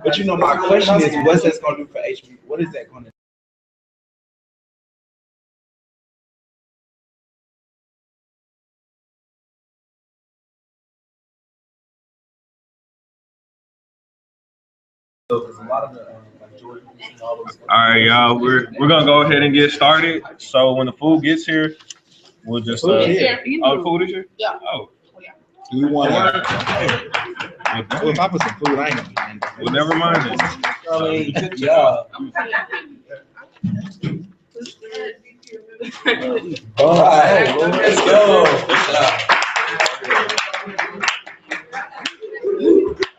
But you know, my question is, what's that gonna do for HB? What is that gonna? All right, y'all. We're gonna go ahead and get started. So when the food gets here, we'll just Food is here. oh, the food is here. Yeah. Oh, Do we want well, to? Well, if I put some food, I ain't gonna eat it. well, never mind then. I mean, yeah. All right, let's go.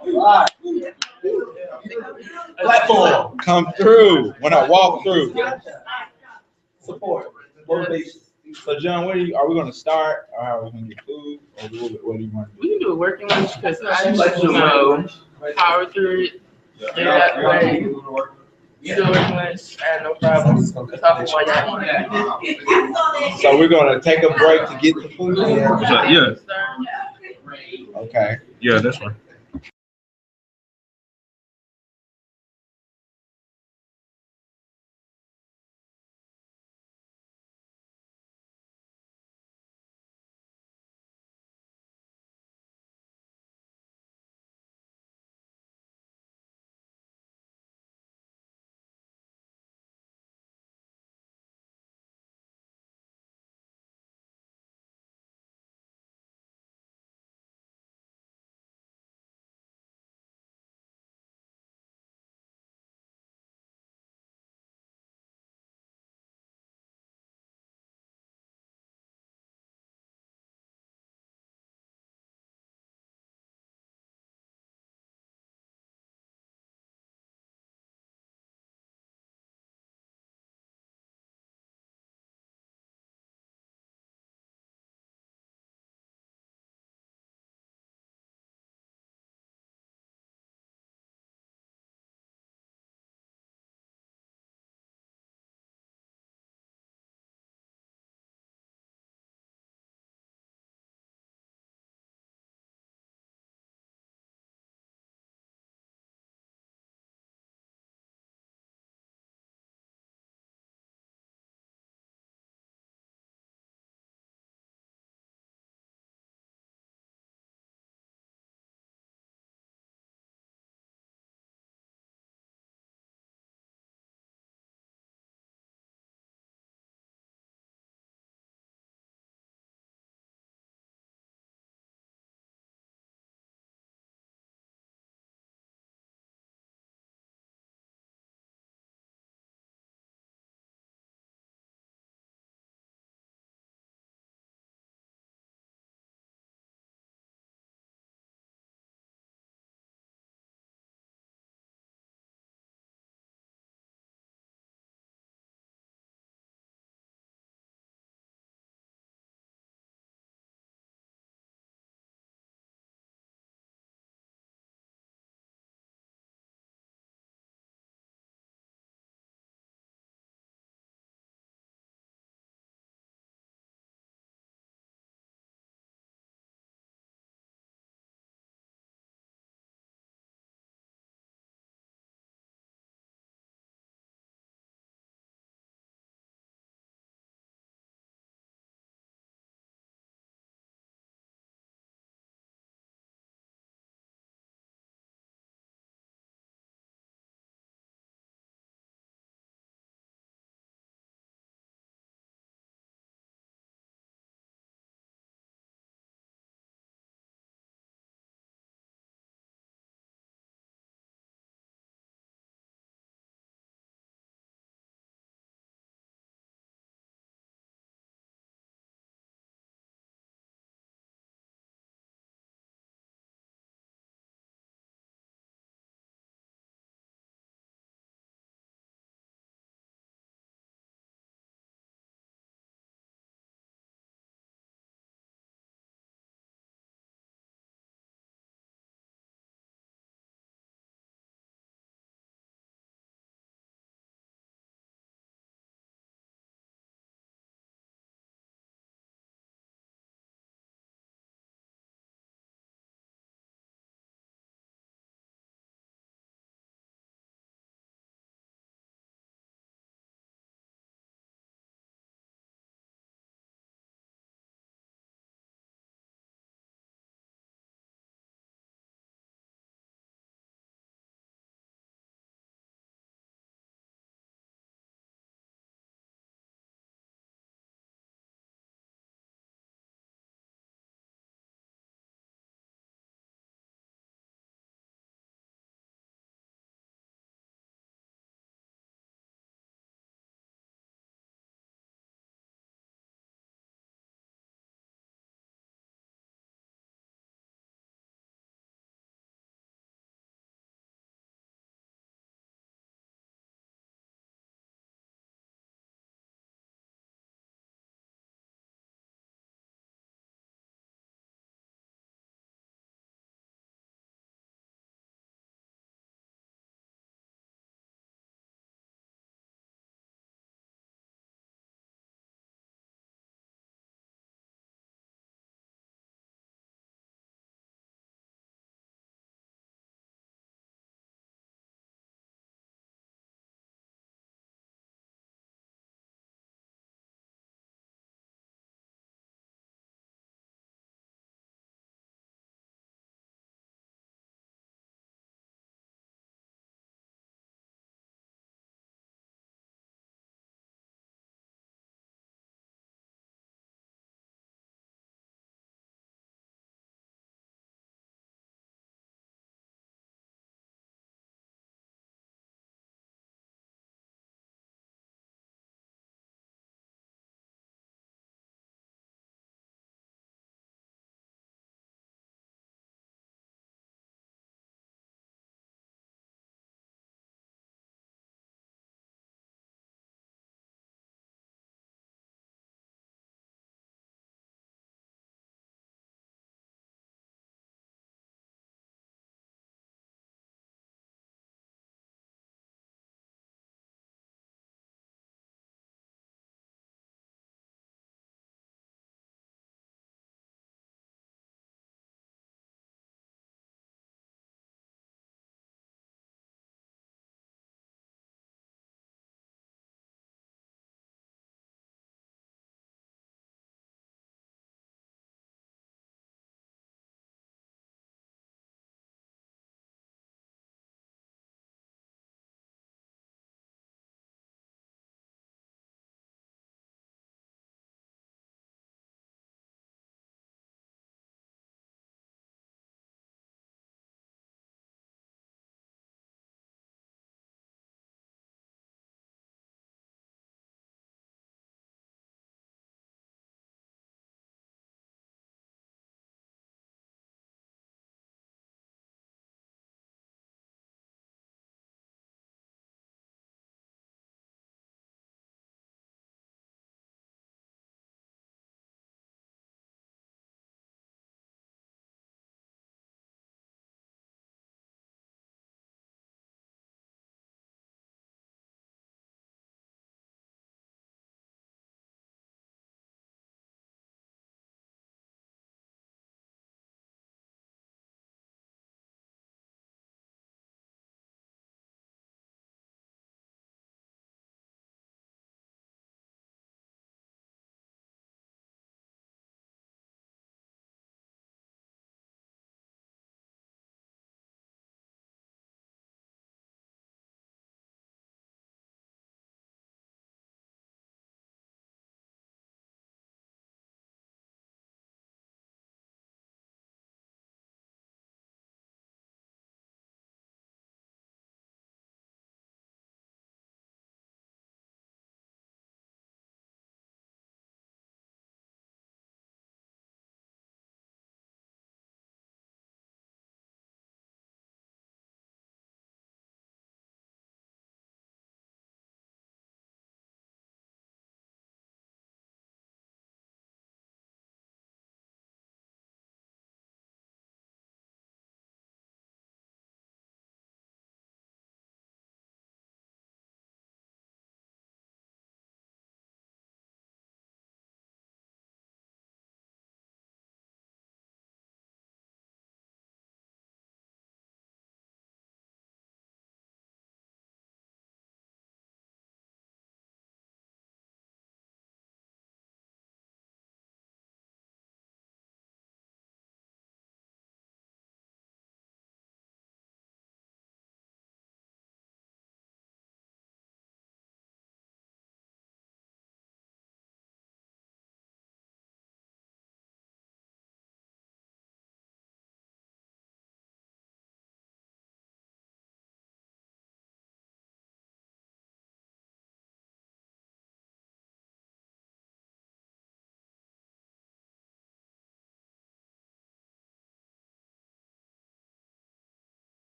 All right. Platform, come through when I walk through. Support, motivation. So, John, are we gonna start? Or are we gonna get food? Or what do you want to do? We can do a working lunch because I just power through it. Do that way. You do a working lunch, I have no problem. That's all for y'all. So we're gonna take a break to get the food. Yeah, Okay. yeah, that's fine.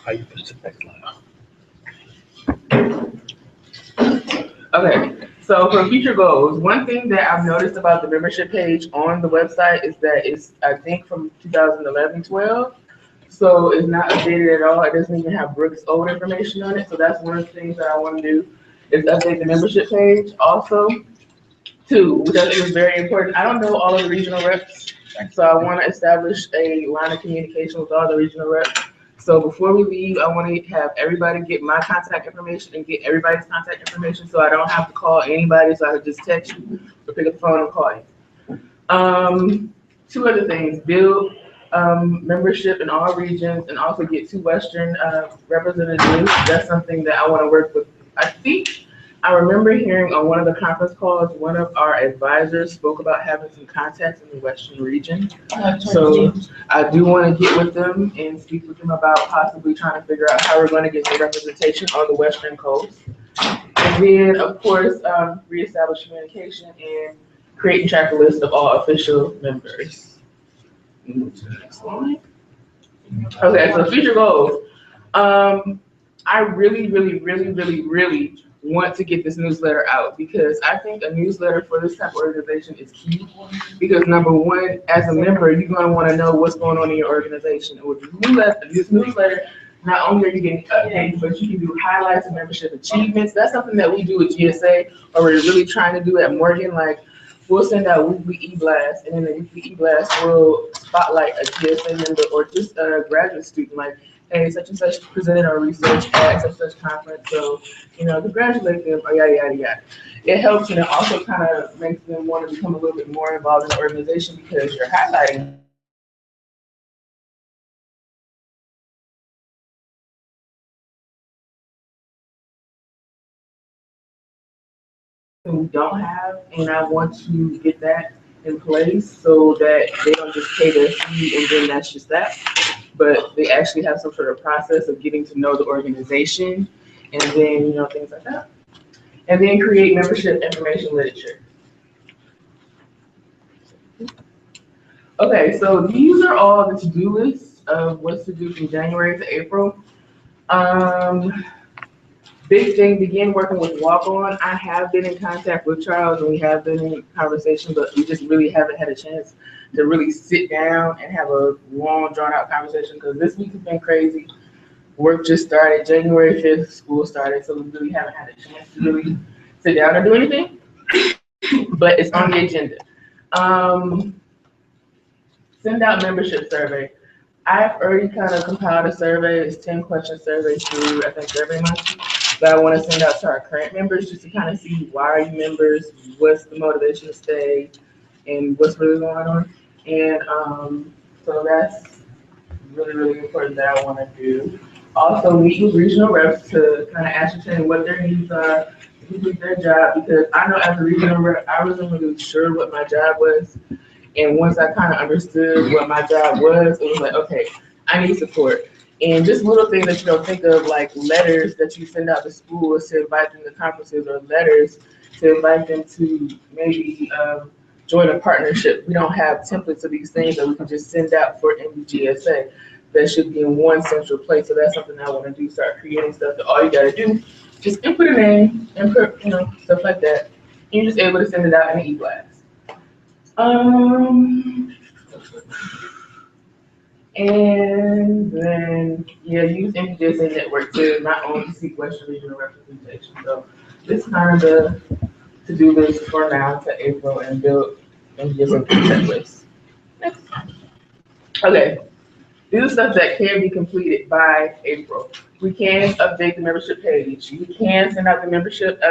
How you finish the next line? Okay, so for future goals, one thing that I've noticed about the membership page on the website is that it's, I think, from 2011-12. So it's not updated at all. It doesn't even have Brooks' old information on it. So that's one of the things that I want to do is update the membership page. Also, two, which I think is very important. I don't know all of the regional reps, so I want to establish a line of communication with all the regional reps. So before we leave, I want to have everybody get my contact information and get everybody's contact information, so I don't have to call anybody. So I could just text you or pick up the phone and call you. Two other things: build membership in all regions, and also get two Western representatives. That's something that I want to work with. I think I remember hearing on one of the conference calls, one of our advisors spoke about having some contacts in the Western region. So I do want to get with them and speak with them about possibly trying to figure out how we're going to get some representation on the Western coast. And then, of course, reestablish communication and create and track a list of all official members. Move to the next line. Okay, so future goals. I really want to get this newsletter out because I think a newsletter for this type of organization is key. Because number one, as a member, you're going to want to know what's going on in your organization. And with this newsletter, not only are you getting updates, but you can do highlights of membership achievements. That's something that we do at GSA, or we're really trying to do at Morgan. Like, we'll send out weekly e-blasts, and in the weekly e-blast, we'll spotlight a GSA member or just a graduate student, like, hey, such and such presented our research at such and such conference, so, congratulate them, or yada, yada, yada. It helps, and it also kind of makes them want to become a little bit more involved in the organization because you're highlighting we don't have, and I want to get that in place so that they don't just pay their fee and then that's just that, but they actually have some sort of process of getting to know the organization and then, things like that. And then create membership information literature. Okay, so these are all the to-do lists of what's to do from January to April. Big thing, begin working with walk-on. I have been in contact with Charles and we have been in conversation, but we just really haven't had a chance to really sit down and have a long, drawn-out conversation because this week has been crazy. Work just started, January 5th, school started, so we really haven't had a chance to really sit down and do anything, but it's on the agenda. Send out membership survey. I've already kind of compiled a survey. It's 10 question survey through, I think, every month that I want to send out to our current members just to kind of see why are you members, what's the motivation to stay, and what's really going on. And so that's really important that I want to do. Also meet with regional reps to kind of ascertain what their needs are, complete their job, because I know as a regional rep, I wasn't really sure what my job was. And once I kind of understood what my job was, it was like, okay, I need support. And just little things that you don't think of, like letters that you send out to schools to invite them to conferences, or letters to invite them to maybe join a partnership. We don't have templates of these things that we can just send out for NBGSA. That should be in one central place. So that's something I want to do, start creating stuff that all you got to do, just input a name, input, stuff like that. And you're just able to send it out in an e-blast. And then, use NBGSA network to not only seek Western regional representation. So this kind of the to-do list for now to April and build NBGSA checklist. Next. Okay, these are stuff that can be completed by April. We can update the membership page. We can send out the membership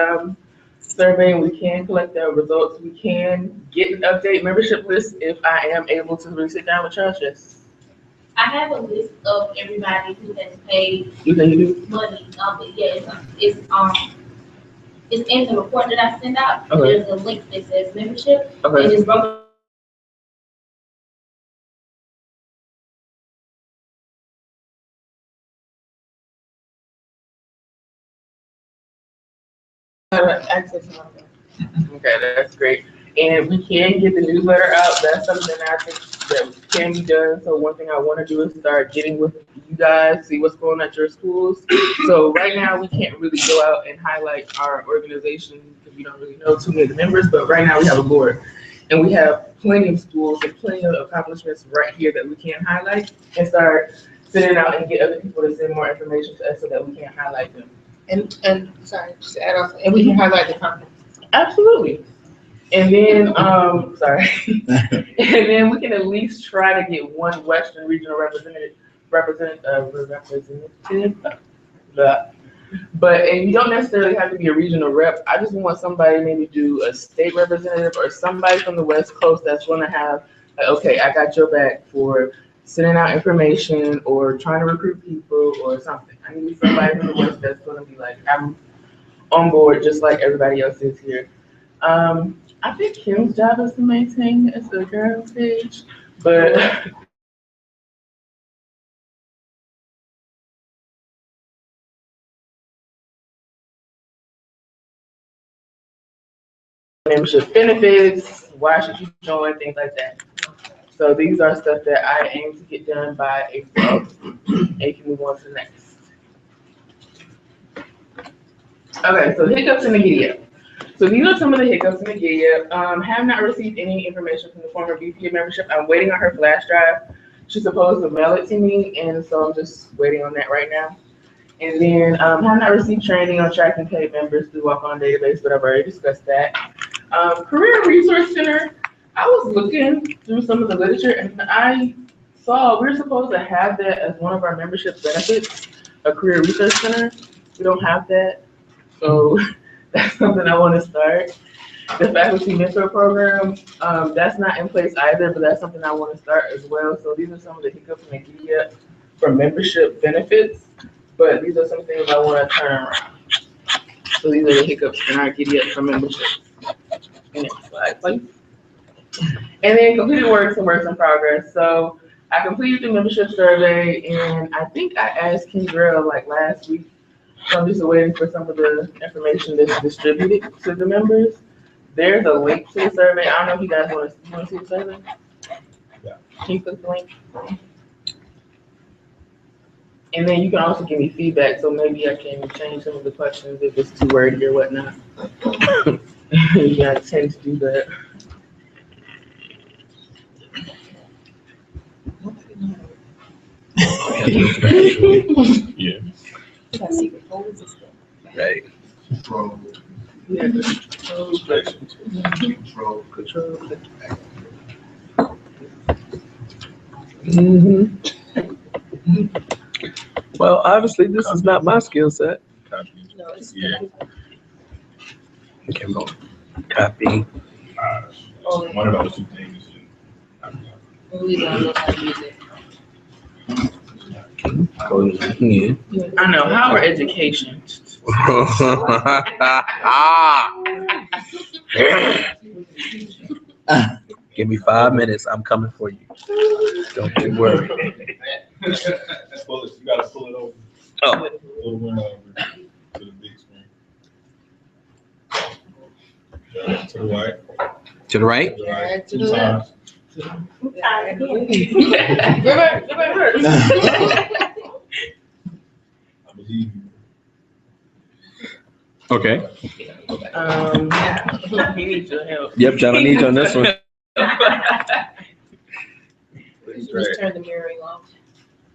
survey, and we can collect the results. We can get an update membership list if I am able to really sit down with Charles. Yes. I have a list of everybody who has paid money. It's in the report that I sent out. Okay. There's a link that says membership. Okay. And it's broken. Access. Okay, that's great. And we can get the newsletter out. That's something I think that can be done. So one thing I want to do is start getting with you guys, see what's going on at your schools. So right now we can't really go out and highlight our organization because we don't really know too many of the members. But right now we have a board, and we have plenty of schools and plenty of accomplishments right here that we can highlight and start sending out and get other people to send more information to us so that we can highlight them. And sorry, just to add on, and we can highlight the company. Absolutely. And then, sorry. And then we can at least try to get one Western regional representative. But and you don't necessarily have to be a regional rep. I just want somebody maybe do a state representative or somebody from the West Coast that's going to have, like, okay, I got your back for sending out information or trying to recruit people or something. I need somebody from the West that's going to be like, I'm on board just like everybody else is here. I think Kim's job is to maintain the Instagram page, but membership benefits, why should you join, things like that. So these are stuff that I aim to get done by April. And you can move on to the next. Okay, so hiccups in the giddy up. So these are some of the hiccups in the giddy up. Have not received any information from the former VP of membership. I'm waiting on her flash drive. She's supposed to mail it to me, and so I'm just waiting on that right now. And then have not received training on tracking paid members through walk-on database, but I've already discussed that. Career Resource Center, I was looking through some of the literature and I saw we're supposed to have that as one of our membership benefits, a Career Research Center. We don't have that, so that's something I want to start. The Faculty Mentor Program, that's not in place either, but that's something I want to start as well. So these are some of the hiccups in the giddy up for membership benefits, but these are some things I want to turn around. So these are the hiccups in our giddy up for membership. Next slide, please. And then completed works and works in progress. So I completed the membership survey, and I think I asked Kendra like last week. So I'm just waiting for some of the information that's distributed to the members. There's a link to the survey. I don't know if you guys want to see the survey. Yeah. Can you click the link? And then you can also give me feedback, so maybe I can change some of the questions if it's too wordy or whatnot. Yeah, I tend to do that. Yeah. Right. Control. Yeah, control. Well, obviously, this is not my skill set. No, it's Yeah. Okay, I'm going. Copy. One of those two things. we don't know how to use it. Go here. I know, Howard Education. Give me 5 minutes. I'm coming for you. Don't you worry. You gotta pull it over. Oh. Pull the window over to the big screen. To the right. To the right? To the right. To Two the left. times. Reverse. I believe you. Okay. He needs your help. Yep, John, I need you on this one. Just turn the mirroring off.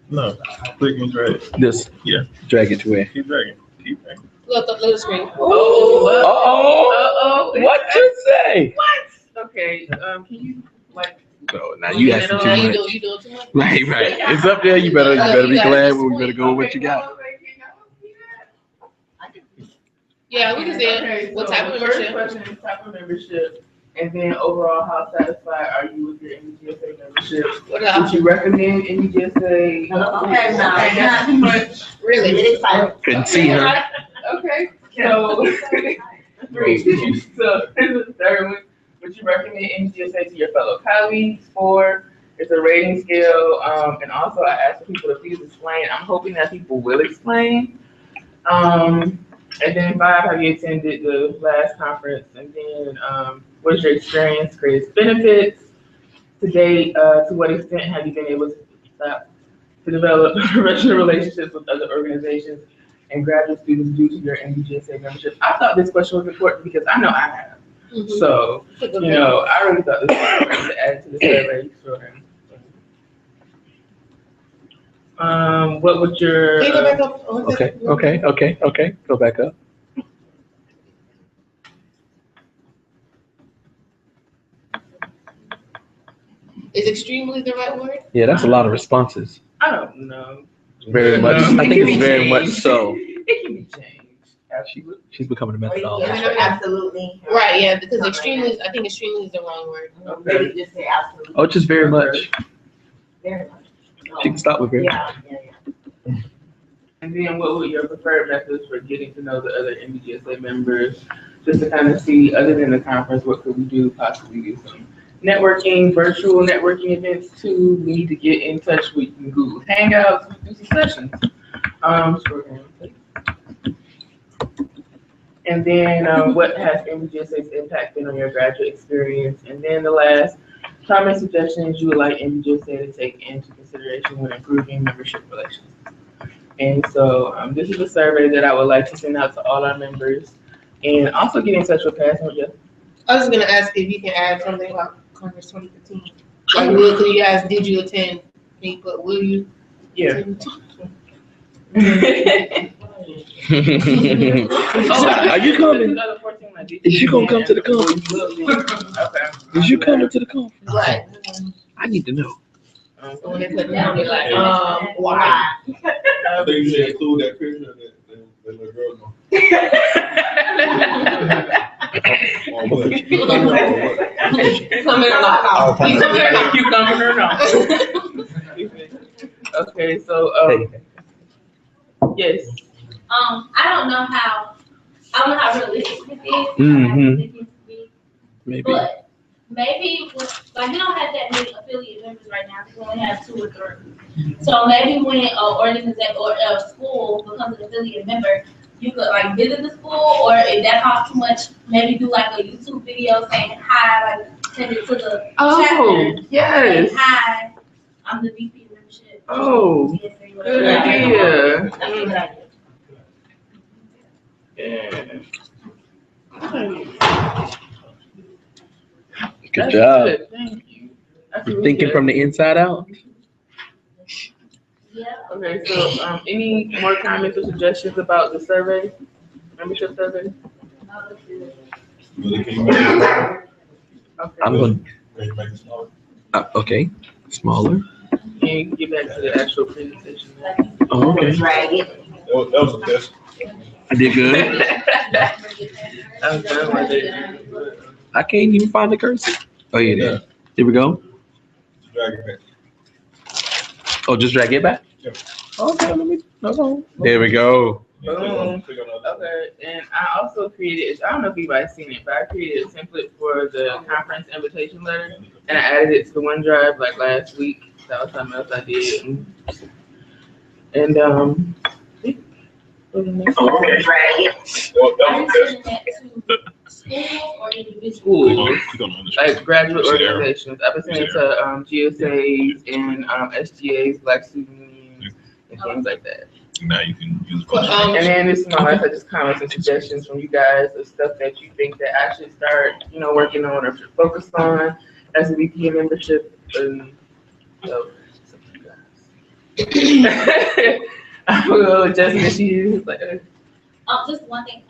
No, click and drag. This. Yeah. Drag it to where? Keep dragging. Keep dragging. Look at the screen. Uh-oh. What you say? What? Okay, can you, like. No, now you asking too Now much. you doing too much. Right. It's up there. You better be glad when we better go with what you got. Yeah, we can see Okay, it. What so type of the first membership? question is type of membership, and then overall, how satisfied are you with your NBGSA membership? What Would else? you recommend NBGSA? Okay, now, That's too much. Really? Couldn't see her. Okay, so, three. So, here's the third one. Would you recommend NBGSA to your fellow colleagues? 4, it's a rating scale, and also I asked for people to please explain. I'm hoping that people will explain. And then 5, have you attended the last conference? And then What is your experience, greatest benefits? To date, to what extent have you been able to develop professional relationships with other organizations and graduate students due to your NBGSA membership? I thought this question was important because I know I have. So, you know, I really thought this was important to add to the survey. What would your Can you go back up? Okay. Go back up. Is extremely the right word? Yeah, that's a lot of responses. I don't know. Very much. I think it's very much so. It can be changed. She's becoming a Or you methodologist. can say absolutely. Right, yeah, because extremely, I think extremely is the wrong word. Maybe just say absolutely. Oh, just very much. Very much. She can stop with very much. Yeah. And then what would your preferred methods for getting to know the other NBGSA members? Just to kind of see, other than the conference, what could we do, possibly do some networking, virtual networking events too. We need to get in touch with Google Hangouts, do some sessions. And then what has NBGSA's impact been on your graduate experience? And then the last, comment suggestions you would like NBGSA to take into consideration when improving membership relations. And so this is a survey that I would like to send out to all our members and also get in touch with Passmore. Yeah. I was gonna ask if you can add something about Congress 2015. Like, will you ask, did you attend? But will you? Yeah. Are you coming? Is you gonna come to the conference? Okay. Is you coming to the conference? Right. I need to know. So when they put down, be like, Why? I think you should include that picture of that little girl. Or what? Come in or not. Oh, come in. You coming or not? Okay, so yes. I don't know how realistic it is. Mhm. Maybe. But maybe, like, we don't have that many affiliate members right now, we only have 2 or 3. So maybe when an organization or a school becomes an affiliate member, you could like visit the school, or if that costs too much, maybe do like a YouTube video saying hi, like send it to the chapter. Yes. Say, hi, I'm the VP of membership. Oh, good idea. That's a good idea. Yeah. Good That's job. good. Thank you. That's You're really thinking good. from the inside out. Yeah. Okay, so any more comments or suggestions about the survey, membership survey? Really, can you make it- Okay. I'm going. can you make it smaller? Okay. Smaller. And you can get back to the actual presentation. Oh, okay. Drag it. That was a test. I did good. I'm done with it. I can't even find the cursor. Oh, yeah, there. Here we go. Drag it back. Oh, just drag it back? Yep. Okay, let me, no. There we go. Yeah, click on that. Okay, and I also created, I don't know if anybody's seen it, but I created a template for the conference invitation letter, and I added it to the OneDrive like last week. That was something else I did. And Okay. Drag it. Well, that Are you was a test. sending that to schools or individuals? schools, like graduate organizations. I've been sending to GSAs and SGAs, Black Student Unions, and things like that. Now you can use. And then this is my last, I just comments and suggestions from you guys of stuff that you think that I should start, working on or should focus on as a VP of membership. And so, I will adjust the issues. Just one thing,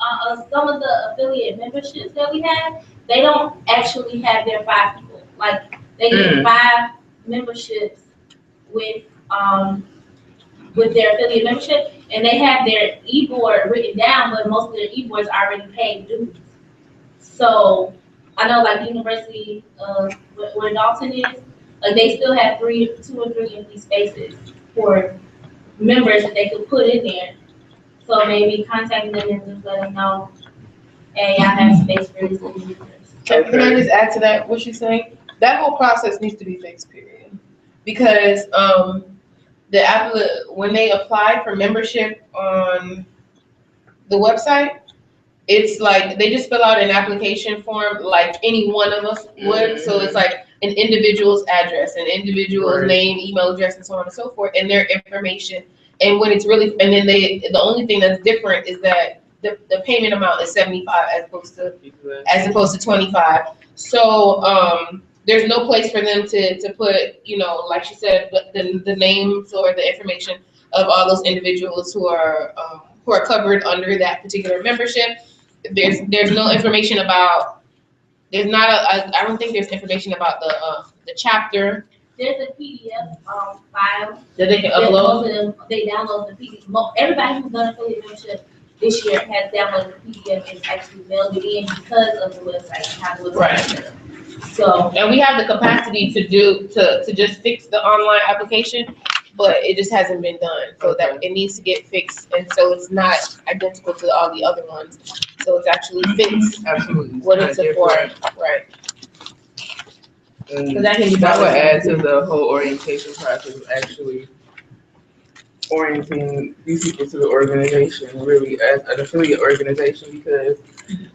some of the affiliate memberships that we have, they don't actually have their 5 people. Like, they get 5 memberships with their affiliate membership, and they have their e-board written down, but most of their e-boards already paid dues. So, I know like University of where Dalton is, like they still have 2 or 3 empty spaces for members that they could put in there. So maybe contacting them and just let them know, hey, I have space for this many users. Can I just add to that, what she's saying? That whole process needs to be fixed, period. Because when they apply for membership on the website, it's like they just fill out an application form like any one of us would. So it's like an individual's address, an individual's name, email address, and so on and so forth, and their information. And when it's really, and then the only thing that's different is that the payment amount is 75 as opposed to 25. So there's no place for them to put, you know, like she said, the names or the information of all those individuals who are covered under that particular membership. There's no information about. There's not I don't think there's information about the chapter. There's a PDF file That they can that upload. most of them, they download the PDF. Everybody who's done affiliate membership this year has downloaded the PDF and actually mailed it in because of the website, how the website is set up. So, And we have the capacity to just fix the online application, but it just hasn't been done. So that it needs to get fixed, and so it's not identical to all the other ones. So it's actually fixed Absolutely. what it's for, right? And So that can be that would done. add to the whole orientation process, actually orienting these people to the organization, really as an affiliate organization, because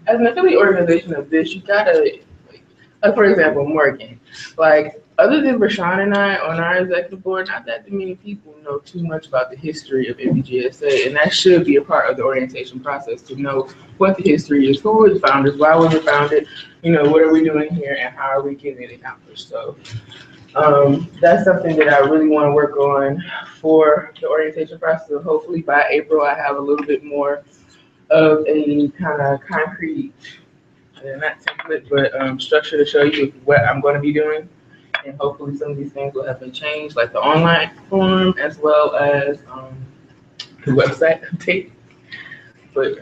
as an affiliate organization of this, you gotta, like for example, Morgan, like other than Rashawn and I on our executive board, not that many people know too much about the history of NBGSA, and that should be a part of the orientation process to know what the history is, who were the founders, why was it founded, you know, what are we doing here, and how are we getting it accomplished. So that's something that I really want to work on for the orientation process. So hopefully by April, I have a little bit more of a kind of concrete, not template, but structure to show you what I'm going to be doing. And hopefully some of these things will have been changed, like the online form as well as the website update. But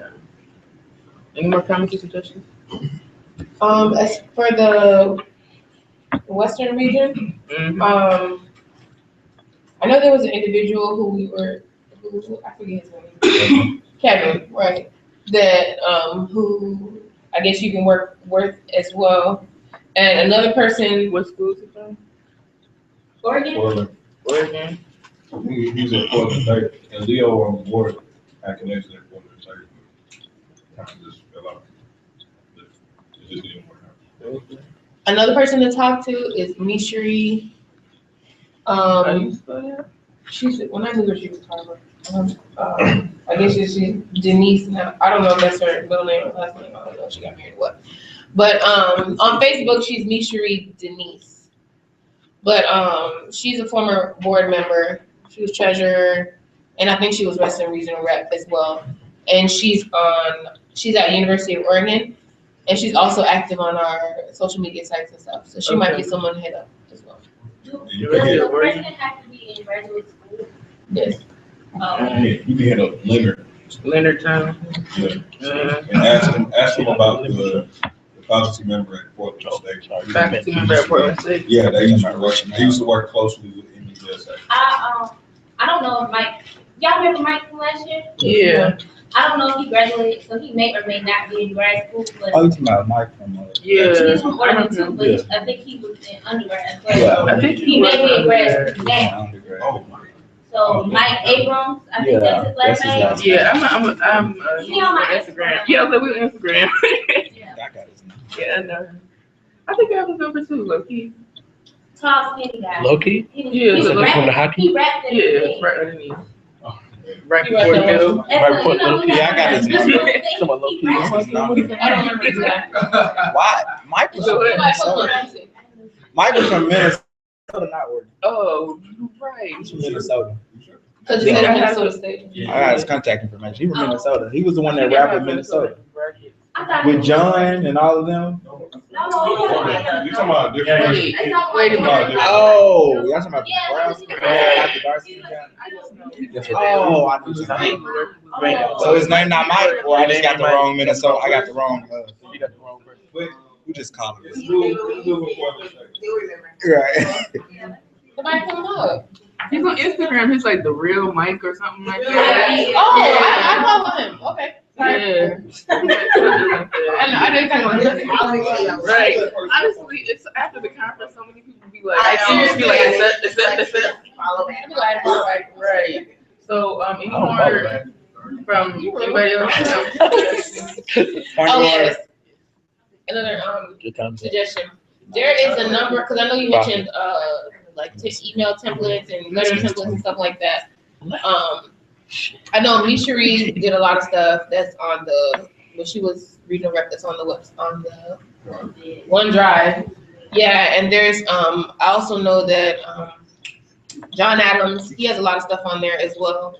any more comments or suggestions? As for the Western region, Mm-hmm. I know there was an individual who I forget his name, Kevin, right? That who I guess you can work with as well, and another person. What school is it from? Oregon, Oregon. He's at Portland State, and Leo on the board had connections at Portland State. Kind of just fell out. It just didn't work out. Another person to talk to is Mishri. She's when I knew her, she was Harvard. I guess she's Denise now. I don't know if that's her middle name or last name. I don't know if she got married or what. But on Facebook, she's Mishri Denise. But she's a former board member. She was treasurer, and I think she was Western Regional Rep as well. And she's at University of Oregon, and she's also active on our social media sites and stuff. So she might be someone to hit up as well. does the person have to be in graduate school? Yes. You can hit up Leonard Town. and ask him about the faculty member at Portland State. Faculty member at Portland State. Yeah, they used to work closely with NBGSA. I don't know if Mike, y'all remember Mike from last year? Yeah. I don't know if he graduated, so he may or may not be in grad school, but Oh, you talking about Mike from Yeah. he's from Oregon too, but I think he was in undergrad. So Yeah. I think he may be in grad school now. undergrad. Oh, So Mike Abrams, I think that's his last that's his name. last Yeah, I'm He on my Instagram. Yeah, so we're Instagram. Yeah. I got his name. Yeah, I know. I think I have his number too, Loki. Tall, skinny guy. Loki? Yeah, He so rapped- from the hockey? He rapped at the Yeah, beginning. right underneath. Oh, Right You before the right there. middle. That's what- you know, Yeah, I got his number. He Come on, low key. rapped. His number. I don't remember his name. Why? Mike was from Minnesota. Mike was from Minnesota, not Oregon. Oh, right. He's from Minnesota. Because it's at Minnesota State. I got his contact information. He from Minnesota. He was the one that rapped with Minnesota. I thought With John and all of them. No, You talking about a different person? Wait a minute. Oh, y'all talking about the Yeah, Browns? yeah. After Darcy got- I just know. Oh, I knew his name. So his name not Mike, or I just got the wrong Minnesota. I got the wrong. You got the wrong person. We just call it. Let's do it with Portland State. Right. Somebody come up. He's on Instagram. He's like the real Mike or something like Oh, that. I follow him. Okay. Yeah. I didn't think on right. Honestly, it's after the conference, so many people be like, seriously, like, it's that. Follow back. Like, all right. Right. So, any more from anybody else? Oh, yes. Another, suggestion. There is a number, because I know you mentioned, like email templates and letter templates and stuff like that. I know Mishari did a lot of stuff that's on when she was regional rep, that's on the OneDrive. Yeah, and there's, I also know that, John Adams, he has a lot of stuff on there as well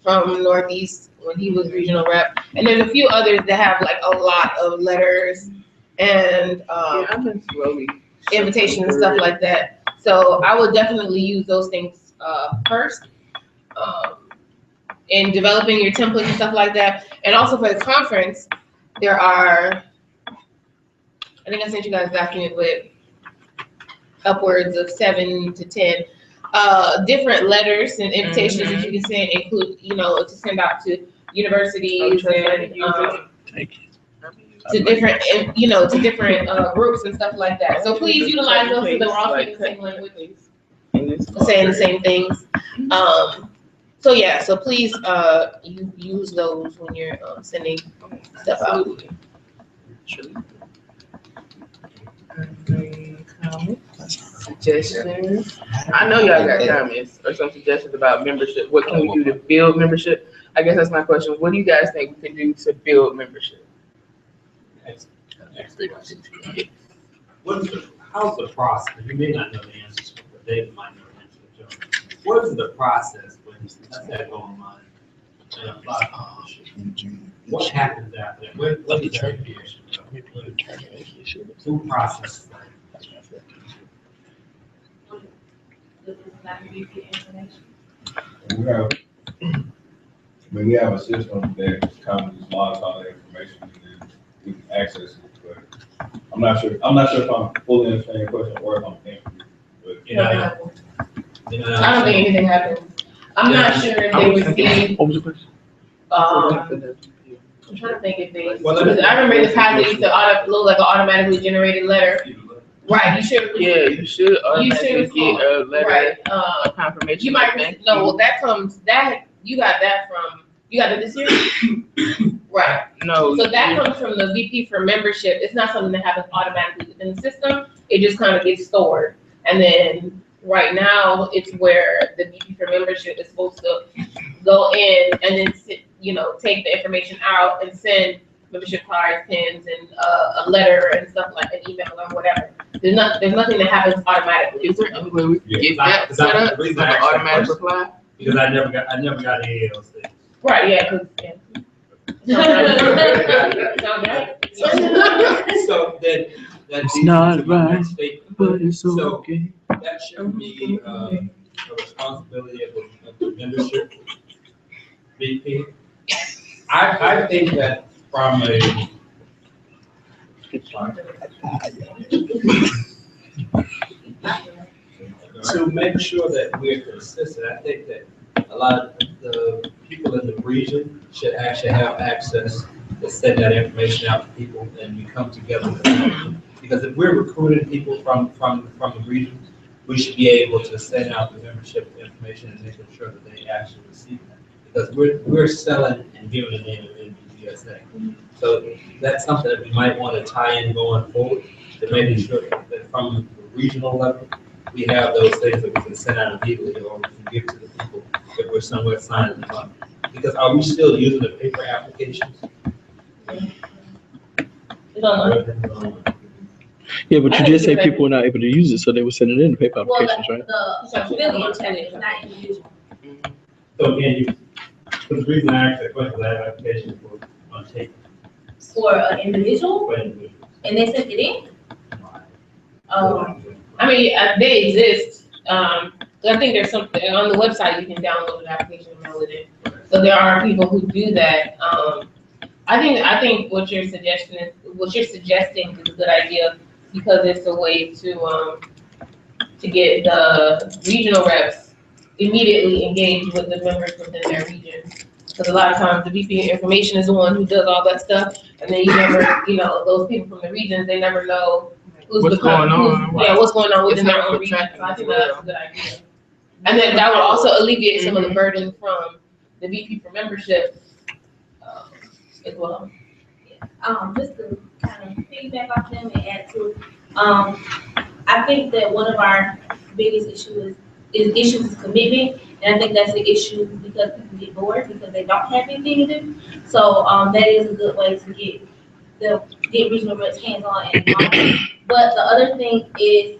from Northeast when he was regional rep. And there's a few others that have like a lot of letters and I've been slowly invitations and stuff like that. So I would definitely use those things first in developing your templates and stuff like that. And also for the conference, there are, I think I sent you guys a document with upwards of 7 to 10 different letters and invitations that you can send, include, to send out to universities and to different, to different groups and stuff like that. So please utilize those so that we're all speaking the same language, saying the same things. So yeah, so please you use those when you're sending stuff out. Suggestions. I know y'all got comments or some suggestions about membership. What can we do to build membership? I guess that's my question. What do you guys think we can do to build membership? How's the process? You may not know the answers, but David might know the answer. What is the process when let's say go online and apply for membership? What happens after that? What is the application? Who processes that? We have a system that kind of just logs all that information and then we can access it. But I'm not sure if I'm fully understanding your question or if I'm answering it. I don't think anything happened. I'm not sure if they received. What was the question? I'm trying to think if they. I remember in the past they used to look like an automatically generated letter. Right, you should. Yeah, you should automatically get a letter, right, confirmation. You might well you got it this year. Right. No. So that comes from the VP for membership. It's not something that happens automatically within the system. It just kind of gets stored, and then right now it's where the VP for membership is supposed to go in and then take the information out and send membership cards, pins, and a letter and stuff like an email or whatever. There's nothing that happens automatically. Is there any way we can get that set up? Like an automatic reply? Because I never got any of those things. Right, yeah, because So that It's not right, but it's so okay. that should be a responsibility of the membership VP. I think that from a to make sure that we're consistent, I think that a lot of the people in the region should actually have access to send that information out to people and we come together with them. Because if we're recruiting people from the region, we should be able to send out the membership information and making sure that they actually receive that. Because we're selling and giving the name of NBGSA. So that's something that we might want to tie in going forward to making sure that from the regional level, we have those things that we can send out immediately or we can give to the people if we're somewhere signing them up. Because are we still using the paper applications? Yeah, but you just say people were not able to use it, so they were sending in the paper Well, applications, right? the affiliate challenge, not individual. So again, the reason I asked that question is I have applications on tape. For an individual, For individuals. and they sent it in. I mean, they exist. I think there's something on the website you can download an application and mail it in. So there are people who do that. I think what you're suggesting is a good idea because it's a way to get the regional reps immediately engaged with the members within their region. Because a lot of times the VP information is the one who does all that stuff, and then you never, those people from the regions, they never know what's going on within their own region. So I think that's a good idea. And then that will also alleviate some of the burden from the VP for membership as well. just to kind of piggyback off them and add to, I think that one of our biggest issues is commitment, and I think that's the issue because people get bored because they don't have anything to do. So, that is a good way to get regional reps hands on and involved. But the other thing is,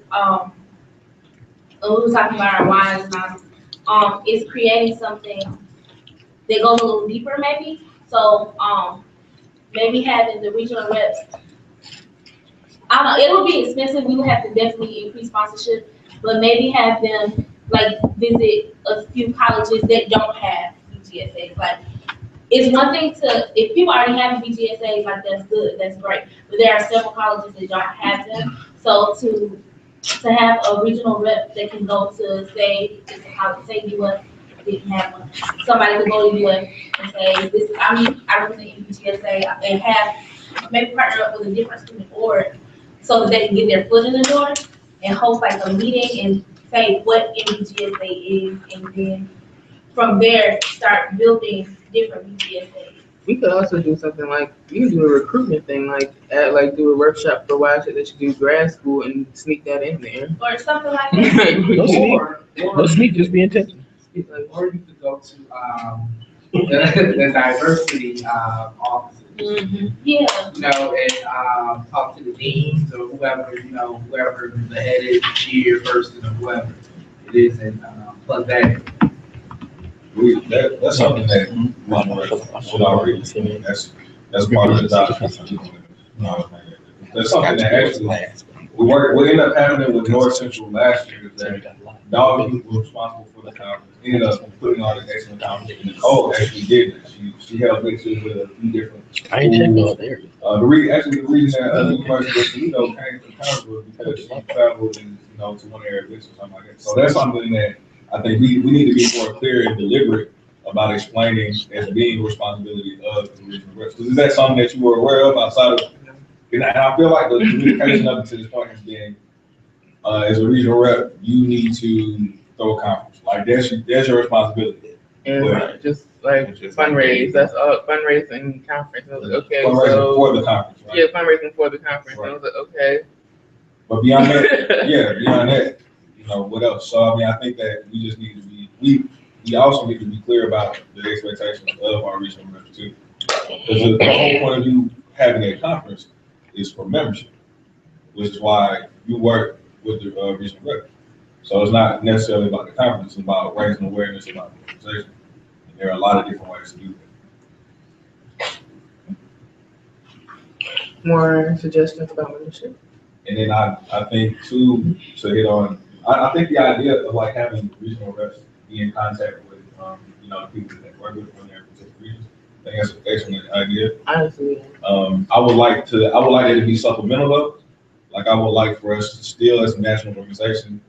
we were talking about our wines now, is creating something that goes a little deeper maybe. So, maybe having the regional reps, I don't know, it would be expensive. We would have to definitely increase sponsorship, but maybe have them like visit a few colleges that don't have BGSAs. Like, it's one thing if people already have BGSAs, like that's good, that's great. But there are several colleges that don't have them. So to have a regional rep that can go to say US didn't have one. Somebody could go to US and say, I represent BGSA and have maybe partner up with a different student board so that they can get their foot in the door and host like a meeting and say what NBGSA is, and then from there start building different BGSAs. We could also do something like, you can do a recruitment thing, do a workshop for why that you do grad school and sneak that in there. Or something like that. No sneak, just be intentional. Or you could go to the diversity offices. Mm-hmm. Yeah. You know, and talk to the deans or whoever, whoever the head is, cheer person or whoever it is, and plug that in. That's something that one should already see. That's part of the document. That's something that actually we ended up having it with North Central last year. Is that Dog who was responsible for the conference ended up putting on an excellent conference, and Nicole actually did it. She held mixes with a few different. I ain't checking out there. The reason that University of Toledo came to the conference was because she traveled and to one of their events or something like that. So that's something that I think we need to be more clear and deliberate about explaining as being the responsibility of the regional reps. Because is that something that you were aware of outside of? And I feel like the communication up to this point has been, as a regional rep, you need to throw a conference. Like that's your responsibility. And just fundraise. That's all, fundraising conference. I was like, okay, fundraising for the conference, right? Yeah, fundraising for the conference. Right. I was like, okay. But beyond that, what else? So I think that we just need to be we also need to be clear about the expectations of our regional reps too. Because the whole point of you having a conference is for membership, which is why you work with the regional rep. So it's not necessarily about the conference, it's about raising awareness about the organization. And there are a lot of different ways to do that. More suggestions about membership? And then I think too, to hit on, I think the idea of like having regional reps be in contact with, the people that work with from their particular regions, I think that's an excellent idea. Honestly. I would like it to be supplemental though. Like I would like for us to still, as a national organization,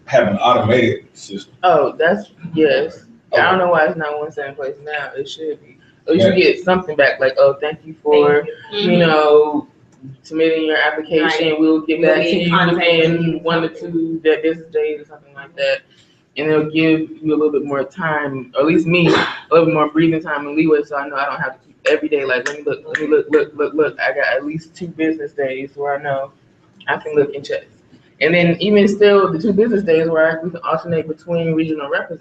have an automated system. Oh, yes. Okay. I don't know why it's not one same place now. It should be. Or you should get something back like, oh, thank you for, submitting your application. Right. We'll get back to you within 1 to 2 business days or something like that. And it'll give you a little bit more time, or at least me, a little bit more breathing time and leeway, so I know I don't have to keep every day like, let me look. I got at least 2 business days where I know I can look and check. And then even still, the 2 business days where we can alternate between regional reps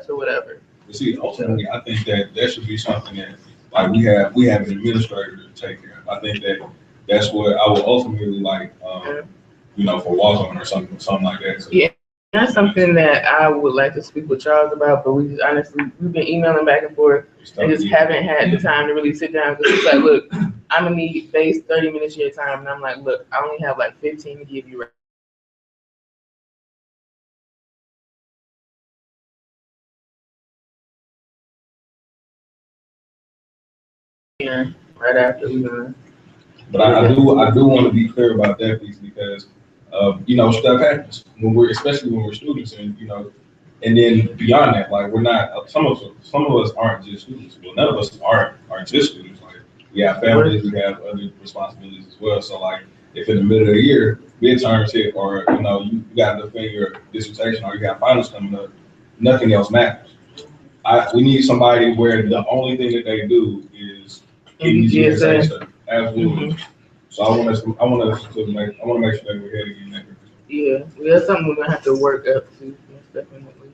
or whatever. You see, ultimately, I think that should be something that like we have an administrator to take care of. I think that's what I would ultimately like, for Walton or something like that. So, yeah. That's something that I would like to speak with Charles about, but we've been emailing back and forth and just haven't had the time to really sit down. Because it's like, look, I'm gonna need 30 minutes of your time, and I'm like, look, I only have like 15 to give you. Right after we're done. But I do want to be clear about that piece because stuff happens especially when we're students, and and then beyond that, like we're not some of us aren't just students. Well, none of us aren't just students. Like we have families, we have other responsibilities as well. So like if in the middle of the year midterms hit, or you got to defend your dissertation, or you got finals coming up, nothing else matters. We need somebody where the only thing that they do is NBGSA stuff, absolutely. So I want to make sure that we're heading in that direction. Yeah, that's something we're gonna have to work up to, most definitely.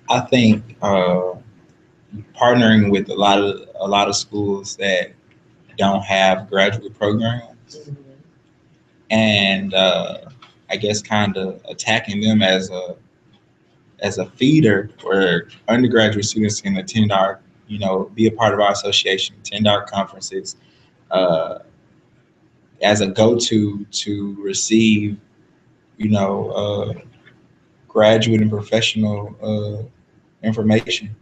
I think partnering with a lot of schools that don't have graduate programs, and I guess kind of attacking them as a feeder where undergraduate students can attend our, be a part of our association, attend our conferences, as a go-to to receive, graduate and professional information.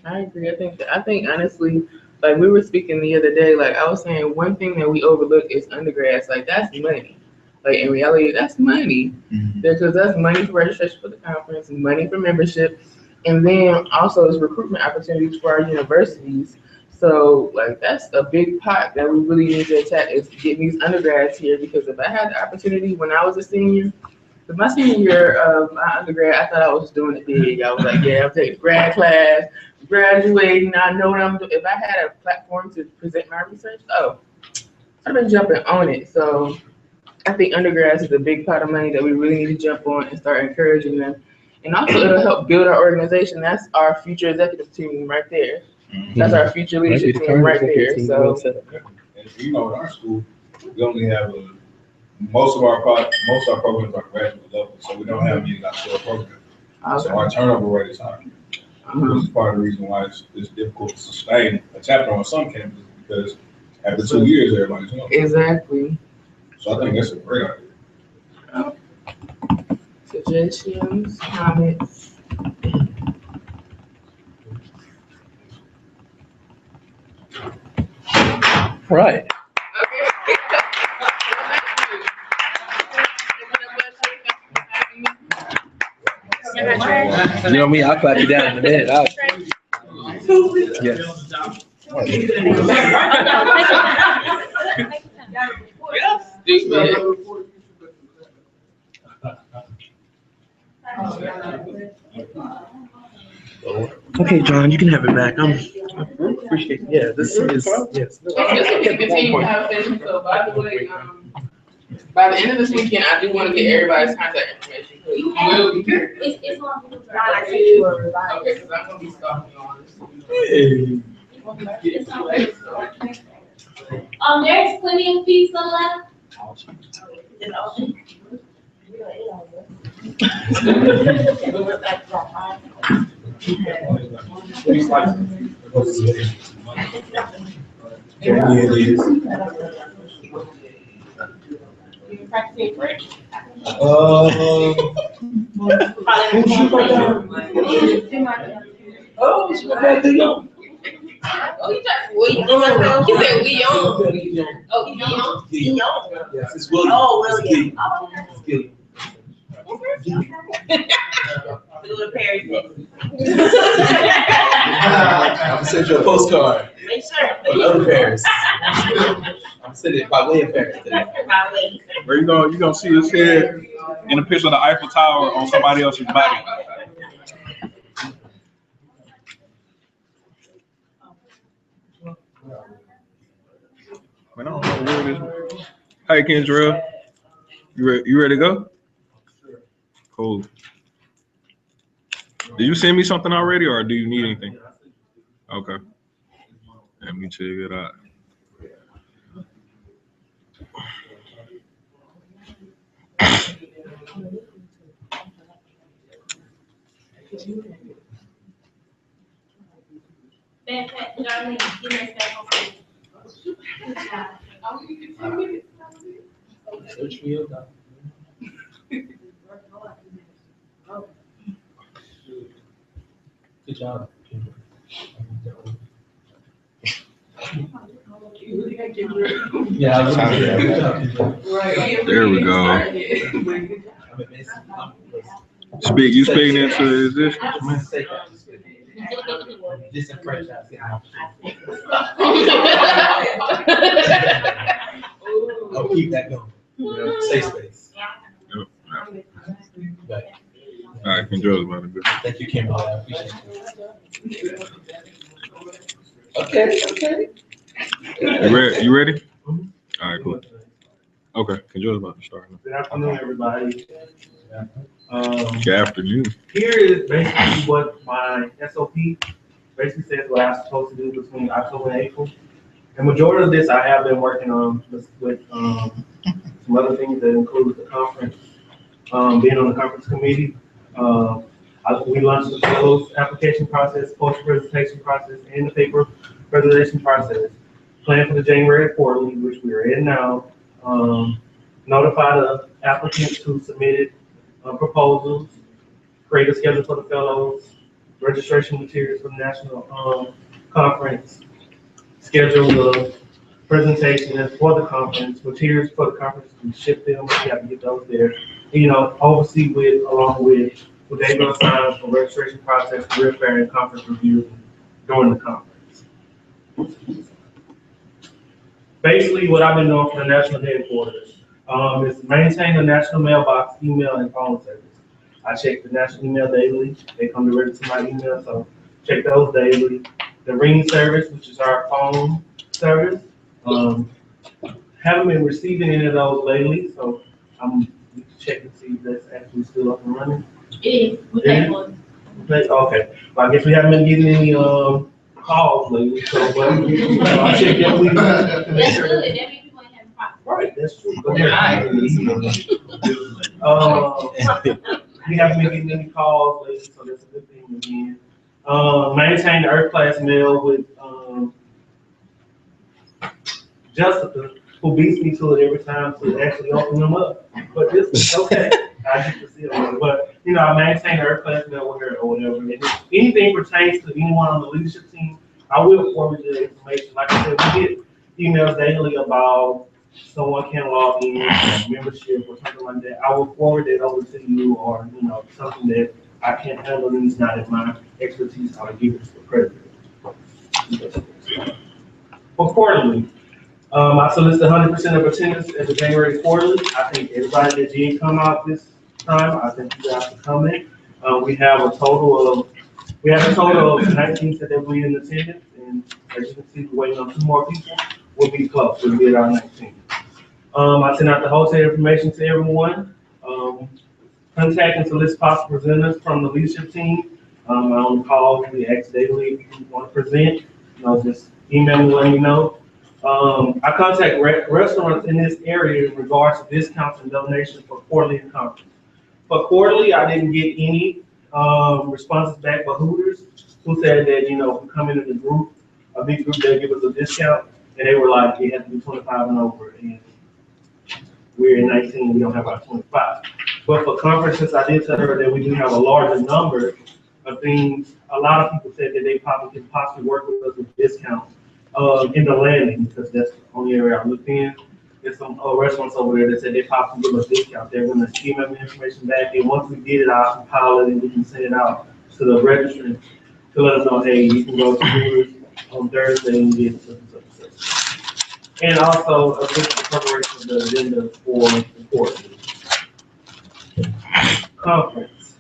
I agree. I think honestly, like we were speaking the other day, like I was saying, one thing that we overlook is undergrads. Like that's money. Like in reality, that's money. Because that's money for registration for the conference, money for membership, and then also it's recruitment opportunities for our universities. So like that's a big pot that we really need to attack is getting these undergrads here. Because if I had the opportunity when I was a senior, my senior year of my undergrad, I thought I was doing it big. I was like, yeah, I'm taking grad class, graduating. I know what I'm doing. If I had a platform to present my research, I've been jumping on it. So I think undergrads is a big pot of money that we really need to jump on and start encouraging them. And also it'll help build our organization. That's our future executive team right there. That's our future leadership team right there. So, and in our school, we only have most of our programs are graduate level, so we don't have many doctoral programs. Okay. So our turnover rate is high. This is part of the reason why it's difficult to sustain a chapter on some campuses because after 2 years, everybody's going. Exactly. So I think that's a great idea. Suggestions, comments. Right. You know me, I'll clap you down in a minute. Yes. Okay, John, you can have it back. I appreciate it. Yeah, this is, yes. Continue the conversation. So by the way, by the end of this weekend, I do want to get everybody's contact information. It's on the drive. Okay, because I'm gonna be stalking on this. There's plenty of pizza left. Oh, she got the young. Oh, you just we on. He said we on. Oh, he on. He on. Yes, it's William. Oh, William. I'm gonna send you a postcard. Make sure. For other Paris. I'm sending it by way of Paris today. Where you gonna see us here in a picture of the Eiffel Tower on somebody else's body. Man, I don't know where it is. Hey, Kendra, you ready to go? Cool. Did you send me something already, or do you need anything? Okay. Let me check it out. Search me up. Good job. Yeah, There we go. You speaking into existence? I'll keep that going. Safe space. Yep. All right, Kendra, Thank you, Kimberly. I appreciate it. Okay. You ready? All right, cool. Okay, Control's about to start now. Good afternoon, everybody. Good afternoon. Here is basically what my SOP basically says what I'm supposed to do between October and April. The majority of this I have been working on with some other things that include the conference, being on the conference committee. We launched the fellows application process, poster presentation process, and the paper presentation process. Plan for the January quarterly, which we are in now. Notify the applicants who submitted proposals, create a schedule for the fellows, registration materials for the national conference, schedule the presentation for the conference, materials for the conference, and ship them. We have to get those there. Oversee along with what they're going to sign for registration process, career fair, and conference review during the conference. Basically, what I've been doing for the national headquarters is maintain the national mailbox, email, and phone service. I check the national email daily. They come directly to my email, so check those daily. The ring service, which is our phone service, haven't been receiving any of those lately, so I'm checking to see if that's actually still up and running. Yeah, we pay for it. Okay, well, I guess we haven't been getting any calls lately, so but I check that we to make That's sure. good, that means people ain't having problems. Right, that's true. But we haven't been getting any calls lately, so that's a good thing again. Maintain the Earth class mail with Jessica, who beats me to it every time to actually open them up. But this is okay. I get to see it. But I maintain the Earth class mail with her or whatever. And if anything pertains to anyone on the leadership team, I will forward the information. Like I said, we get emails daily about someone can log in, membership or something like that. I will forward it over to you, or something that I can't handle and it's not in my expertise. I'll give it to the president. For quarterly, I solicit 100% of attendance at the January quarterly. I think everybody that didn't come out this time, I think you guys are coming. We have a total of 19 that will be in attendance, and as you can see, we're waiting on 2 more people. We'll be close. We'll be at our 19. I sent out the wholesale information to everyone. Contact and solicit possible presenters from the leadership team. On call, we ask daily if you want to present. Just email me, let me know. I contact restaurants in this area in regards to discounts and donations for quarterly and conference. For quarterly, I didn't get any responses back, but Hooters, who said that, if we come into the group, a big group, they'll give us a discount. And they were like, it has to be 25 and over. And we're in 19, we don't have our 25. But for conferences, I did tell her that we do have a larger number of things. A lot of people said that they can possibly work with us with discounts in the landing, because that's the only area I looked in. There's some restaurants over there that said they possibly give us discounts. They're going to email me information back, and once we get it, I'll compile it and we can send it out to the registrant to let us know, hey, you can go to Hooters on Thursday and get such and such. And also assist the preparation of the agenda for the course. Conference.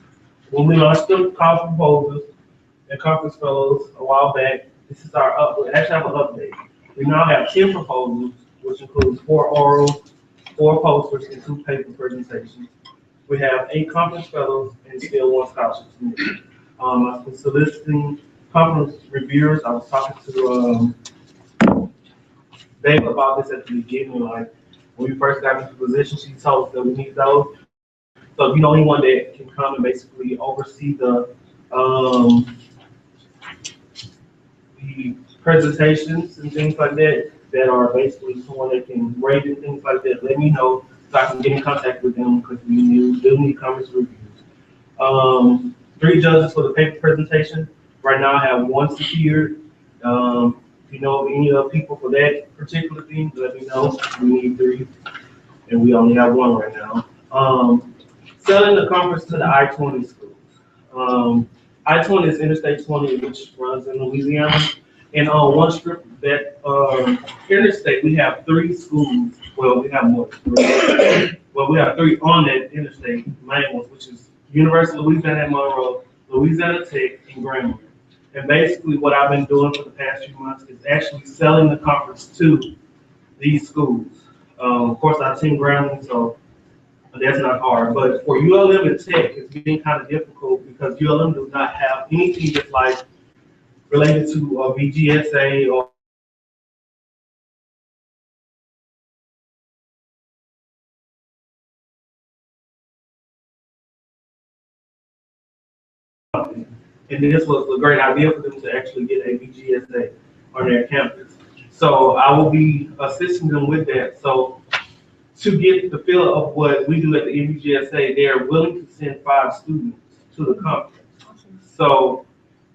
When we launched the conference proposals and conference fellows a while back, this is our update. Actually, I have an update. We now have 10 proposals, which includes 4 orals, 4 posters, and 2 paper presentations. We have 8 conference fellows and still 1 scholarship submission. I've been soliciting conference reviewers. I was talking to Dave about this at the beginning. Like when we first got into the position, she told us that we need those. So if you know anyone that can come and basically oversee the presentations and things like that, that are basically someone that can rate and things like that, let me know so I can get in contact with them, because we do need conference reviews. 3 judges for the paper presentation. Right now I have 1 secured. If you know of any other people for that particular thing, let me know. We need 3, and we only have 1 right now. Selling the conference to the I-20 schools. I-20 is Interstate 20, which runs in Louisiana. And on one strip that interstate, we have 3 schools. Well, we have more. Well, we have 3 on that interstate, main ones, which is University of Louisiana at Monroe, Louisiana Tech, and Grambling. And basically what I've been doing for the past few months is actually selling the conference to these schools. Of course, I've seen Grambling, so that's not hard. But for ULM and Tech, it's been kind of difficult because ULM does not have anything that's like related to NBGSA or and this was a great idea for them to actually get a NBGSA on their campus. So I will be assisting them with that. So to get the feel of what we do at the NBGSA, they are willing to send 5 students to the conference. So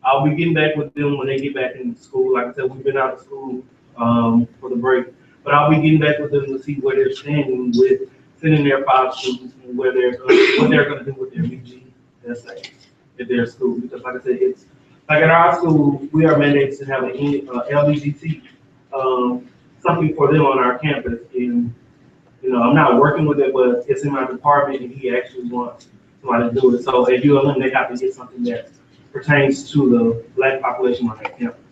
I'll be getting back with them when they get back into school. Like I said, we've been out of school for the break, but I'll be getting back with them to see where they're standing with sending their 5 students and what they're going to do with their NBGSA at their school. Because like I said, it's like at our school, we are mandated to have an LGBT something for them on our campus. And you know, I'm not working with it, but it's in my department, and he actually wants somebody to do it. So at ULM, they have to get something that pertains to the Black population on that campus.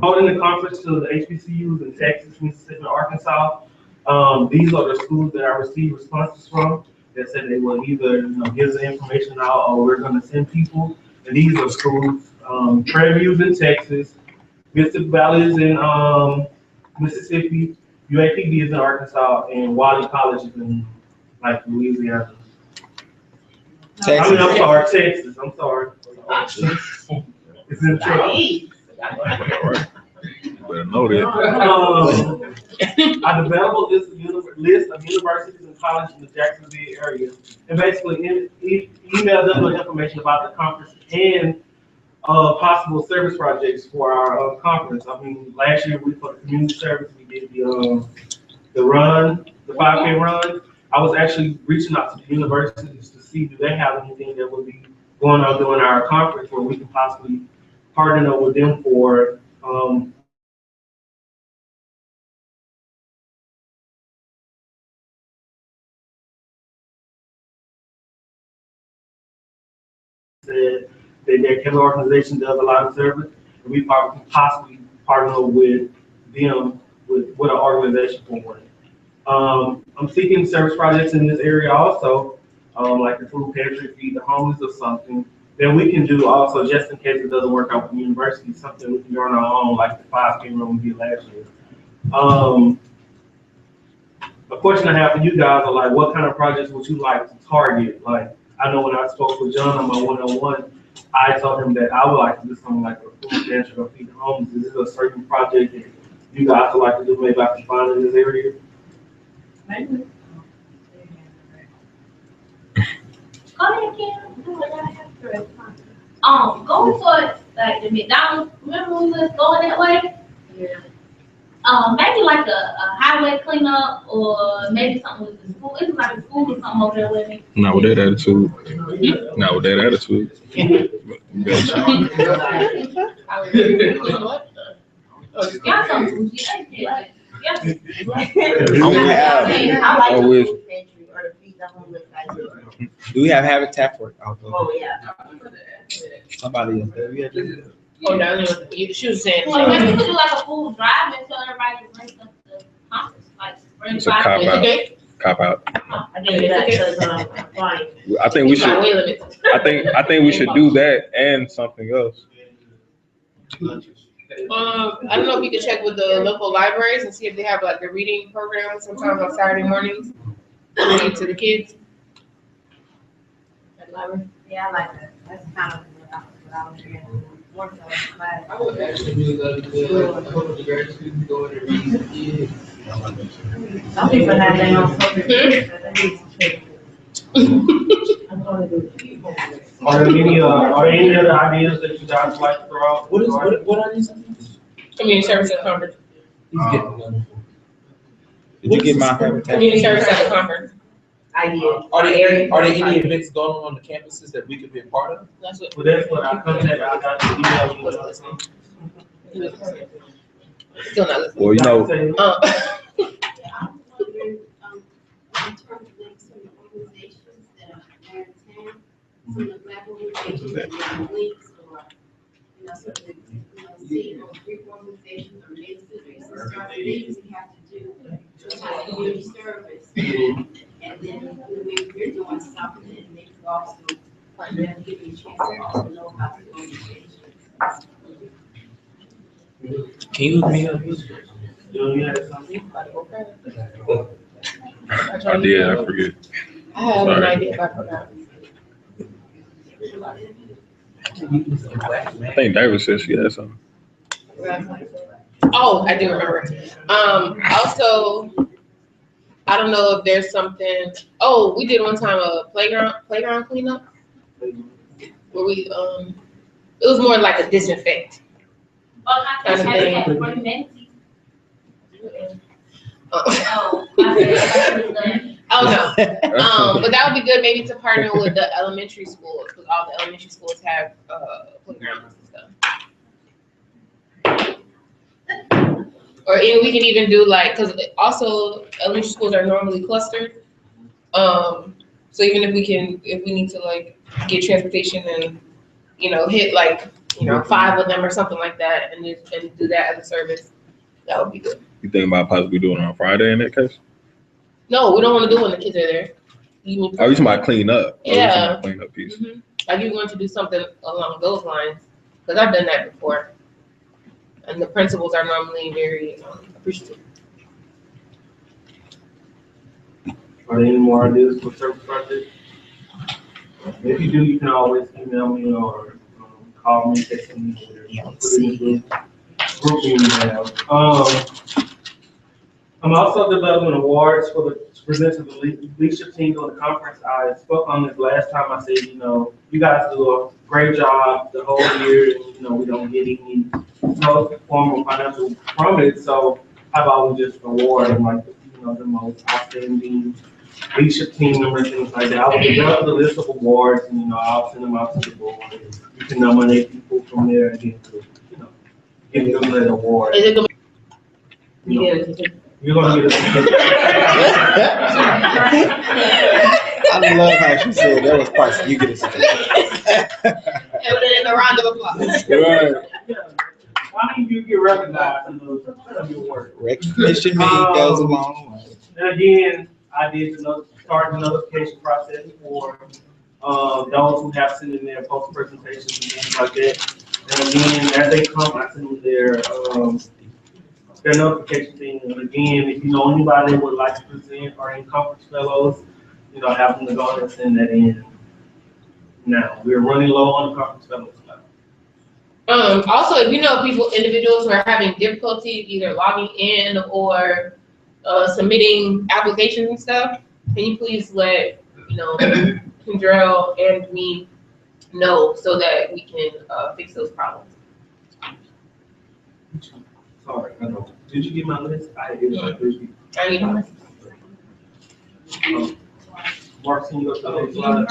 Holding the conference to the HBCUs in Texas, Mississippi, and Arkansas. These are the schools that I received responses from that said they will either give the information out or we're going to send people. And these are schools: Prairie View's in Texas, Mississippi Valley is in Mississippi, UAPB is in Arkansas, and Wiley College is in like Louisiana. Texas. I mean, I'm sorry, Texas. I'm sorry. It's in Texas. Better know that. I developed this list of universities and colleges in the Jacksonville area, and basically emailed them the information about the conference and possible service projects for our conference. I mean, last year for the community service, we did the run, the 5K run. I was actually reaching out to the universities to see do they have anything that would be going on during our conference where we can possibly partner up with them for that their Kevin organization does a lot of service, and we possibly partner with them with an organization for one. I'm seeking service projects in this area also, like the food pantry, feed the homeless, or something that we can do also, just in case it doesn't work out with the university. Something we can do on our own, like the 5K run we did last year. A question I have for you guys are like, what kind of projects would you like to target? Like, I know when I spoke with John on my one-on-one, I told him that I would like to do something like a food pantry or feed the homeless. Is this a certain project that you guys would like to do? Maybe I can find in this area. Maybe. Go ahead, Kim. Do what I have to. Going towards like the McDonald's. Remember when we was going that way? Yeah. Maybe like a highway cleanup, or maybe something with the school. It's like a school or something over there with me. Not with that attitude. Not with that attitude. Y'all something. Yeah. Do we have Habitat for? Oh, yeah. Somebody else there. We have to- Oh, no, she was saying. Well, maybe we could do like a food drive and tell everybody to bring stuff to the conference, like bring It's a cop out. Okay. Cop out. I think that's fine. I think we should. I think we should do that and something else. I don't know if you can check with the local libraries and see if they have like a reading program sometimes on Saturday mornings, reading to the kids. At the library. Yeah, I like that. That's kind of what I was doing. More so class. I would actually really love to do it. I hope the grad students go in and read the kids. Some people have their own favorite. Are there any other ideas that you guys would like to throw out? What are these? Community service at conference. He's getting them. Did you get my Habitat? Community service at the conference. I did. Are there any events going on the campuses that we could be a part of? That's what. Well, that's what I contacted. I got the email. Still not listening. Well, you know, Yeah, I was wondering, in terms of like some organizations that are in town, some of the Black organizations Links or, so that, see those group organizations or ministries, certain things you have to do to community service. And then when you're doing something, and they could also, give you a chance to also know about the organization. Can you look me up? I did, I forget. I have an Sorry. idea about that. I think David said she had something. Oh, I do remember. Also, I don't know if there's something. Oh, we did one time a playground cleanup where we it was more like a disinfect. Oh, I Kind of had thing. that for humanity. Oh Oh, I no. But that would be good maybe to partner with the elementary schools because all the elementary schools have playgrounds and stuff. Or we can even do like, because also elementary schools are normally clustered. So even if we need to like get transportation and, hit like, 5 of them or something like that and do that as a service, that would be good. You think about possibly doing it on Friday in that case? No, we don't want to do it when the kids are there. You Oh, you talking about clean up? Oh, you Yeah. talking about clean up piece. Mhm. Like you're going to do something along those lines, because I've done that before. And the principals are normally very appreciative. Are there any more ideas for service projects? If you do, you can always email me or call me, text me, whatever. Put it in the group email. I'm also developing awards for to present to the leadership team on the conference. I spoke on this last time. I said, you guys do a great job the whole year, and we don't get any form of financial from it. So how about we just award them like the most outstanding leadership team members, things like that. I will develop the list of awards, and I'll send them out to the board. You can nominate people from there and get to, give them that award. Is it gonna be? You're gonna get a I love how she said that was part. You get a certificate. And a round of applause. Right. Why don't you get recognized in your work? Recognition goes a long way. And again, I did start the notification process for those who have sent in their post presentations and things like that. And again, as they come, I send them their notification thing. And again, if you know anybody that would like to present or in conference fellows, have them to go ahead and send that in. Now, we're running low on the conference fellows. Also, if individuals who are having difficulty either logging in or submitting applications and stuff, can you please let Kendrell and me know so that we can fix those problems? Sorry, I know. Did you get my list? I did. I need my list. Mark, can you go to the next slide?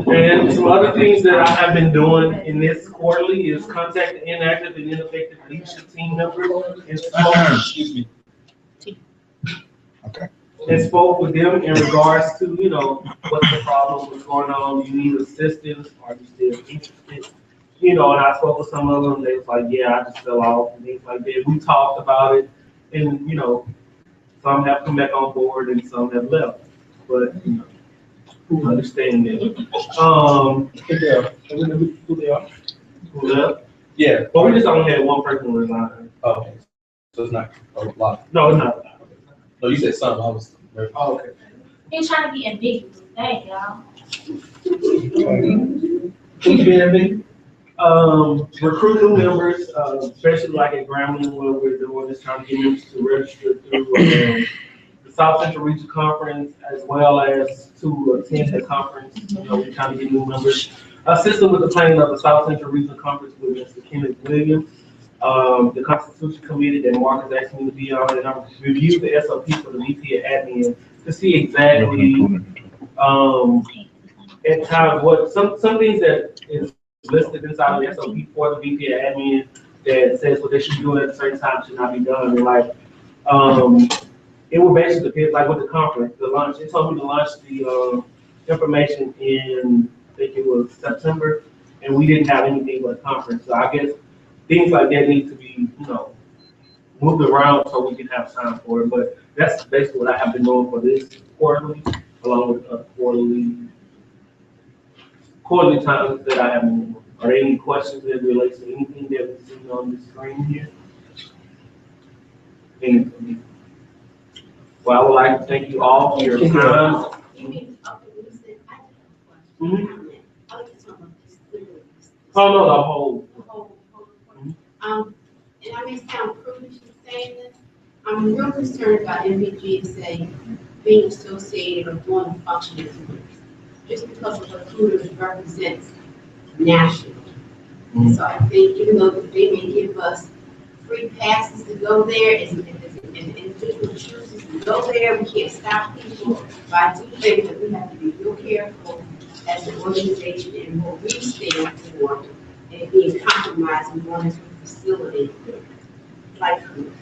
And some other things that I have been doing in this quarterly is contact the inactive and ineffective leadership team members and Excuse me. Okay. and spoke with them in regards to, what's the problem, what's going on, you need assistance, are you still interested? And I spoke with some of them, they was like, yeah, I just fell off and things like that. We talked about it and, some have come back on board and some have left, but, who understand that? Who they are? Who left? Yeah. But we just only had one person resign. Okay. So it's not a lot. No, it's not. No, you said some. I was. Oh, okay. He's trying to be ambiguous. Thank y'all. Who's being big? Recruit new members, especially like at Grambling, where we're doing is trying to get members to register through the South Central Region Conference, as well as to attend the conference. We're trying to get new members. Assist them with the planning of the South Central Region Conference with Mr. Kenneth Williams. The Constitution Committee that Mark has asked me to be on, and I've reviewed the SOP for the VP of Admin to see exactly at times what some things that is listed inside of the SOP for the VP of Admin that says what they should do at a certain time should not be done. And like it would basically depend, like with the conference, the launch. They told me to launch the information in, I think it was September, and we didn't have anything but a conference. So I guess things like that need to be, moved around so we can have time for it. But that's basically what I have been doing for this quarterly, along with quarterly times that I have been doing. Are there any questions that relate to anything that we've seen on the screen here? Well, I would like to thank you all for your time. Oh, no, the whole. And I may sound prudish in saying this, I'm real concerned about NBGSA being associated or doing the function as tours, just because of what tours represents nationally. So I think even though they may give us free passes to go there, if an individual chooses to go there, we can't stop people. But I do think that we have to be real careful as an organization and what we stand for, and being compromised in one facility like this.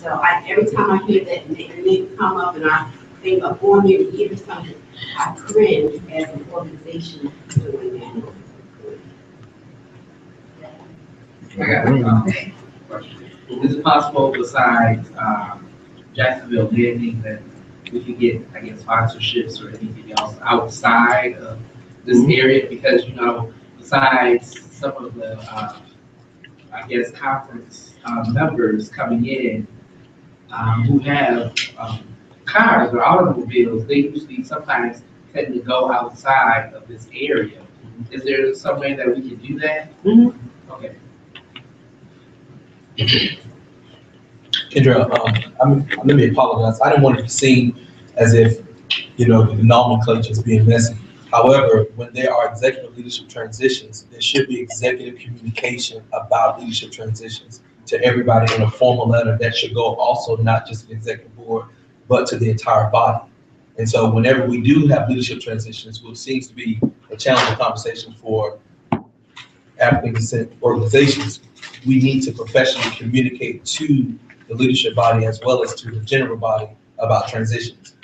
So every time I hear that name come up and I think of going here to give something, I cringe as an organization doing that. I got a question. Is it possible besides Jacksonville Landing that we could get, I guess, sponsorships or anything else outside of this area? Because, besides some of the, I guess, conference members coming in who have cars or automobiles, they usually sometimes tend to go outside of this area. Is there some way that we can do that? Okay. Kendra, let me apologize. I didn't want it to seem as if, the nomenclature is being messy. However, when there are executive leadership transitions, there should be executive communication about leadership transitions to everybody in a formal letter that should go also not just to the executive board, but to the entire body. And so whenever we do have leadership transitions, which seems to be a challenging conversation for African descent organizations, we need to professionally communicate to the leadership body as well as to the general body about transitions,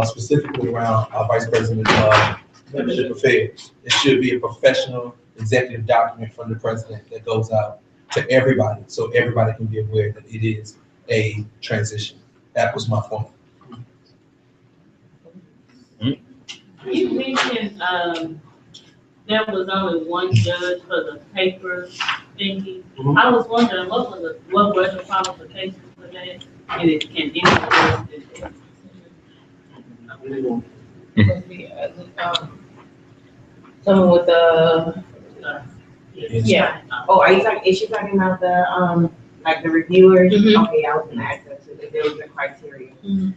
specifically around our Vice President of Membership Affairs. It should be a professional executive document from the president that goes out to everybody so everybody can be aware that it is a transition. That was my point. You mentioned there was only one judge for the paper thingy. I was wondering what were the qualifications for that? And it can anyone do that? Someone with the, yeah. Oh, is she talking about the, like the reviewers? Mhm. Okay, I was gonna ask that too, if there was a criteria. You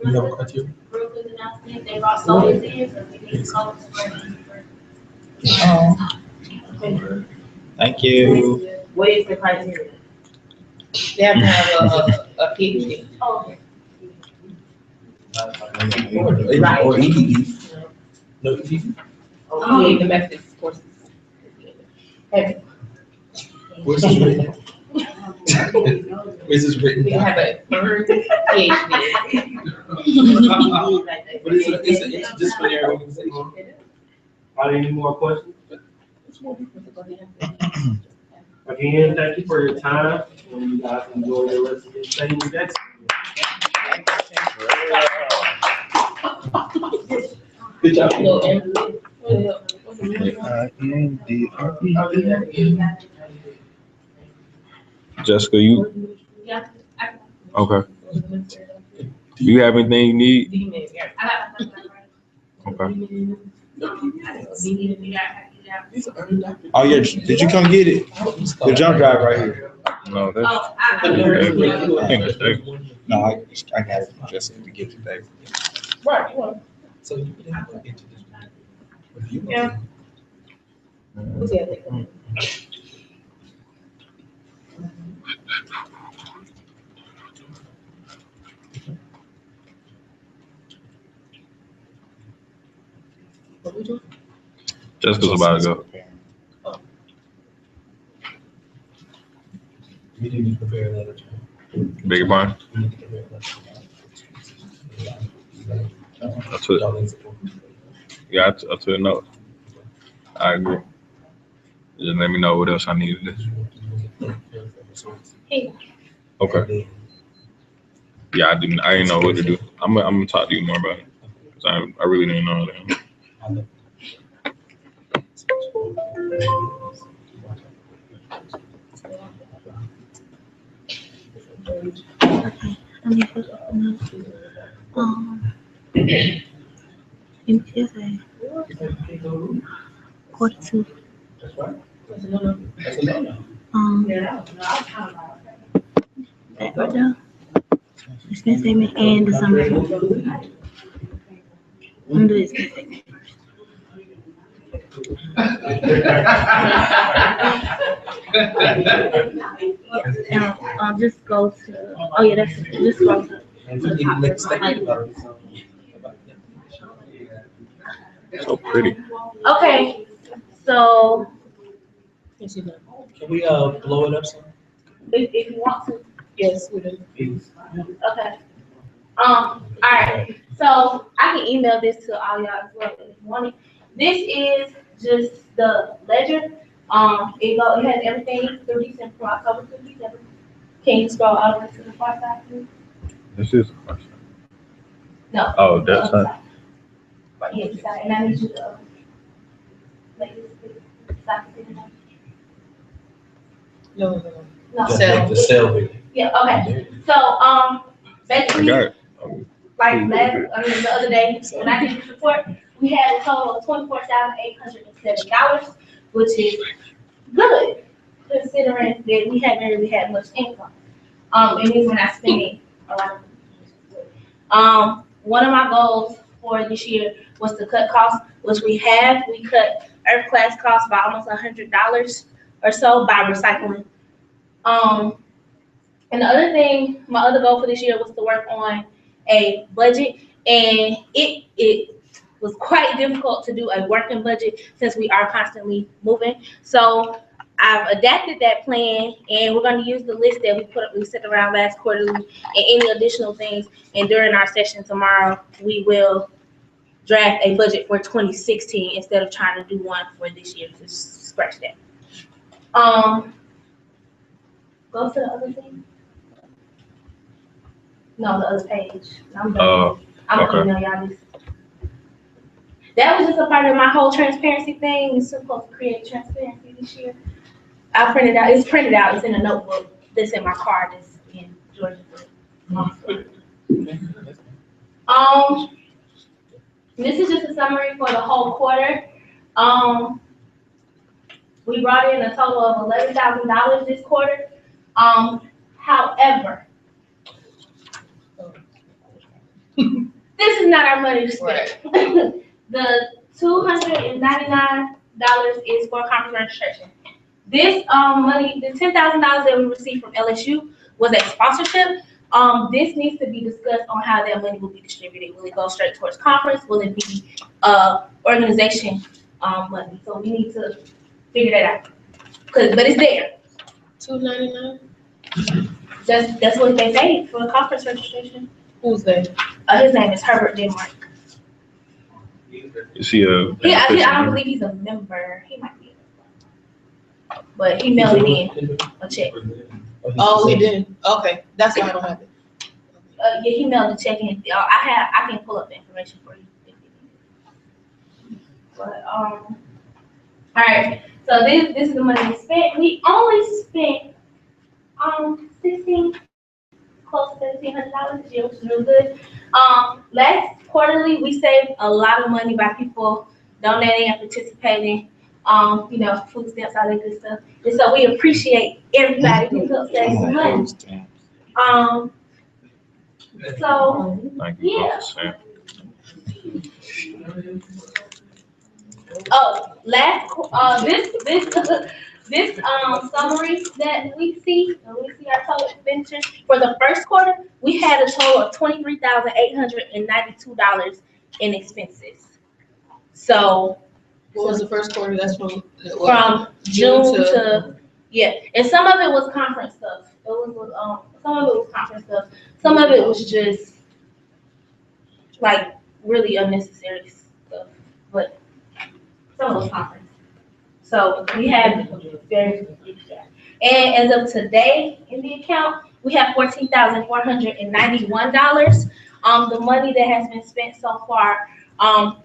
have a criteria? Brooklyn announcement, they brought soldiers in, so we need soldiers for. Thank you. What is the criteria? They have to have a PhD. Oh, okay. Right. Or EDD. No EDD. Okay, domestic courses. Where's this written? Where's this written? We have a earned PhD. But it's an interdisciplinary organization. Are there any more questions? Again, thank you for your time, and you guys enjoy the rest of your stay in Jacksonville. Good job. Jessica, you Yeah. okay? Do you have anything you need? I got my stuff right. Okay. Oh yeah, did you come get it? The jump drive right here. No, that's. Oh, No, I got it just to get today. Right. So you would have an interdisciplinary review. Yeah. Jessica's about to go. We didn't prepare another time. Beg your pardon? Yeah, I took note. I agree. Just let me know what else I need to do. Okay. Yeah, I didn't know what to do. I'm gonna talk to you more about it. 'Cause I really didn't know that. NBGSA, quarter two. That right there. Expense statement and the summary. I'm gonna do the expense statement first. Just go to, oh yeah, that's, just go to the top. So pretty. Okay, so Can we blow it up some? if you want to, Yes, we do. okay. Alright, so I can email this to all y'all as well if you want it. This is just the ledger. It has everything through December, from October through December. Can you scroll all the way to the far side, please? This is the first time. No. Oh, the that's other not. side. Yeah, the side, and I need you to, like, this side, No. no. Cell. The cell video. Yeah, okay. So, I basically, got it. like the other day, when I did this report, we had a total of $24,807, which is good, considering that we haven't really had much income. And we're not spending a lot of money. One of my goals for this year was to cut costs, which we have. We cut earth class costs by almost $100 or so by recycling. And the other thing, my other goal for this year was to work on a budget, and it was quite difficult to do a working budget since we are constantly moving. So I've adapted that plan, and we're going to use the list that we set around last quarterly and any additional things. And during our session tomorrow, we will draft a budget for 2016 instead of trying to do one for this year. Just scratch that. Go to the other thing. No, the other page. I'm done. I'm okay. gonna email y'all this. That was just a part of my whole transparency thing. It's supposed to create transparency this year. I printed out. It's printed out. It's in a notebook. That's in my car. That's in Georgia. This is just a summary for the whole quarter. We brought in a total of $11,000 this quarter. However, this is not our money to spend. Right. The $299 is for conference registration. This money, the $10,000 that we received from LSU was a sponsorship. This needs to be discussed on how that money will be distributed. Will it go straight towards conference? Will it be organization money? So we need to figure that out. But it's there. $299. That's what they paid for a conference registration. Who's that? His name is Herbert Denmark. Is he a? Yeah, I don't believe he's a member. He might be, but he mailed it in a check. Oh, he did. Okay, that's why I don't have it. Yeah, he mailed the check in. I can pull up the information for you. But all right. So this is the money we spent. We only spent close to $1,700 this year, which is real good. Last quarterly, we saved a lot of money by people donating and participating. Food stamps, all that good stuff. And so we appreciate everybody who helped save some money. So yeah. Oh, this summary that we see, when we see our total expenditures for the first quarter, we had a total of $23,892 in expenses. So what was the first quarter? That's from June to Yeah, and some of it was conference stuff. Some of it was conference stuff. Some of it was just like really unnecessary stuff. But some of it was conference. So we have very and as of today in the account, we have $14,491. The money that has been spent so far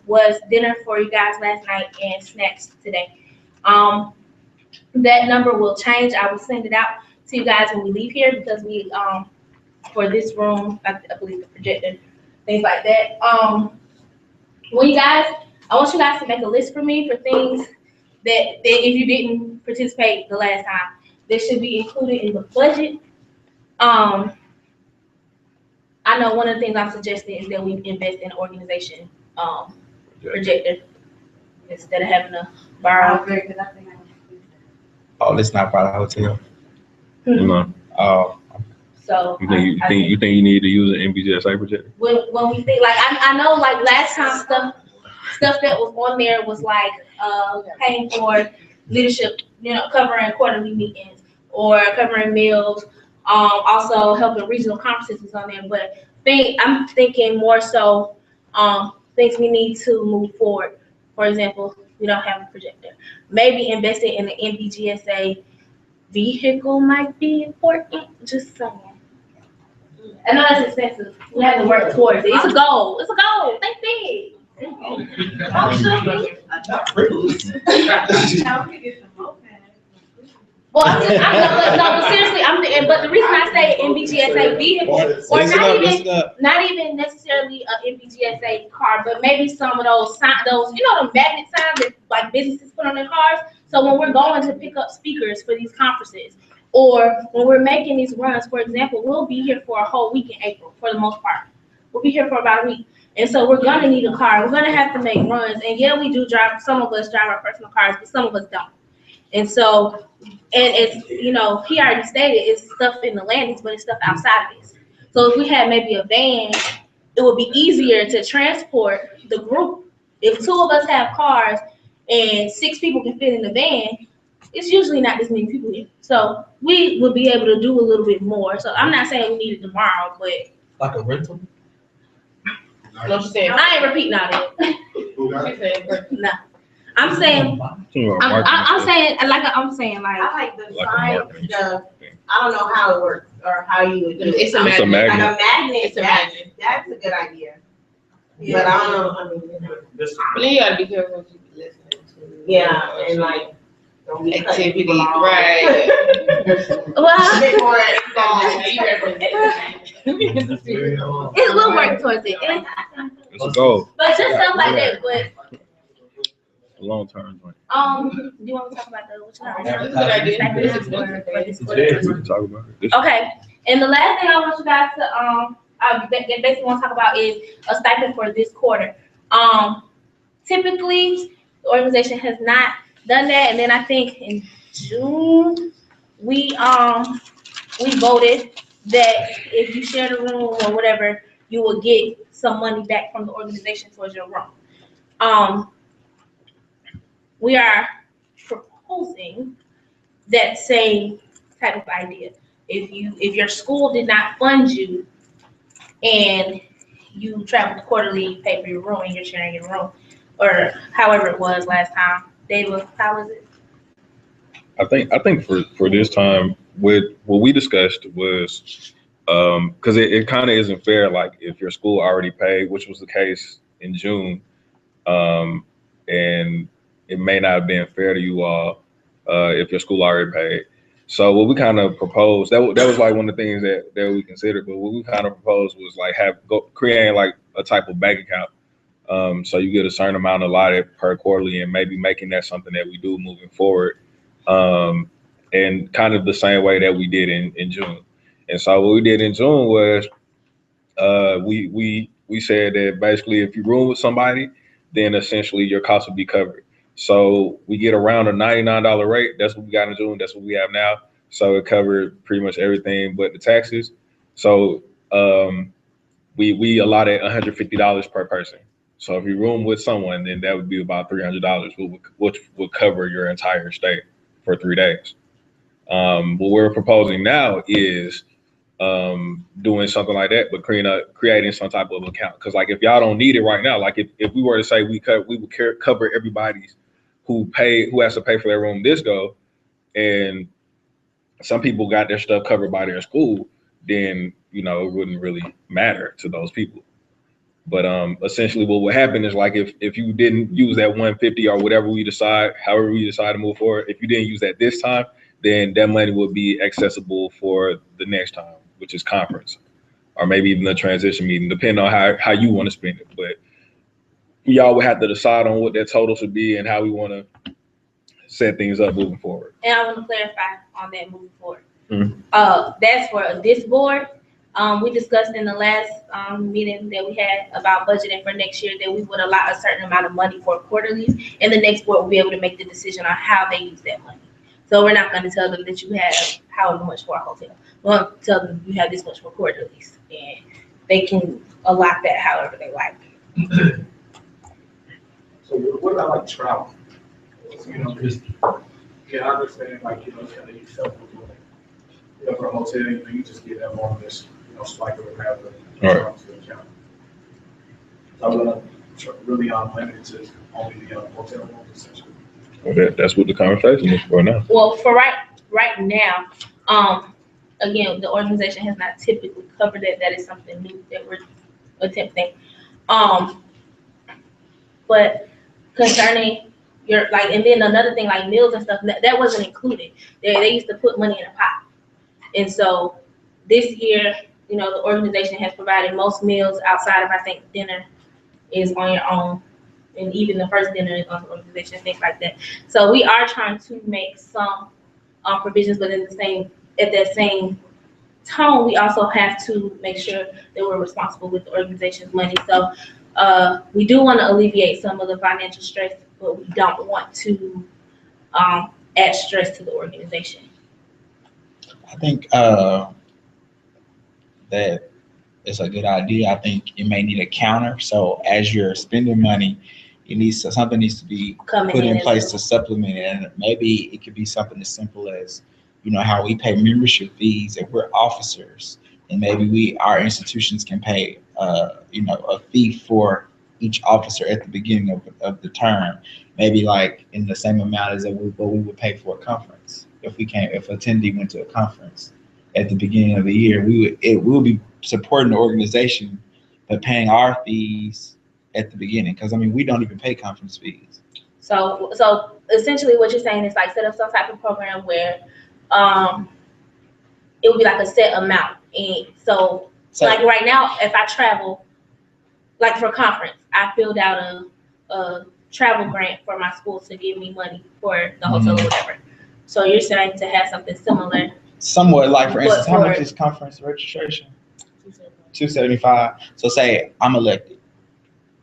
was dinner for you guys last night and snacks today. That number will change. I will send it out to you guys when we leave here because we for this room, I believe the projector, things like that. When you guys, I want you guys to make a list for me for things that if you didn't participate the last time, that should be included in the budget. I know one of the things I'm suggesting is that we invest in an organization projector instead of having to borrow. Oh, let's not buy the hotel. No. So You think you need to use an NBGSA projector? when we think like I know like last time stuff that was on there was like paying for leadership, covering quarterly meetings or covering meals, also helping regional conferences was on there. But I'm thinking more so things we need to move forward. For example, we don't have a projector. Maybe investing in the NBGSA vehicle might be important. Just saying. I know it's expensive. We have to work towards it. It's a goal. It's a goal. Think big. Well, but seriously, but the reason I say NBGSA vehicle, or not even necessarily a NBGSA car, but maybe some of those the magnet signs that like businesses put on their cars. So when we're going to pick up speakers for these conferences, or when we're making these runs, for example, we'll be here for a whole week in April for the most part. We'll be here for about a week. And so we're gonna need a car. We're gonna have to make runs. And yeah, we do drive, some of us drive our personal cars, but some of us don't. And so, and it's, he already stated it's stuff in the landings, but it's stuff outside of this. So if we had maybe a van, it would be easier to transport the group. If 2 of us have cars and 6 people can fit in the van, it's usually not this many people here. So we would be able to do a little bit more. So I'm not saying we need it tomorrow, but. Like a rental? No, she said. I ain't repeating all that. No. I'm saying like I like the sign, I don't know how it works or how you would do it. It's a magnet. Like a magnet, It's a magnet. that's a good idea. But I don't know, But then you gotta be careful what you be listening to. yeah, and like, don't be cutting Activity, people off. right. well, A bit more we'll work towards it. It's a goal. But just stuff like that. But Long term. do you want to talk about the what you We can talk about it. Okay, and the last thing I want you guys to basically want to talk about is a stipend for this quarter. Typically, the organization has not done that, and then I think in June we voted that if you share the room or whatever, you will get some money back from the organization towards your room. We are proposing that same type of idea. If your school did not fund you and you traveled quarterly, you pay for your room and you're sharing your room, or however it was last time. David, how was it? I think for this time, what we discussed was because it kind of isn't fair. Like if your school already paid, which was the case in June, and it may not have been fair to you all if your school already paid. So what we kind of proposed, that was like one of the things that we considered, but what we kind of proposed was like creating like a type of bank account. So you get a certain amount allotted per quarterly and maybe making that something that we do moving forward. And kind of the same way that we did in June. And so what we did in June was we said that basically if you room with somebody, then essentially your costs will be covered. So we get around a $99 rate. That's what we got in June. That's what we have now. So it covered pretty much everything but the taxes. So we allotted $150 per person. So if you room with someone, then that would be about $300, which would cover your entire stay for 3 days. What we're proposing now is doing something like that, but creating some type of account. Because like if y'all don't need it right now, like if we were to say we would cover everybody's who has to pay for their room this go, and some people got their stuff covered by their school, then it wouldn't really matter to those people. But essentially what would happen is like if you didn't use that 150 or whatever however we decide to move forward, if you didn't use that this time, then that money would be accessible for the next time, which is conference, or maybe even the transition meeting, depending on how you want to spend it. But y'all would have to decide on what that total should be and how we want to set things up moving forward. And I want to clarify on that moving forward. Mm-hmm. That's for this board. We discussed in the last meeting that we had about budgeting for next year that we would allot a certain amount of money for quarterlies, and the next board will be able to make the decision on how they use that money. So we're not going to tell them that you have however much for a hotel. We'll tell them you have this much for quarterlies, and they can allot that however they like. So what about like travel? Because I understand like it's kind of self-employed. For a hotel, you just get that more this, spike or whatever to the account. So I'm gonna really limited to only the hotel rooms essentially. Well, that's what the conversation is for now. Well, for right now, again, the organization has not typically covered it. That is something new that we're attempting. But concerning and then another thing like meals and stuff, that wasn't included. They used to put money in a pot. And so this year, the organization has provided most meals outside of, I think, dinner is on your own. And even the first dinner is on the organization, things like that. So we are trying to make some provisions, but at that same tone, we also have to make sure that we're responsible with the organization's money. So we do want to alleviate some of the financial stress, but we don't want to add stress to the organization. I think that it's a good idea. I think it may need a counter. So as you're spending money, something needs to be put in place to supplement it. And maybe it could be something as simple as, how we pay membership fees if we're officers, and maybe our institutions can pay, a fee for each officer at the beginning of the term, maybe like in the same amount as what we would pay for a conference. If attendee went to a conference at the beginning of the year, we'll be supporting the organization, but paying our fees at the beginning. Because we don't even pay conference fees. So essentially, what you're saying is like set up some type of program where it would be like a set amount. And so like right now, if I travel, like for a conference, I filled out a travel grant for my school to give me money for the hotel or whatever. So you're saying to have something similar. Somewhat like, for instance, how much is conference registration? $275. So say I'm elected.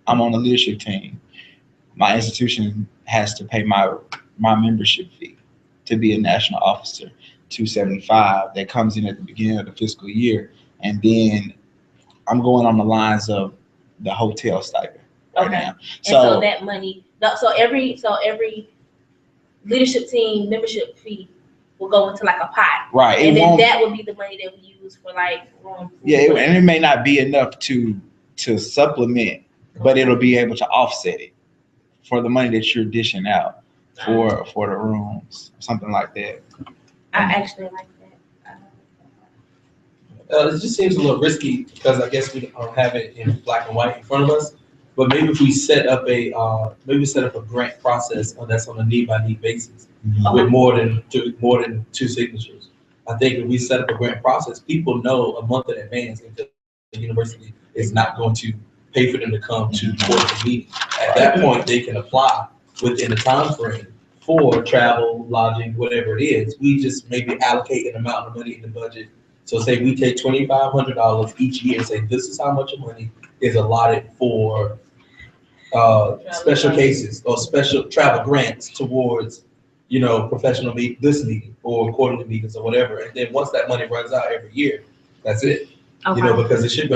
I'm on the leadership team. My institution has to pay my membership fee to be a national officer, $275. That comes in at the beginning of the fiscal year. And then I'm going on the lines of the hotel stipend right now. So that money, so every leadership team membership fee will go into like a pot. Right. And then that would be the money that we use for like rooms. Yeah, and it may not be enough to supplement, but it'll be able to offset it for the money that you're dishing out for the rooms, something like that. I actually like that. It just seems a little risky because I guess we don't have it in black and white in front of us. But maybe if we set up a grant process that's on a need-by-need basis with more than two signatures. I think if we set up a grant process, people know a month in advance if the university is not going to pay for them to come to the meeting. At that point, they can apply within a time frame for travel, lodging, whatever it is. We just maybe allocate an amount of money in the budget. So say we take $2,500 each year and say this is how much money is allotted for special cases or special travel grants towards, professional this meeting or quarterly meetings or whatever. And then once that money runs out every year, that's it. Okay. Because it should be.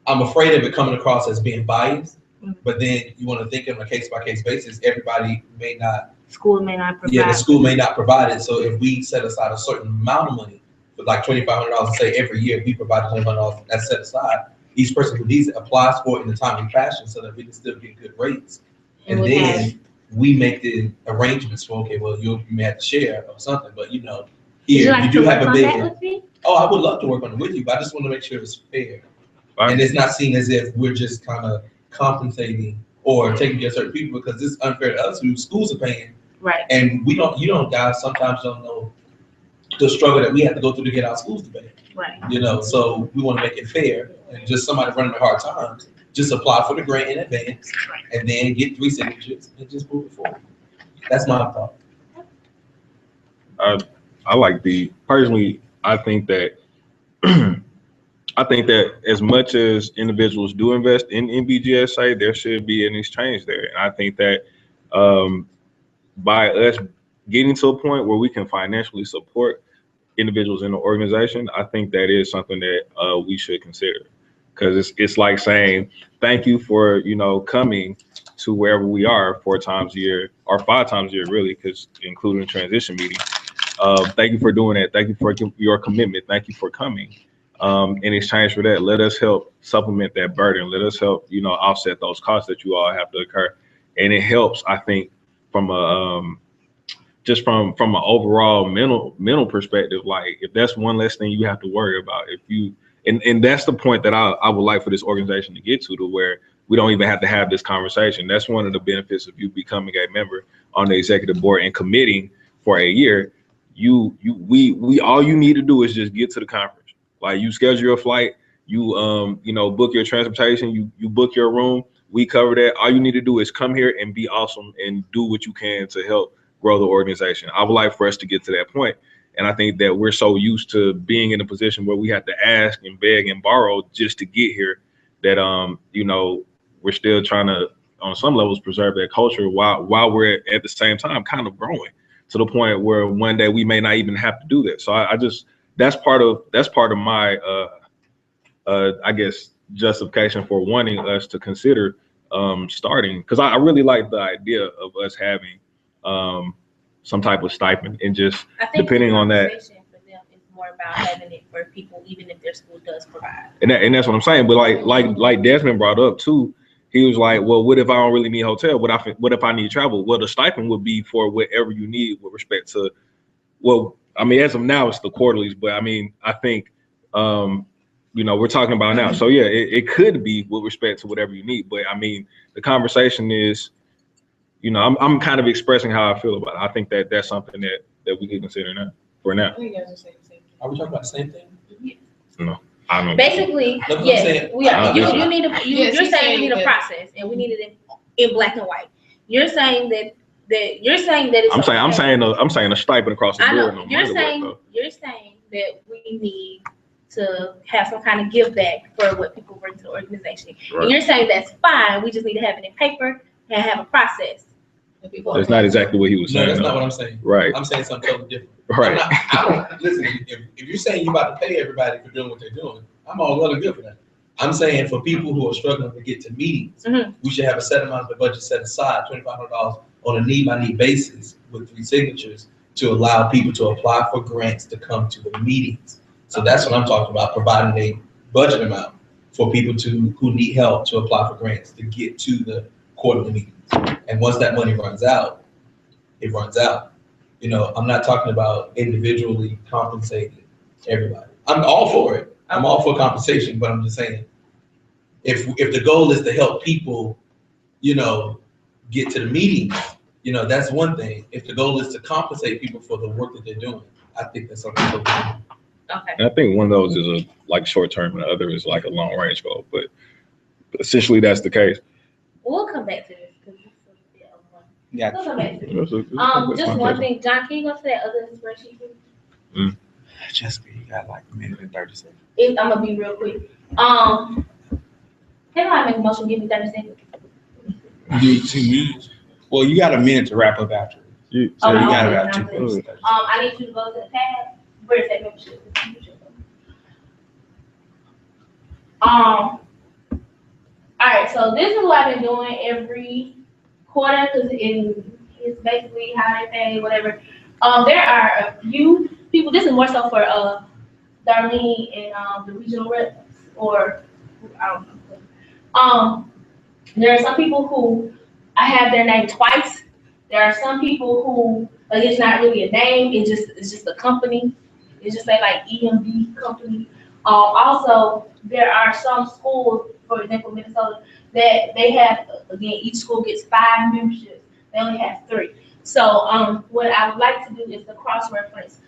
I'm afraid of it coming across as being biased. But then you want to think on a case by case basis. Everybody may not school may not provide. Yeah, the school may not provide it. So if we set aside a certain amount of money, for like $2,500, say every year we provide $2,500 that's set aside. Each person who needs it applies for it in a timely fashion so that we can still get good rates. And then we make the arrangements for, okay, well, you may have to share or something, but you know, here, you do have a big. Oh, I would love to work on it with you, but I just want to make sure it's fair. And it's not seen as if we're just kind of compensating or taking care of certain people, because it's unfair to us who schools are paying. Right. And you guys sometimes don't know the struggle that we have to go through to get our schools to pay. Right. You know, so we want to make it fair, and just somebody running a hard times, just apply for the grant in advance and then get 3 signatures and just move it forward. That's my thought. I like personally, I think that as much as individuals do invest in NBGSA, there should be an exchange there. And I think that by us getting to a point where we can financially support individuals in the organization, I think that is something that we should consider. Because it's like saying thank you for, you know, coming to wherever we are 4 times a year or 5 times a year, really, because including transition meetings. Thank you for doing that. Thank you for your commitment. Thank you for coming. In exchange for that, let us help supplement that burden. Let us help, you know, offset those costs that you all have to incur. And it helps, I think, from a just from an overall mental perspective. Like, if that's one less thing you have to worry about, if you and that's the point that I would like for this organization to get to where we don't even have to have this conversation. That's one of the benefits of you becoming a member on the executive board and committing for a year. We all you need to do is just get to the conference. Like, you schedule your flight, you book your transportation, you book your room. We cover that. All you need to do is come here and be awesome and do what you can to help grow the organization. I would like for us to get to that point. And I think that we're so used to being in a position where we have to ask and beg and borrow just to get here that we're still trying to, on some levels, preserve that culture while we're at the same time kind of growing to the point where one day we may not even have to do that. So I just that's part of my I guess justification for wanting us to consider starting, because I really like the idea of us having some type of stipend, and just depending on that. For them, it's more about having it for people, even if their school does provide. And that's what I'm saying. But like Desmond brought up too, he was like, well, what if I don't really need hotel? What if I need travel? Well, the stipend would be for whatever you need with respect to, well, I mean, as of now, it's the quarterlies, but I mean, I think, we're talking about now. So yeah, it could be with respect to whatever you need. But I mean, the conversation is, I'm kind of expressing how I feel about it. I think that that's something that we could consider now, for now. Are we talking about the same thing? Yes. No, I don't. Basically, yes, we are. You're saying we need a process, and we need it in black and white. You're saying that it's. I'm saying a stipend across the board. I know. You're saying that we need to have some kind of give back for what people bring to the organization. Right. And you're saying that's fine. We just need to have it in paper and have a process. That's not exactly what he was saying. No, that's not what I'm saying. Right. I'm saying something totally different. Right. Listen, if you're saying you're about to pay everybody for doing what they're doing, I'm all well and good for that. I'm saying for people who are struggling to get to meetings, we should have a set amount of the budget set aside, $2,500 on a need-by-need basis with 3 signatures to allow people to apply for grants to come to the meetings. So that's what I'm talking about, providing a budget amount for people who need help to apply for grants to get to the quarterly meetings. And once that money runs out, it runs out. I'm not talking about individually compensating everybody. I'm all for it. I'm all for compensation, but I'm just saying, if the goal is to help people, get to the meetings, that's one thing. If the goal is to compensate people for the work that they're doing, I think that's something totally different. Okay. And I think one of those is a short term, and the other is like a long range goal. But essentially, that's the case. We'll come back to this. Yeah. We'll come back to this. Just one thing, John, can you go to that other spreadsheet, please? Just you got like a minute and 30 seconds. I'm gonna be real quick. Can I make a motion? Give me 30 seconds. You 2 minutes. Well, you got a minute to wrap up after. So you got about 2 minutes. I need you to go to the tab. Where's that membership? All right, so this is what I've been doing every quarter, because is basically how they pay, whatever. There are a few people, this is more so for, Darlene and, the regional reps, or, I don't know. There are some people who I have their name twice. There are some people who, like, it's not really a name, it's just a company. It just say like EMB company. Also, there are some schools, for example, Minnesota, that they have, again, each school gets 5 memberships. They only have 3. So, what I would like to do is to cross-reference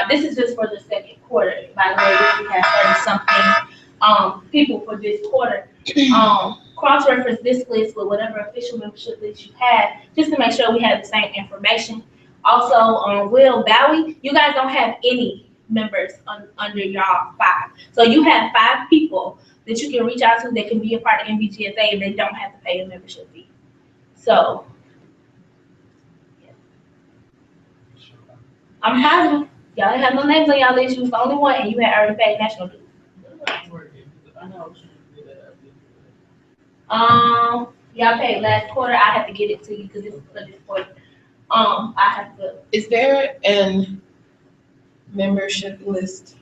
this is just for the second quarter. By the way, we have 30 something, people for this quarter. Cross-reference this list with whatever official membership list you have, just to make sure we have the same information. Also, Will Bowie, you guys don't have any members under y'all 5. So you have 5 people that you can reach out to that can be a part of NBGSA and they don't have to pay a membership fee. So, yeah. I'm positive. Y'all ain't have no names on y'all list. You was the only one and you had already paid national dues. Y'all paid last quarter. I have to get it to you because this is for this quarter. I have to. Is there an membership list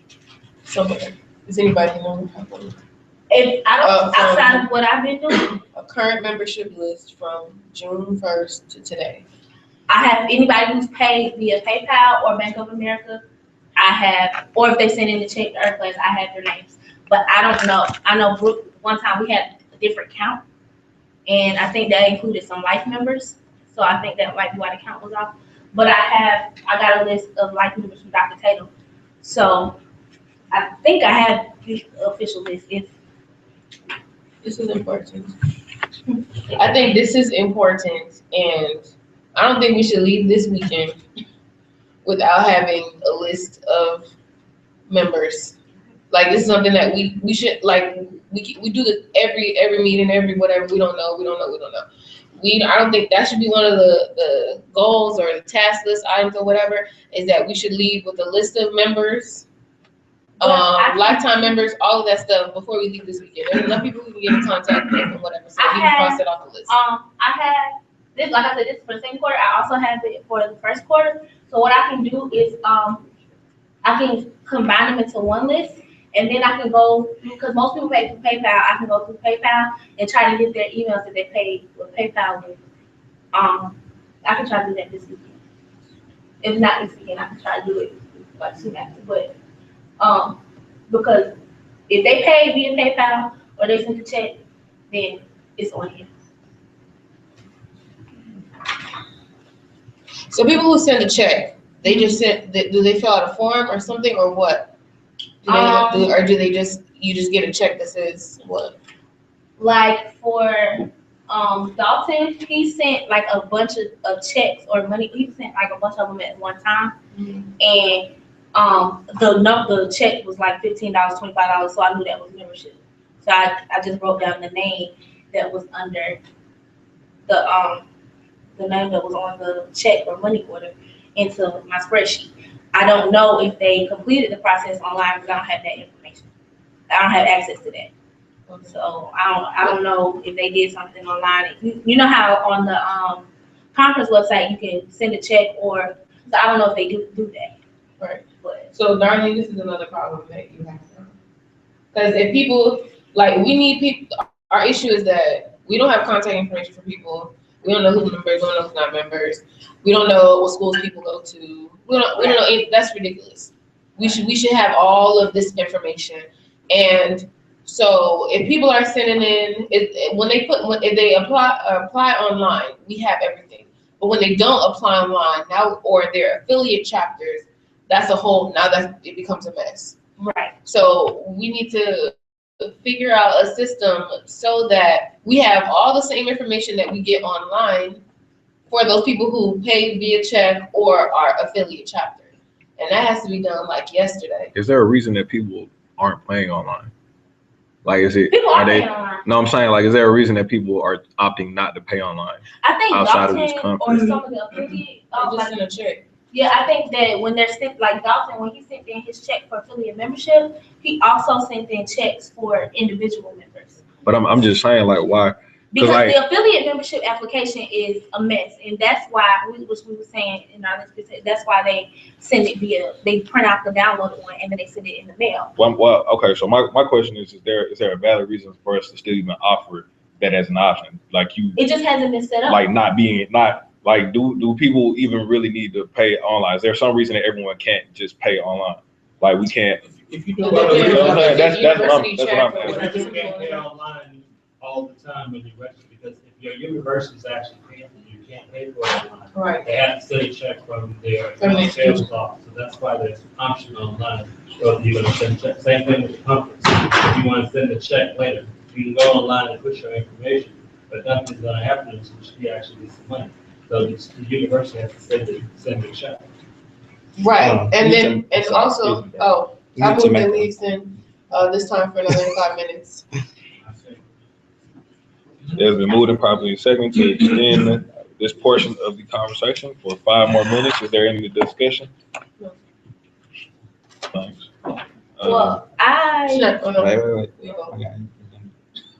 somewhere? Does anybody know? If I don't, outside of what I've been doing. A current membership list from June 1st to today. I have anybody who's paid via PayPal or Bank of America. I have, or if they send in the check to Earthplace, I have their names. But I don't know. I know Brooke, one time we had a different count, and I think that included some life members. So I think that might be why the count was off. But I got a list of life members from Dr. Tatum. So I think I have the official list. If this is important. I think this is important, and I don't think we should leave this weekend without having a list of members. Like, this is something that we should, like, we do this every meeting, every whatever. We don't know. I don't think that should be one of the goals or the task list items or whatever, is that we should leave with a list of members, lifetime members, all of that stuff before we leave this weekend. There's enough people who can get in contact with and whatever, so we can cross it off the list. I have this, like I said, this is for the second quarter. I also have it for the first quarter. So what I can do is I can combine them into one list, and then I can go, because most people pay through PayPal, I can go through PayPal and try to get their emails that they paid with PayPal with. I can try to do that this weekend. If not this weekend, I can try to do it like soon after. But because if they pay via PayPal or they send a check, then it's on here. So people who send a check, they just send, do they fill out a form or something, or what? Do they have to, or do they just, you just get a check that says what? Like for Dalton, he sent like a bunch of checks or money. He sent like a bunch of them at one time, and the check was like $15, $25, so I knew that was membership. So I just wrote down the name that was under the name that was on the check or money order into my spreadsheet. I don't know if they completed the process online because I don't have that information. I don't have access to that. So I don't know if they did something online. You know how on the conference website you can send a check, or so I don't know if they do that. Right. But so Darlene, this is another problem that you have. Because if people, like, we need people, our issue is that we don't have contact information for people. We don't know who's members, we don't know who's not members. We don't know what schools people go to. We don't know. That's ridiculous. We should have all of this information. And so if people are sending in, if they apply online, we have everything. But when they don't apply online now, or their affiliate chapters, that's a whole, now that it becomes a mess. Right. So we need to figure out a system so that we have all the same information that we get online for those people who pay via check or our affiliate chapter. And that has to be done like yesterday. Is there a reason that people aren't paying online? Like, is it, people are paying online. No, I'm saying, like, is there a reason that people are opting not to pay online? I think outside of Dalton this or conference? some of the affiliate, Just send a check. Yeah, I think that when they're sent, like Dalton, when he sent in his check for affiliate membership, he also sent in checks for individual members. But I'm just saying, like, why Because like, the affiliate membership application is a mess, and that's why which we were saying in our list, that's why they send it they print out the downloaded one and then they send it in the mail. well, okay. So my question is there a valid reason for us to still even offer that as an option? Like it just hasn't been set up. Like like do people even really need to pay online? Is there some reason that everyone can't just pay online? Like we can't. If you do that's what I'm you can't pay online all the time when you register, because if your university is actually paying for you, you can't pay for it online. Right. They have to send a check from their From their sales office, so that's why there's an option online. So if you're gonna send a check, same thing with the conference. If you want to send a check later, you can go online and put your information, but nothing's gonna happen until she actually gets the money. So the university has to send the check. Right, and also, I move that we extend, this time for another 5 minutes. There's been moved and properly second to extend this portion of the conversation for 5 more minutes. Is there any discussion? No. Thanks. Well, Wait.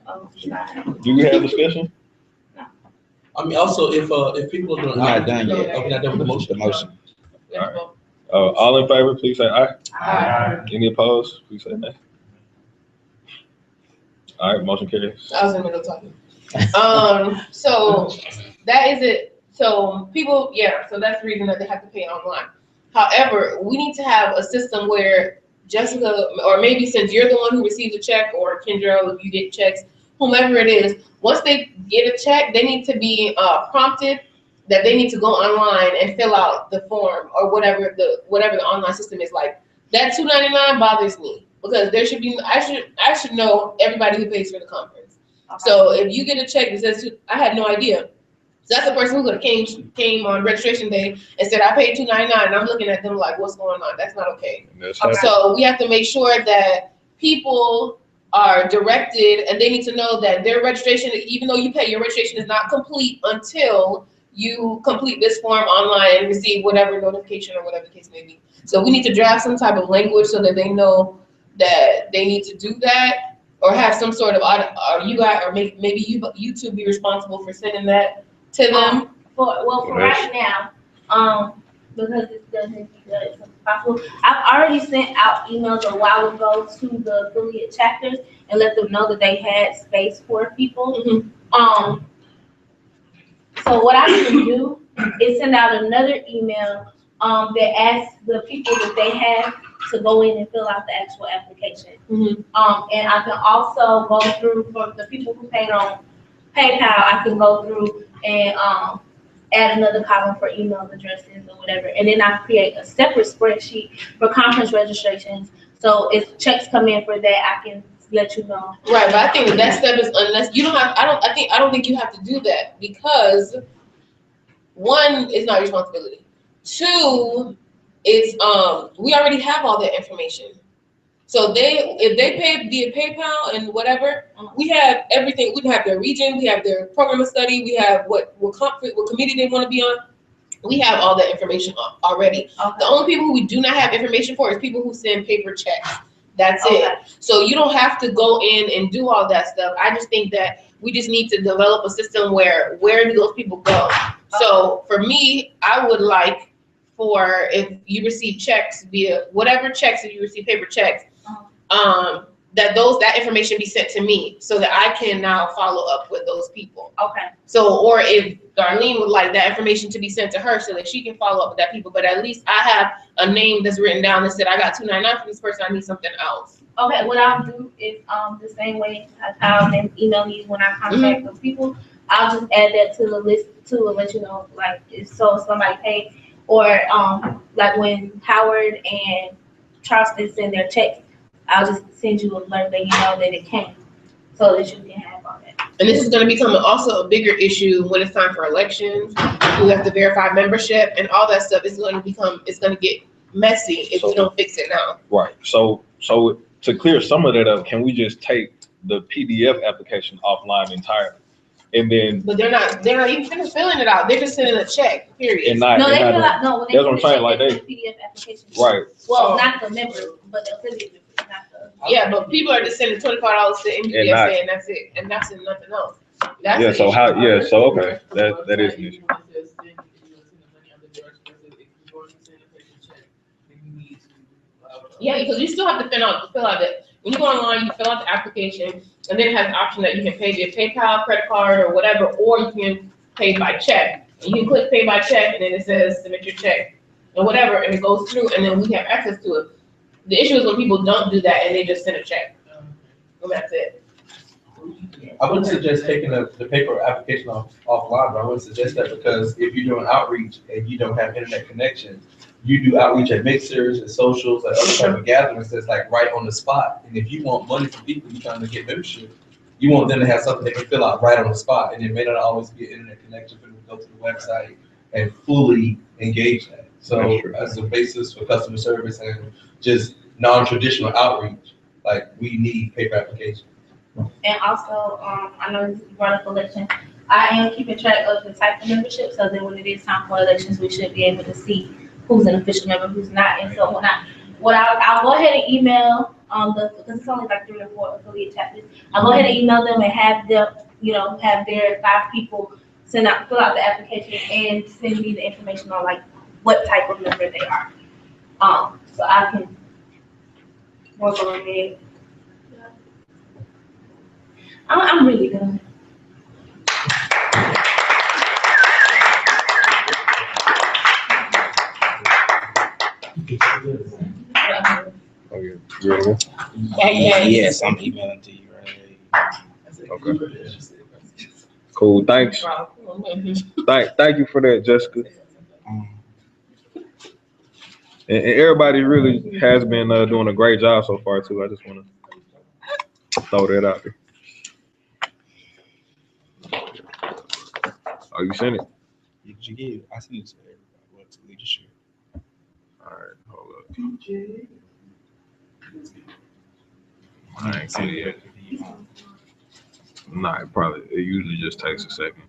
Oh, sorry. Do you have discussion? I mean, also, if people are We're gonna. not done yet. We're not done with the motion. All right. All in favor, please say aye. Aye. Any opposed? Please say nay. All right, motion carries. I was in the middle of talking. So that is it. So people, so that's the reason that they have to pay online. However, we need to have a system where Jessica, or maybe since you're the one who receives a check, or Kendra, if you get checks, whomever it is, once they get a check, they need to be prompted that they need to go online and fill out the form or whatever the online system is. Like that $2.99 bothers me because there should be, I should know everybody who pays for the conference. Okay. So if you get a check that says, I had no idea. So that's the person who came on registration day and said, I paid $2.99, and I'm looking at them like, what's going on? That's not okay. So we have to make sure that people are directed, and they need to know that their registration, even though you pay, your registration is not complete until you complete this form online and receive whatever notification or whatever the case may be. So we need to draft some type of language so that they know that they need to do that, or have some sort of audit, or you guys, or maybe you two be responsible for sending that to them. For right now, because it doesn't be good as possible, I've already sent out emails a while ago to the affiliate chapters and let them know that they had space for people. Mm-hmm. So what I can do is send out another email that asks the people that they have to go in and fill out the actual application. Mm-hmm. And I can also go through, for the people who paid on PayPal, I can go through and add another column for email addresses or whatever. And then I create a separate spreadsheet for conference registrations. So if checks come in for that, I can let you know. Right, but I think that step is, unless you don't have, I don't think you have to do that, because one, it's not responsibility. Two, it's we already have all that information. So if they pay via PayPal and whatever, we have everything. We have their region, we have their program of study, we have what committee they want to be on. We have all that information already. Okay. The only people who we do not have information for is people who send paper checks. That's it. So you don't have to go in and do all that stuff. I just think that we just need to develop a system where do those people go? So for me, I would like for, if you receive checks via whatever checks, if you receive paper checks, that information be sent to me so that I can now follow up with those people. Okay. So, or if Darlene would like that information to be sent to her so that she can follow up with that people, but at least I have a name that's written down that said, I got $2.99 for this person, I need something else. Okay, what I'll do is the same way I call and email me when I contact those people, I'll just add that to the list too and let you know, like, so somebody paid, or like when Howard and Charleston send their checks, I'll just send you an alert that you know that it came, so that you can have all that. And this is going to become also a bigger issue when it's time for elections. We have to verify membership and all that stuff. It's going to get messy if we don't fix it now. Right. So to clear some of that up, can we just take the PDF application offline entirely? And then, but they're not even finished filling it out. They're just sending a check, period. And not, no, they fill out, no, when they that's what I'm saying, like the PDF application. Right. Well, not the member, but the affiliate member, not the. Yeah, but people are just sending $25 to NBGSA and that's it, and that's nothing else. That's Yeah, an so issue. how, yeah, so, okay, that is an issue. Yeah, because you still have to fill out that, when you go online, you fill out the application, and then it has an option that you can pay via PayPal, credit card, or whatever, or you can pay by check. And you can click pay by check, and then it says submit your check, or whatever, and it goes through, and then we have access to it. The issue is when people don't do that, and they just send a check. And that's it. I wouldn't suggest taking the paper application offline, but I would suggest that because if you're doing outreach and you don't have internet connection, you do outreach at mixers and socials, like other type of gatherings that's like right on the spot. And if you want money from people you're trying to get membership, you want them to have something they can fill out right on the spot. And it may not always be an internet connection for them to go to the website and fully engage that. So as a basis for customer service and just non-traditional outreach, like we need paper applications. And also, I know you brought up election. I am keeping track of the type of membership, so that when it is time for elections, we should be able to see who's an official member, who's not, and so I'll go ahead and email because it's only like 3 or 4 affiliate chapters. I'll go ahead and email them and have them, have their 5 people fill out the application and send me the information on like what type of member they are. So I can work on it. I'm really good. Oh, yeah. You ready to go? Yes, I'm emailing to you right now. Okay. Cool, thanks. Thank you for that, Jessica. And everybody really has been doing a great job so far too. I just want to throw that out there. Oh, you sent it? Did you get it? I sent it to everybody. What to leadership? All right, hold up. I ain't seen it yet. Nah, it usually just takes a second.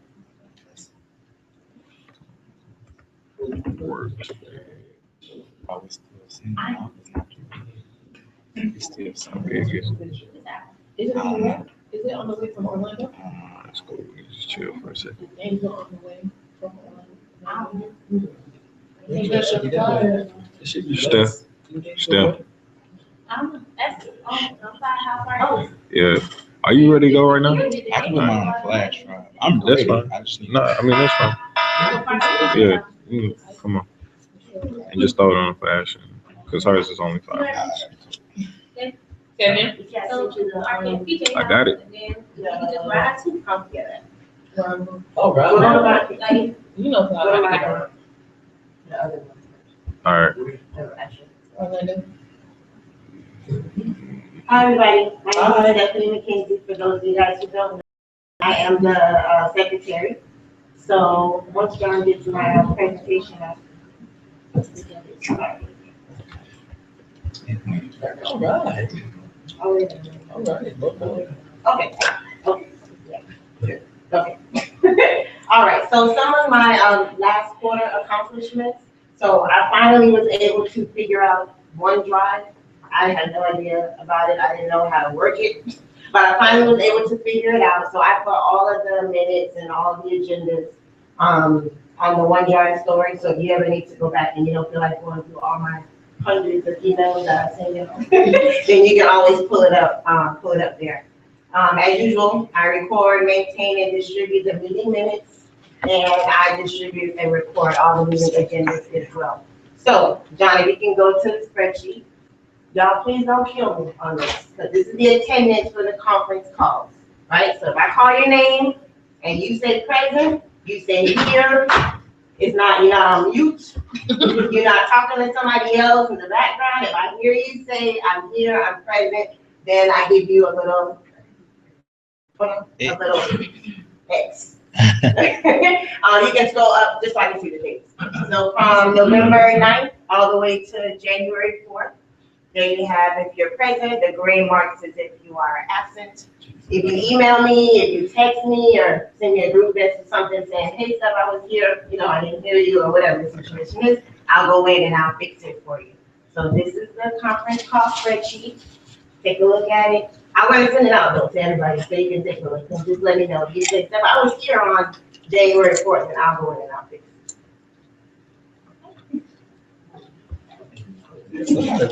Works. Probably still seeing it. It's still something. Is it on the way from Orlando? Let's go. Just chill for a second. And you're on the way from Orlando. Steph. That's how far. Yeah. Are you ready to go right now? I can put mine on flash drive. I'm That's ready. fine. I just need No, I mean that's fine. Yeah. Come on. And just throw it on flash, because hers is only 5 minutes. I got it. Oh, right. You know how I get around. All right. Orlando. Hi, everybody. My name is Stephanie McKenzie. For those of you guys who don't know, I am the secretary. So once John gets my presentation up. All right. Okay. Okay. All right. So some of my last quarter accomplishments. So I finally was able to figure out OneDrive. I had no idea about it. I didn't know how to work it, but I finally was able to figure it out. So I put all of the minutes and all the agendas on the OneDrive story. So if you ever need to go back and you don't feel like going through all my hundreds of emails that I send you, then you can always pull it up there. As usual, I record, maintain, and distribute the meeting minutes, and I distribute and record all the meeting agendas as well. So, John, if you can go to the spreadsheet. Y'all please don't kill me on this, because this is the attendance for the conference calls, right? So if I call your name and you say present, you say here, you're not on mute, you're not talking to somebody else in the background. If I hear you say I'm here, I'm present, then I give you a little X. You can scroll up just so I can see the dates. So from November 9th all the way to January 4th. There you have, if you're present, the gray marks as if you are absent. If you email me, if you text me, or send me a group message, something saying, hey, Steph, I was here, I didn't hear you, or whatever the situation is, I'll go in and I'll fix it for you. So this is the conference call spreadsheet. take a look at it. I'm gonna send it out though to everybody, so you can take a look, and just let me know if you think stuff. I was here on January 4th, and I'll go in and I'll fix it.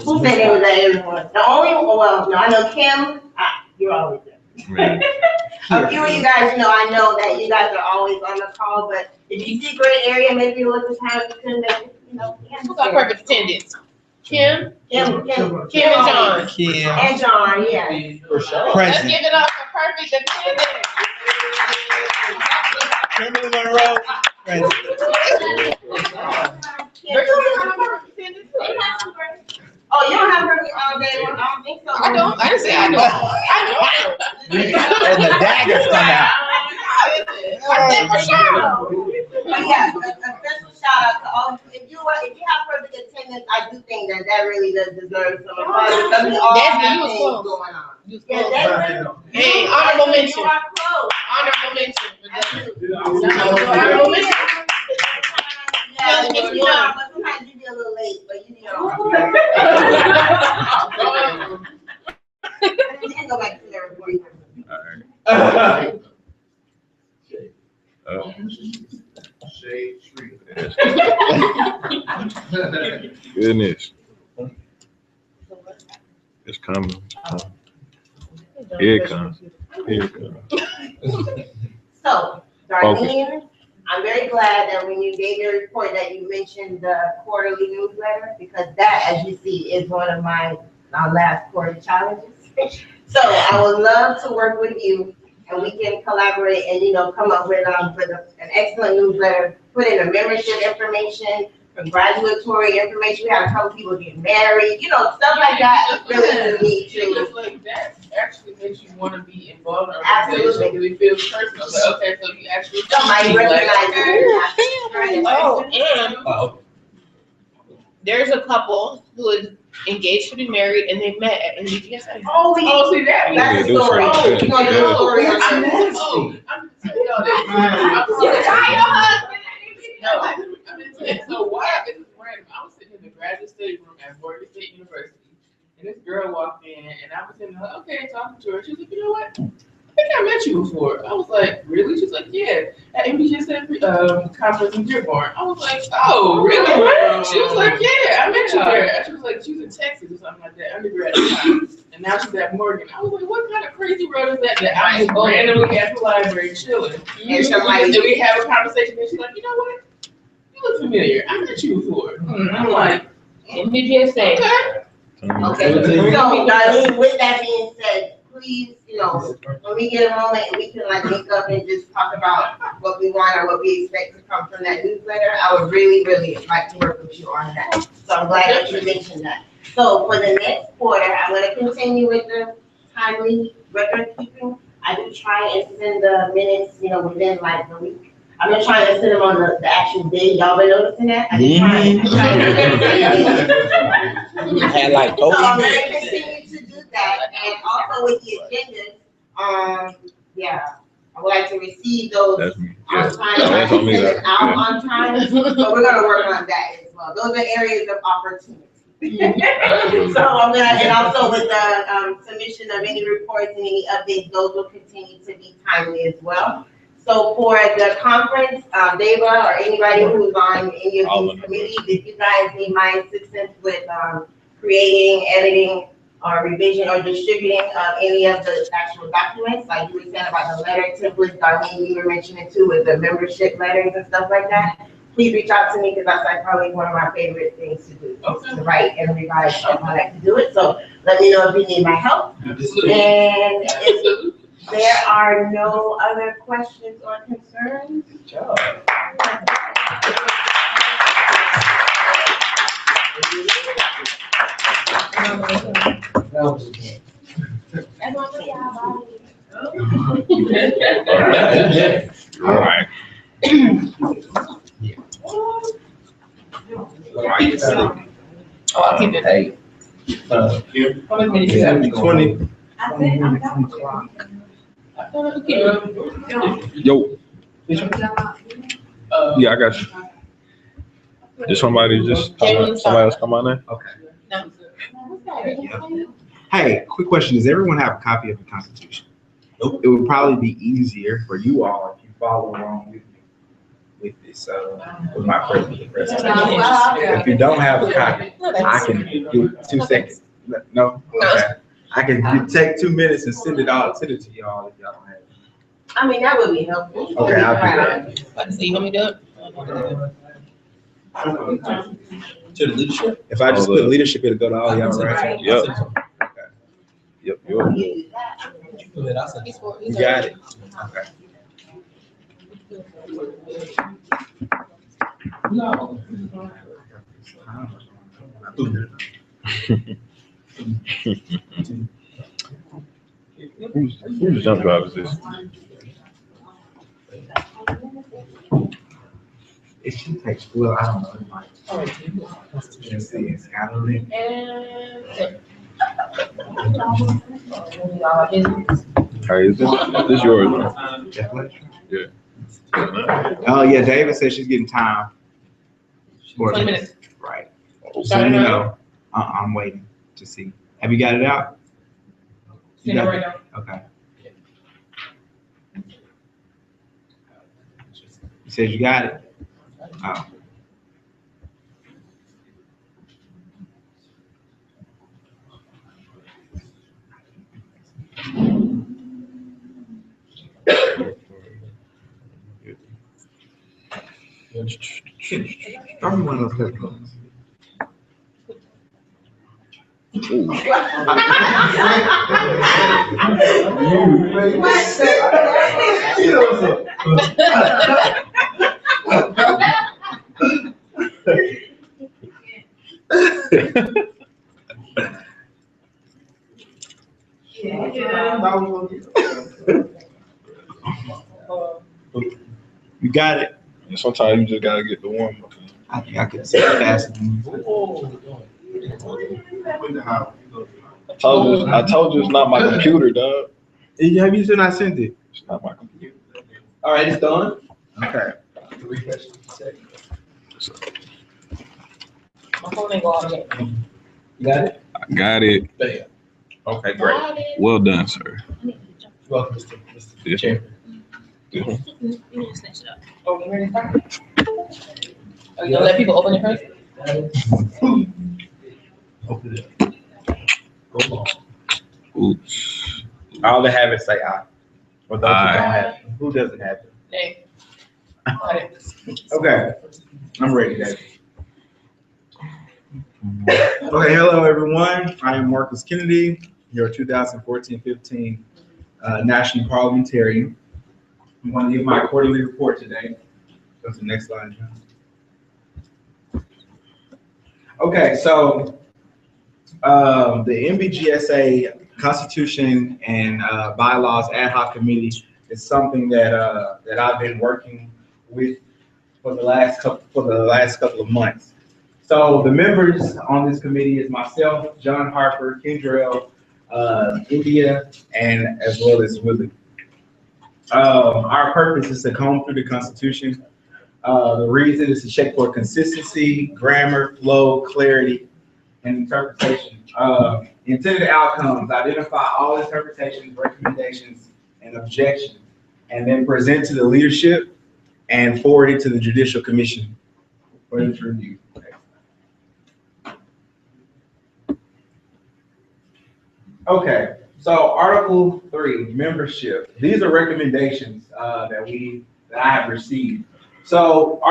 Who said they was at everyone? The only, well, no, I know Kim, you're always there. A few of you guys, I know that you guys are always on the call, but if you see gray area, maybe it was the time you couldn't make it, Who's got perfect attendance? Kim and John. Kim. And John, yeah. For sure. Let's Present. give it up for perfect attendance. Kimberly Monroe. Present. Oh, you don't have her all day long? I don't think so. I don't. I didn't say I don't. And the daggers come out. But yeah, a special shout out to all. If you have perfect attendance, I do think that really does deserve some applause. Because we all have things going on. Hey, honorable mention. You are close. Honorable mention. Honorable mention. Yeah, but sometimes you be a little late, but you know. And go back to their report. All right. Shade Street. Goodness. It's coming. Here it comes. Here it comes. So, Darlene, I'm very glad that when you gave your report that you mentioned the quarterly newsletter, because that, as you see, is one of my last quarter challenges. So I would love to work with you, and we can collaborate and come up with an excellent newsletter. Put in the membership information, congratulatory information. We had a couple people get married, stuff like that. Really need to. Like that actually makes you want to be involved in our Absolutely. conversation. It feels personal. Like, okay, so you actually Somebody recognize it. Oh, and there's a couple who is engaged to be married and they met at NBGSA. Oh, see that? That's the story. Yeah. You're gonna do a story on that. I'm telling y'all that. So what happened? This is random. I was sitting in the graduate study room at Morgan State University, and this girl walked in, and I was sitting there, okay, talking to her. She was like, you know what? I think I met you before. I was like, really? She's like, yeah, at NBGSA conference in Dearborn. I was like, oh, really? She was like, yeah, I met you there. She was like, she was in Texas or something like that, undergrad time. And now she's at Morgan. I was like, what kind of crazy road is that? That I'm just randomly at the library chilling. And we have a conversation, and she's like, you know what? You look familiar. I met you before. I'm like, NBGSA. Okay, so Darlene, with that being said, please, when we get a moment and we can link up and just talk about what we want or what we expect to come from that newsletter, I would really, really like to work with you on that. So I'm glad that you mentioned that. So for the next quarter, I'm going to continue with the timely record keeping. I do try and send the minutes, within the week. I've been trying to send them on the actual day. Y'all been noticing that? I've been trying. You had like So I'm going to continue to do that. And also with the agendas, yeah, I would like to receive those That's me. on time. That's on me. Send it out on time. So we're going to work on that as well. Those are areas of opportunity. So I'm gonna, and also with the submission of any reports and any updates, those will continue to be timely as well. So for the conference, Deva or anybody who's on any of these committees, if you guys need my assistance with creating, editing, or revision or distributing any of the actual documents, like you were saying about the letter templates, Darlene, you were mentioning too, with the membership letters and stuff like that, please reach out to me because that's probably one of my favorite things to do, to write and revise stuff. I like to do it. So let me know if you need my help. absolutely. And if there are no other questions or concerns. Good job. All right. Oh, I'll keep it. Hey. How many minutes you have? 20. Yo. Yeah, I got you. Did somebody else come on there? Okay. No. Hey, quick question. Does everyone have a copy of the Constitution? Nope. It would probably be easier for you all if you follow along with me with this, with my presentation. If you don't have a copy, I can do 2 seconds. No? Okay. I can take 2 minutes and send it to y'all if y'all don't have it. I mean, that would be helpful. Okay, I'll do that. Let's see, let me do it. To the leadership? If I just put leadership, it'll go to all y'all, right? Yep. Yep. You got it. Okay. No. Whose jump drive is this? It should take, well, I don't know. It might. Let's see, it's kind of lit. Hey, is this yours? Man? Yeah. Oh, yeah, David said she's getting time. 20 minutes. Right. So, you know, I'm waiting to see. Have you got it out? Send it right now. Okay. You said you got it? Oh. Throw me one of those headphones. You got it. And sometimes you just gotta get the warm up. I think I could say it faster. I told you it's not my computer, dog. Have you still not sent it? It's not my computer. All right, it's done. Okay. My phone ain't go all the way. You got it? I got it. Bam. Okay, great. Well done, sir. Welcome, Mr. Chairman. Oh, you ready to start? Are you gonna let people open it first? Open it up. Go on. Oops. All that have it say aye. For those who Aye. don't have it. Who doesn't have it? Nay. Okay, I'm ready, David. Okay, hello everyone. I am Marcus Kennedy, your 2014-15 National Parliamentarian. I'm going to give my quarterly report today. Go to the next slide, John. Okay, so the NBGSA Constitution and Bylaws Ad Hoc Committee is something that I've been working with for the last couple of months. So the members on this committee is myself, John Harper, Kendrell, India, and as well as Willie. Our purpose is to comb through the Constitution. The reason is to check for consistency, grammar, flow, clarity, and interpretation. Intended outcomes: identify all interpretations, recommendations, and objections, and then present to the leadership and forward it to the Judicial Commission for its review. Okay, so Article 3, membership. These are recommendations that I have received. So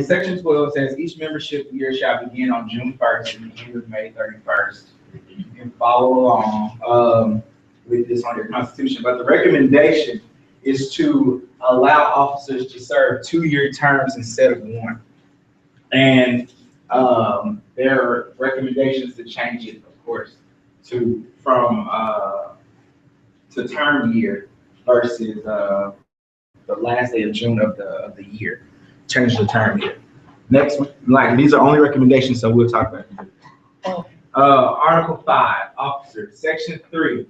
Section 12 says each membership year shall begin on June 1st and end of May 31st. You can follow along with this on your Constitution, but the recommendation is to allow officers to serve 2-year terms instead of 1. And there are recommendations to change it, of course, to term year versus the last day of June of the year. Change the term year. Next, these are only recommendations, so we'll talk about it. Article 5, officers, Section 3.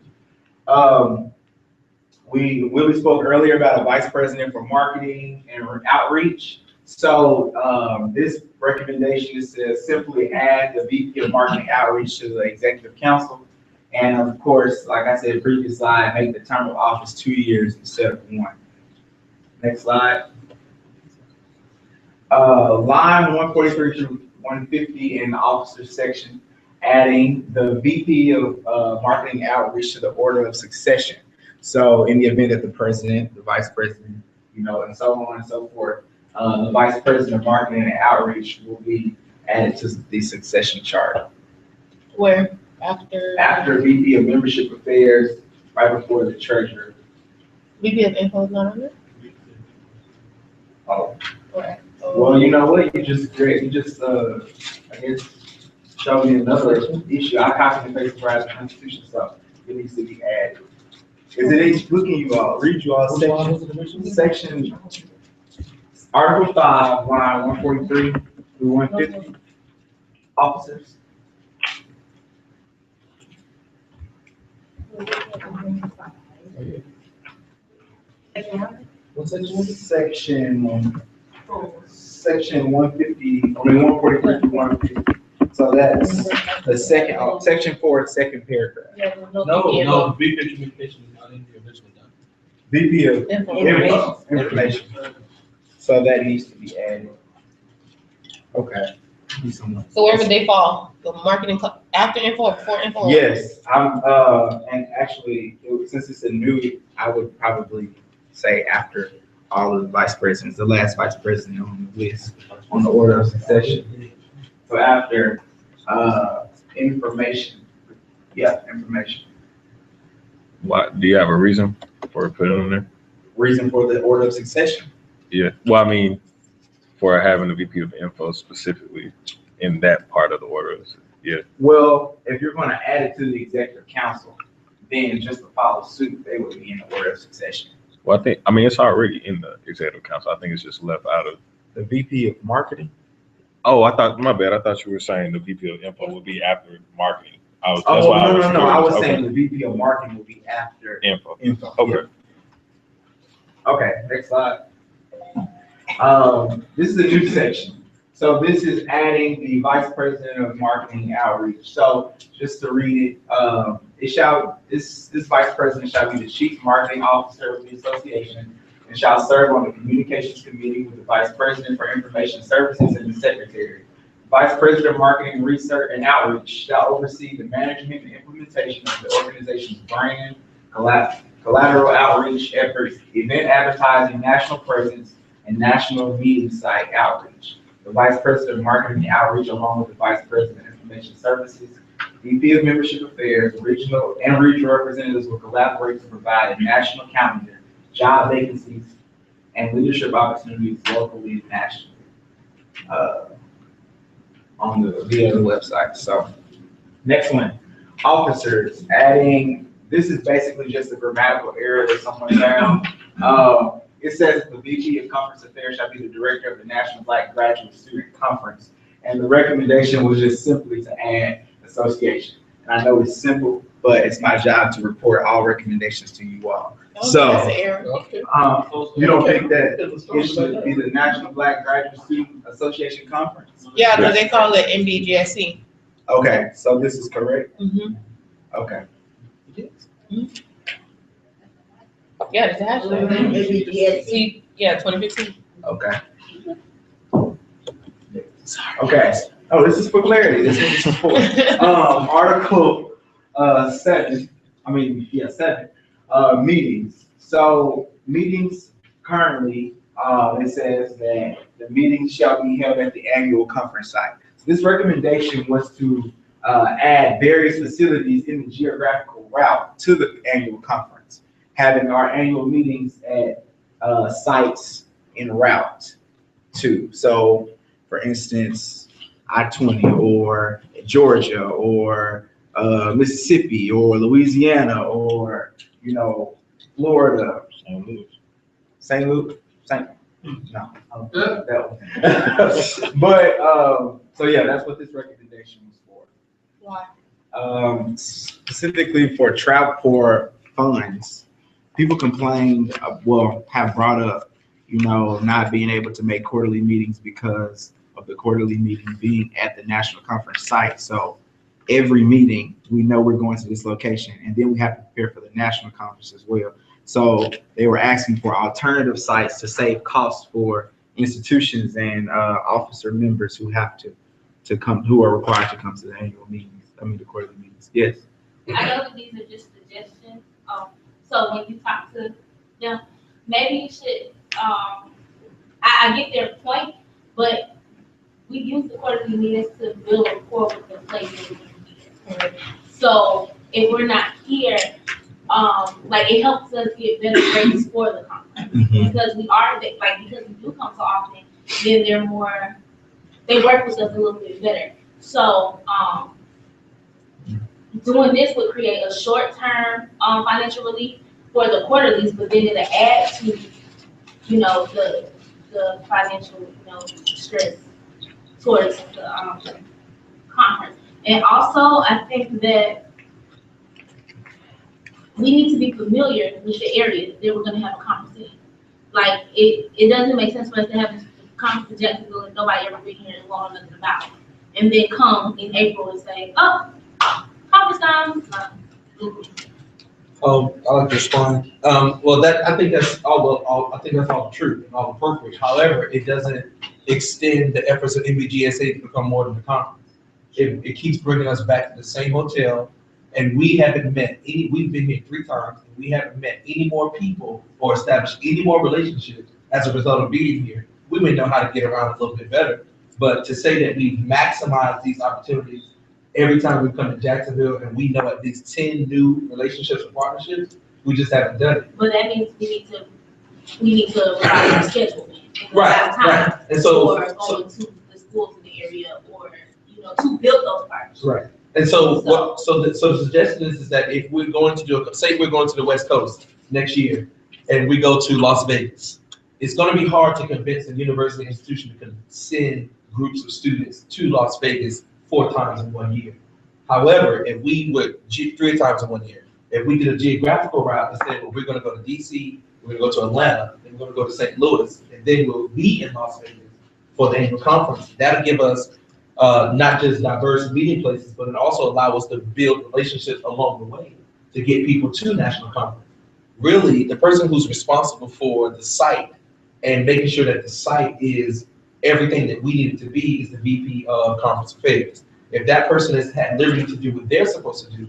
Willie spoke earlier about a vice president for marketing and outreach. So this recommendation is to simply add the VP of marketing outreach to the executive council And of course, like I said, previous slide, make the term of office 2 years instead of 1. Next slide. Line 143 through 150 in the officers section, adding the VP of marketing outreach to the order of succession. So in the event that the president, the vice president, and so on and so forth, the vice president of marketing and outreach will be added to the succession chart. Where? After VP of membership affairs, right before the treasurer. VP of info is not on there? Oh. Right. Well, you know what? You just I guess, show me another issue. I copied and pasted for the Constitution, so it needs to be added. Is it looking you all? Read you all section Article 5, line 143 through 150. Officers. Section 150, 143 to 150. So that's the second, section 4, second paragraph. No, VP of communication is not in the original document. VP of information. So that needs to be added. Okay. So where would they fall? The marketing, after info, before info? Yes, and actually, since it's a new, I would probably say after all of the vice presidents, the last vice president on the list, on the order of succession. So after, information. Yeah, information. Why, do you have a reason for putting it on there? Reason for the order of succession? Yeah, well, I mean, for having the VP of info specifically in that part of the order. Yeah. Well, if you're going to add it to the executive council, then just to follow suit, they would be in the order of succession. Well, I mean, it's already in the executive council. I think it's just left out of the VP of marketing. Oh, my bad. I thought you were saying the VP of info would be after marketing. No. I was saying the VP of marketing would be after info. Okay. Okay, next slide. This is a new section. So this is adding the vice president of marketing outreach. So just to read it, this vice president shall be the chief marketing officer of the association and shall serve on the communications committee with the vice president for information services and the secretary. The vice president of marketing, research, and outreach shall oversee the management and implementation of the organization's brand, collateral outreach efforts, event advertising, national presence, and national meeting site outreach. The vice president of marketing and outreach, along with the vice president of information services, VP of membership affairs, regional representatives will collaborate to provide a national calendar, job vacancies, and leadership opportunities locally and nationally via the website. So next one, officers, adding, this is basically just a grammatical error that someone found. It says the VP of Conference Affairs shall be the director of the National Black Graduate Student Conference. And the recommendation was just simply to add association. And I know it's simple, but it's my job to report all recommendations to you all. So, you don't think that it should be the National Black Graduate Student Association Conference? Yeah, because they call it NBGSA. Okay, so this is correct? Mm-hmm. Okay. Mm-hmm. Yeah, it's actually. Yeah, 2015. Okay. Okay. Oh, this is for clarity. This is for Article 7. Meetings. So meetings currently, it says that the meetings shall be held at the annual conference site. So this recommendation was to add various facilities in the geographical route to the annual conference, having our annual meetings at sites en route to. So, for instance, I-20 or Georgia or Mississippi or Louisiana or, Florida. St. Louis. No. But, so yeah, that's what this recommendation was for. Why? Specifically for travel for funds. People complained, have brought up, not being able to make quarterly meetings because of the quarterly meeting being at the national conference site. So every meeting, we know we're going to this location, and then we have to prepare for the national conference as well. So they were asking for alternative sites to save costs for institutions and officer members who have to come, who are required to come to the annual meetings, the quarterly meetings. Yes. I know that these are just suggestions. So when you talk to them, maybe you should, I get their point, but we use the quarterly meetings to build rapport with the places we here. So if we're not here, like it helps us get better grades for the conference because we are because we do come so often, then they work with us a little bit better. So doing this would create a short-term financial relief for the quarterlies, but then it'll add to the financial stress towards the conference. And also, I think that we need to be familiar with the area that we're going to have a conference in. Like, it doesn't make sense for us to have this conference in Jacksonville and nobody ever been here and know nothing about it. And then come in April and say, oh, conference time. I'd like to respond. Well, I think that's all true and all appropriate. However, it doesn't extend the efforts of NBGSA to become more than a conference. It keeps bringing us back to the same hotel, and we haven't met any. We've been here 3 times, and we haven't met any more people or established any more relationships as a result of being here. We may know how to get around a little bit better, but to say that we maximize these opportunities every time we come to Jacksonville and we know at least 10 new relationships and partnerships, we just haven't done it. But that means we need to revise our schedule. Right. And so going to the schools in the area, or to build those partnerships. Right. And so the suggestion is that if we're going to say we're going to the West Coast next year and we go to Las Vegas, it's going to be hard to convince a university institution to send groups of students to Las Vegas 4 times in 1 year. However, if we would 3 times in 1 year, if we did a geographical route and said, well, we're going to go to DC, we're going to go to Atlanta, then we're going to go to St. Louis, and then we'll be in Las Vegas for the annual conference. That'll give us not just diverse meeting places, but it also allow us to build relationships along the way to get people to national conference. Really, the person who's responsible for the site and making sure that the site is everything that we need it to be is the VP of Conference Affairs. If that person has had liberty to do what they're supposed to do,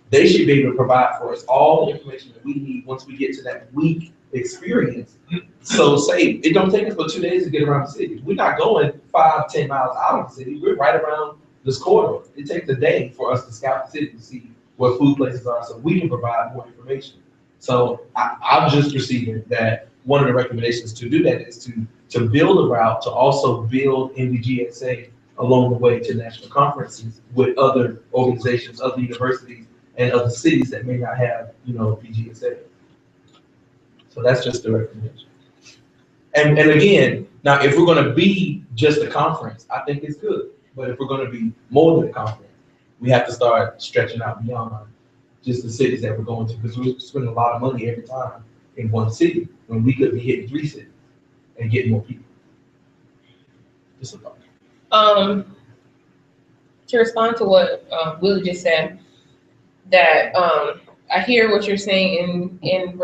they should be able to provide for us all the information that we need once we get to that week experience. So say it don't take us but 2 days to get around the city. We're not going 5-10 miles out of the city. We're right around this corridor. It takes a day for us to scout the city to see what food places are so we can provide more information. So I'm just perceiving that one of the recommendations to do that is to build a route to also build NBGSA along the way to national conferences with other organizations, other universities, and other cities that may not have, BGSA. So that's just the recommendation. And again, now if we're going to be just a conference, I think it's good. But if we're going to be more than a conference, we have to start stretching out beyond just the cities that we're going to, because we're spending a lot of money every time in one city when we could be hitting 3 cities and getting more people. Just a thought. To respond to what Willie just said, that I hear what you're saying in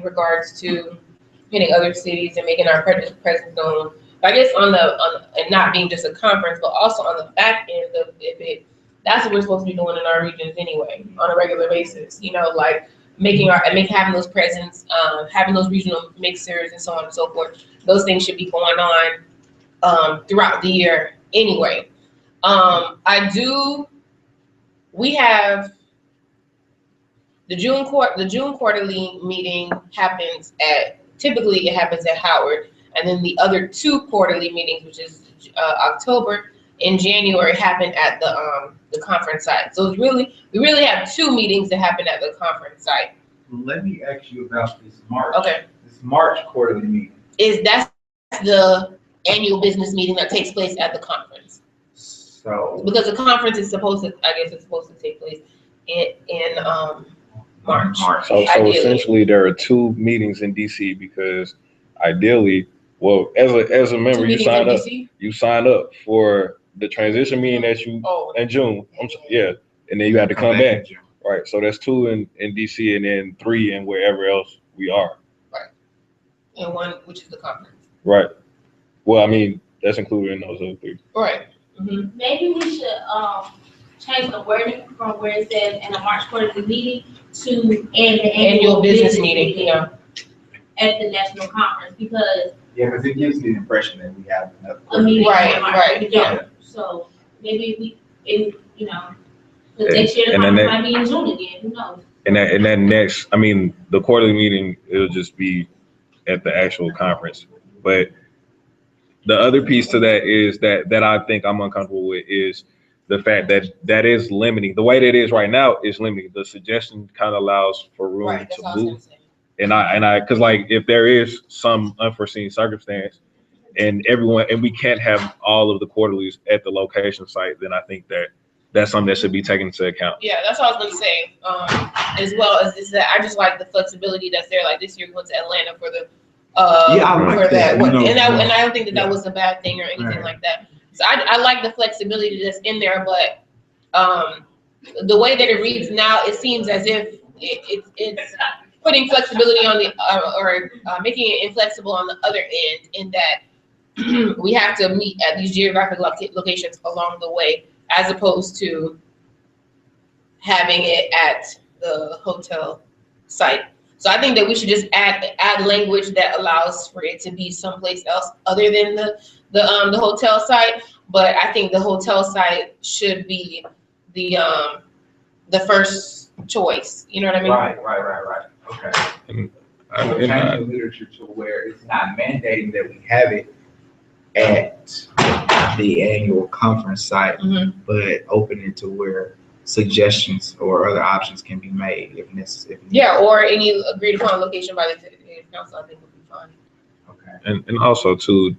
regards to hitting other cities and making our presence known. But I guess and not being just a conference, but also on the back end of it, that's what we're supposed to be doing in our regions anyway, on a regular basis. Like having those presence, having those regional mixers and so on and so forth. Those things should be going on throughout the year anyway. We have the June quarterly meeting typically it happens at Howard, and then the other 2 quarterly meetings, which is October and January, happen at the conference site. So we really have 2 meetings that happen at the conference site. Let me ask you about this March. Okay. This March quarterly meeting. That's the annual business meeting that takes place at the conference. So because the conference is supposed to take place in March. So essentially, there are 2 meetings in DC because ideally, well, as a member, you sign up for the transition meeting that you in June. and then you have to come back. Right, so that's 2 in DC and then 3 in wherever else we are. Right. And 1, which is the conference. Right. Well, I mean, that's included in those other 3. Right. Mm-hmm. Maybe we should change the wording from where it says in a March quarterly meeting to in the annual business meeting at the national conference, because because it gives me the impression that we have enough. a meeting Right, in March, right, we don't. yeah. So maybe the next year the And then conference might be in June again, who knows? And that next, I mean, the quarterly meeting, it'll just be at the actual conference. But the other piece to that is that I think I'm uncomfortable with is the fact that is limiting. The way that it is right now is limiting. The suggestion kind of allows for room to move. And I, because like if there is some unforeseen circumstance and we can't have all of the quarterlies at the location site, then I think that's something that should be taken into account. Yeah, that's what I was gonna say. As well as is that I just like the flexibility that's there. Like this year we went to Atlanta for the for that. And I don't think that was a bad thing or anything like that. So I like the flexibility that's in there, but the way that it reads now, it seems as if it's putting flexibility on the or making it inflexible on the other end, in that we have to meet at these geographic locations along the way, as opposed to having it at the hotel site. So I think that we should just add language that allows for it to be someplace else other than the hotel site. But I think the hotel site should be the first choice. You know what I mean? Right. Okay. So change the literature to where it's not mandating that we have it at the annual conference site, but open it to where suggestions or other options can be made if necessary. Yeah, or any agreed upon location by the council, I think would be fine. Okay. And also too,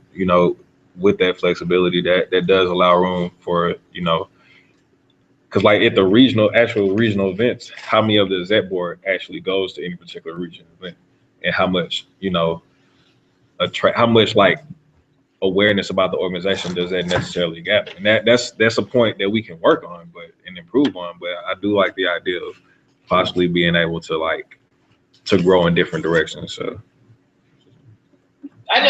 with that flexibility, that does allow room for, because like at the actual regional events, how many of the ZET board actually goes to any particular region event, and how much, how much like awareness about the organization does that necessarily gather? And that's a point that we can work on and improve on. But I do like the idea of possibly being able to grow in different directions. So I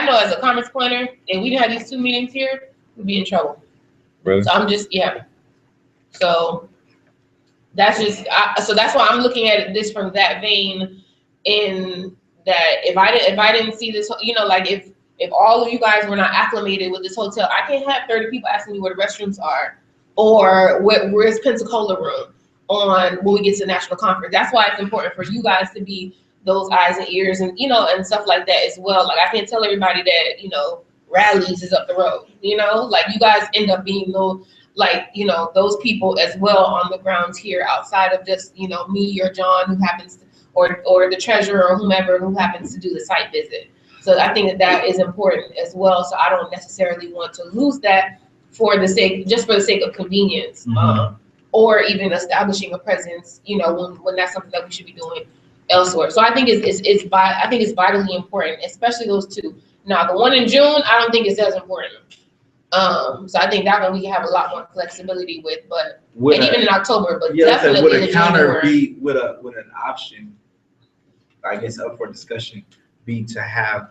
know as a conference planner, if we didn't have these 2 meetings here, we'd be in trouble. Really? So I'm just So that's just so that's why I'm looking at this from that vein, in that if I didn't see this, like if all of you guys were not acclimated with this hotel, I can't have 30 people asking me where the restrooms are, or where's Pensacola room when we get to the national conference. That's why it's important for you guys to be those eyes and ears and and stuff like that as well. Like I can't tell everybody that Rallies is up the road. Like you guys end up being those people as well on the grounds here, outside of just me or John, who happens to, or the treasurer or whomever who happens to do the site visit. So I think that is important as well. So I don't necessarily want to lose that for the sake of convenience, or even establishing a presence, when that's something that we should be doing elsewhere. So I think it's vitally important, especially those 2. Now the one in June, I don't think it's as important. So I think that one we can have a lot more flexibility with, even in October, but definitely would a in counter January. be with an option, I guess, up for discussion, be to have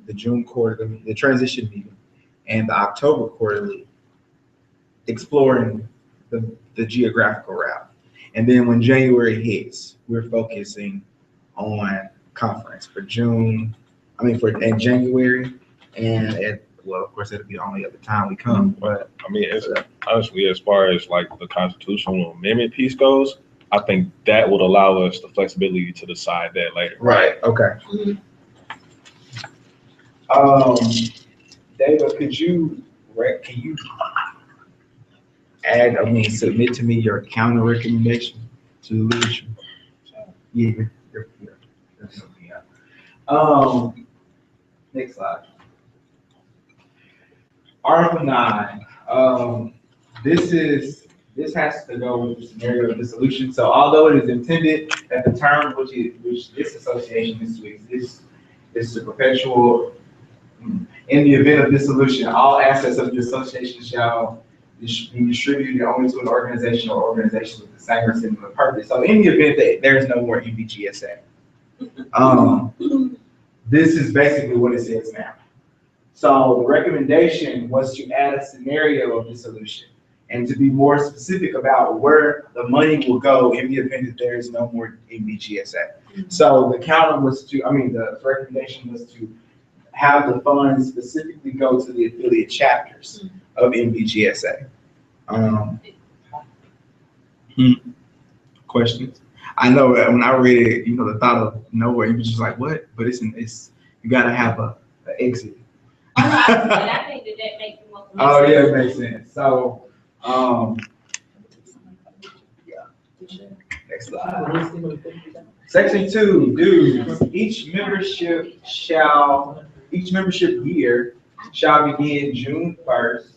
the June quarterly, the transition meeting, and the October quarterly exploring the geographical route. And then when January hits, we're focusing on conference for January, and of course, that'll be the only other time we come. But I mean, honestly, as far as like the constitutional amendment piece goes, I think that would allow us the flexibility to decide that later. Right. Okay. David, can you submit to me your counter recommendation to the leadership? Yeah. Next slide. Article 9. This has to go with the scenario of dissolution. So although it is intended that the term which this association is to exist is to perpetual, in the event of dissolution, all assets of the association shall be distributed only to an organization or organizations with the same or similar purpose. So in the event that there's no more NBGSA, this is basically what it says now. So the recommendation was to add a scenario of dissolution and to be more specific about where the money will go in the event that there is no more NBGSA. So the the recommendation was to have the funds specifically go to the affiliate chapters of NBGSA. Questions? I know when I read it, the thought of nowhere, you was just like, what? But it's you gotta have an exit. I think that makes the most sense. Oh yeah, it makes sense. So, next slide. Section 2, dues. Each membership year shall begin June 1st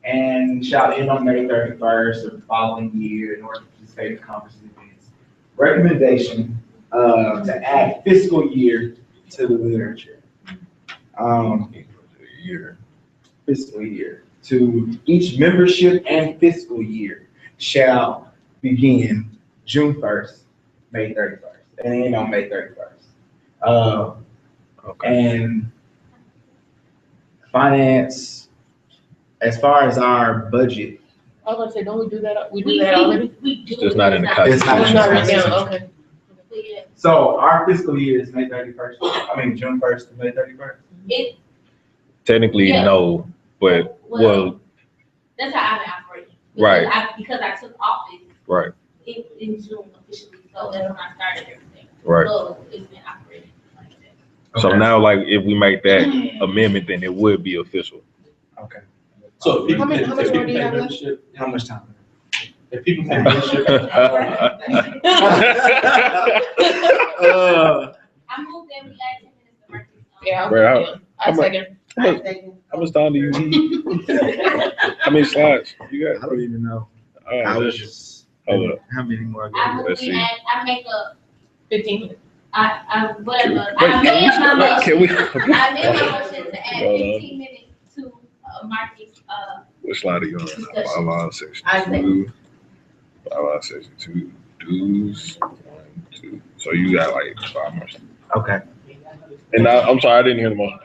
and shall end on May 31st of the following year in order to participate in conferences and events. Recommendation to add fiscal year to the literature. Fiscal year to each membership and fiscal year shall begin June 1st, May 31st, and end on May 31st. And finance, as far as our budget. I was gonna say, don't we do that? We do that already? We do. It's just not in the It's not written in the down, okay. So our fiscal year is May 31st. June 1st to May 31st. Technically, Yeah. no, but well, That's how I've been operating. Right. Because I took office right, in June officially, so that's when I started everything. right. So it's been operating like that. So now, like, if we make that amendment, then it would be official. Okay. So if How much people more do you pay have left? membership, How much time? if people pay membership, I moved that we add 10 minutes to Marcus. Yeah, Bro, I second. How much time do you need? How many slides you got? I don't even know. All right, I was let's- just. hold up. How many more? I Let's moved see. I make a, 15 minutes. whatever. Wait, I made my motion. can we? I made my motion to add Hold on. 15 minutes to Marcus, What slide are you on? Discussion. Bylaw section I 2. Bylaw section 2. Dues. 1, 2. So you got like 5 more. Okay. And I'm sorry, I didn't hear the motion.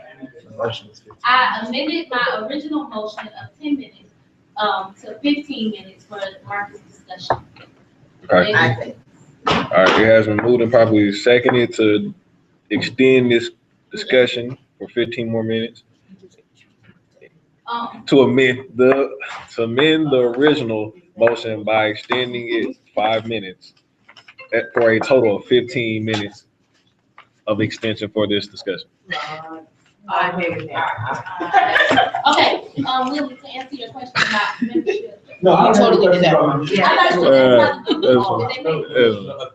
I amended my original motion of 10 minutes, to 15 minutes for Marcus discussion. Okay. All right, it has been moved and properly seconded to extend this discussion for 15 more minutes. To amend the original motion by extending it 5 minutes for a total of 15 minutes of extension for this discussion. I agree with that. Okay, Willie, to answer your question about membership. no, I don't Totally have a did that. question I thought you about were that's talking membership.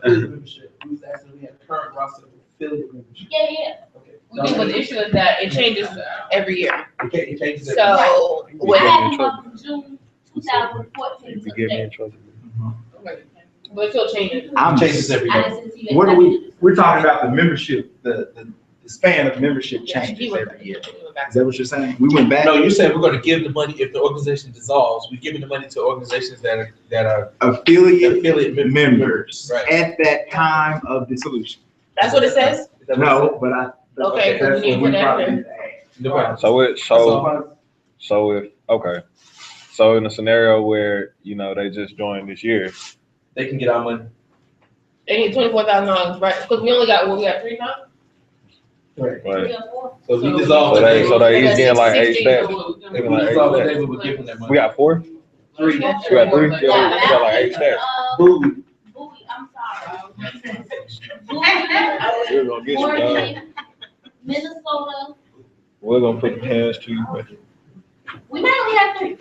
Affiliate membership. We was asking, we had current roster of affiliate membership. Yeah, yeah. Okay. We do, but the issue is that it changes every year. It changes. So, You when, get I in had trouble. one from June 2014 You to get me in today. trouble. but it still changes. I'm Changes every I day. listened to you. What are we're talking about the membership, the span of membership changes every year. Is that what you're saying? We went back. No, you're saying we're gonna give the money, if the organization dissolves, we're giving the money to organizations that are Affiliate members Right. at that time of dissolution. That's what it says? Is that what it No, but I. Okay, that's we need what to put that probably in. need to add. No problem. So in a scenario where, they just joined this year, They can get our money. They need $24,000, right? Because we only got 3 now? Right. right? So if we dissolve So today, they each getting like 8 16, stacks. so if They we like 8 dissolve stacks. today, we would give them that money. We got 4? 3. We got 3? Yeah, we got like 8 stacks. Booby. Bowie, I'm sorry. We're gonna get you, dog. Oregon, Minnesota, We're gonna put the hands to you. we might only have 3.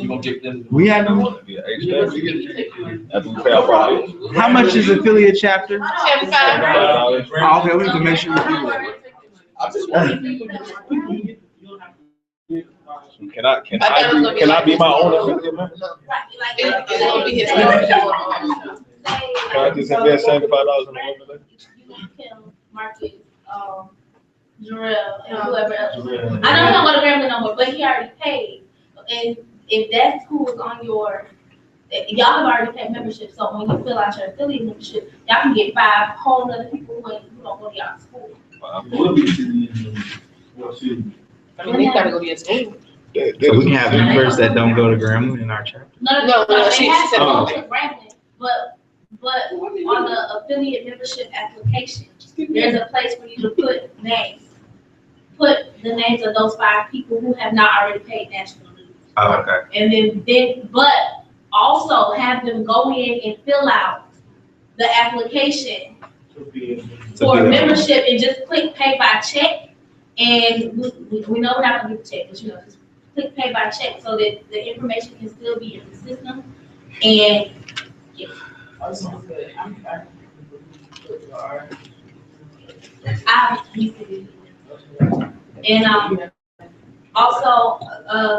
You gonna give them. We have them. Yeah, 8 stacks. After we pay our profit. How much is affiliate chapter? $75. Oh, okay, we need to make sure we do that. I just want. Can I be my own affiliate member? It's gonna be his. Can I just invest $75 in the organization? Kim, Marcus, Jarrell, and whoever else. I don't know what the grandma number, but he already paid. And if that's who was on your, y'all have already paid membership, so when you fill out your affiliate membership, y'all can get 5 whole other people who don't go to y'all school. What be what city? I mean, they gotta go to your school. So we can have members that don't go to Grambling in our chapter. No, they she have to said, go to Grambling, but on the affiliate membership application, there's a place for you to put names. Put the names of those 5 people who have not already paid national dues. Oh, okay. And but also have them go in and fill out the application for membership and just click pay by check. And we know we're not gonna do the check, but just click pay by check so that the information can still be in the system. And yeah. And also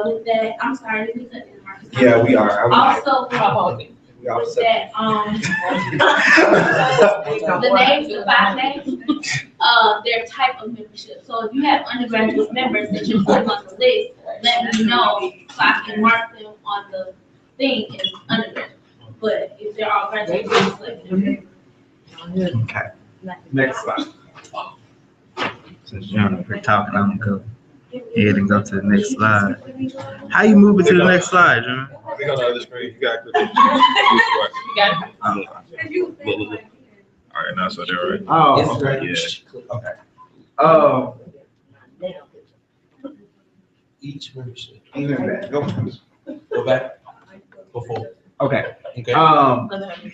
with that, I'm sorry, did we cut in? Yeah, we are. Also with that, the names, the 5 names, their type of membership. So if you have undergraduate members that you're putting on the list, let me know so I can mark them on the thing as undergraduate. But if they're all graduates, Okay. Next slide. Since John, we're talking, I'm gonna go ahead and go to the next slide. How you moving to the next slide, John? Click on the other screen. You got to click. You got it? All right, now so they're right. Oh, okay. Each membership. Yeah. Go back. Before. Okay. Okay.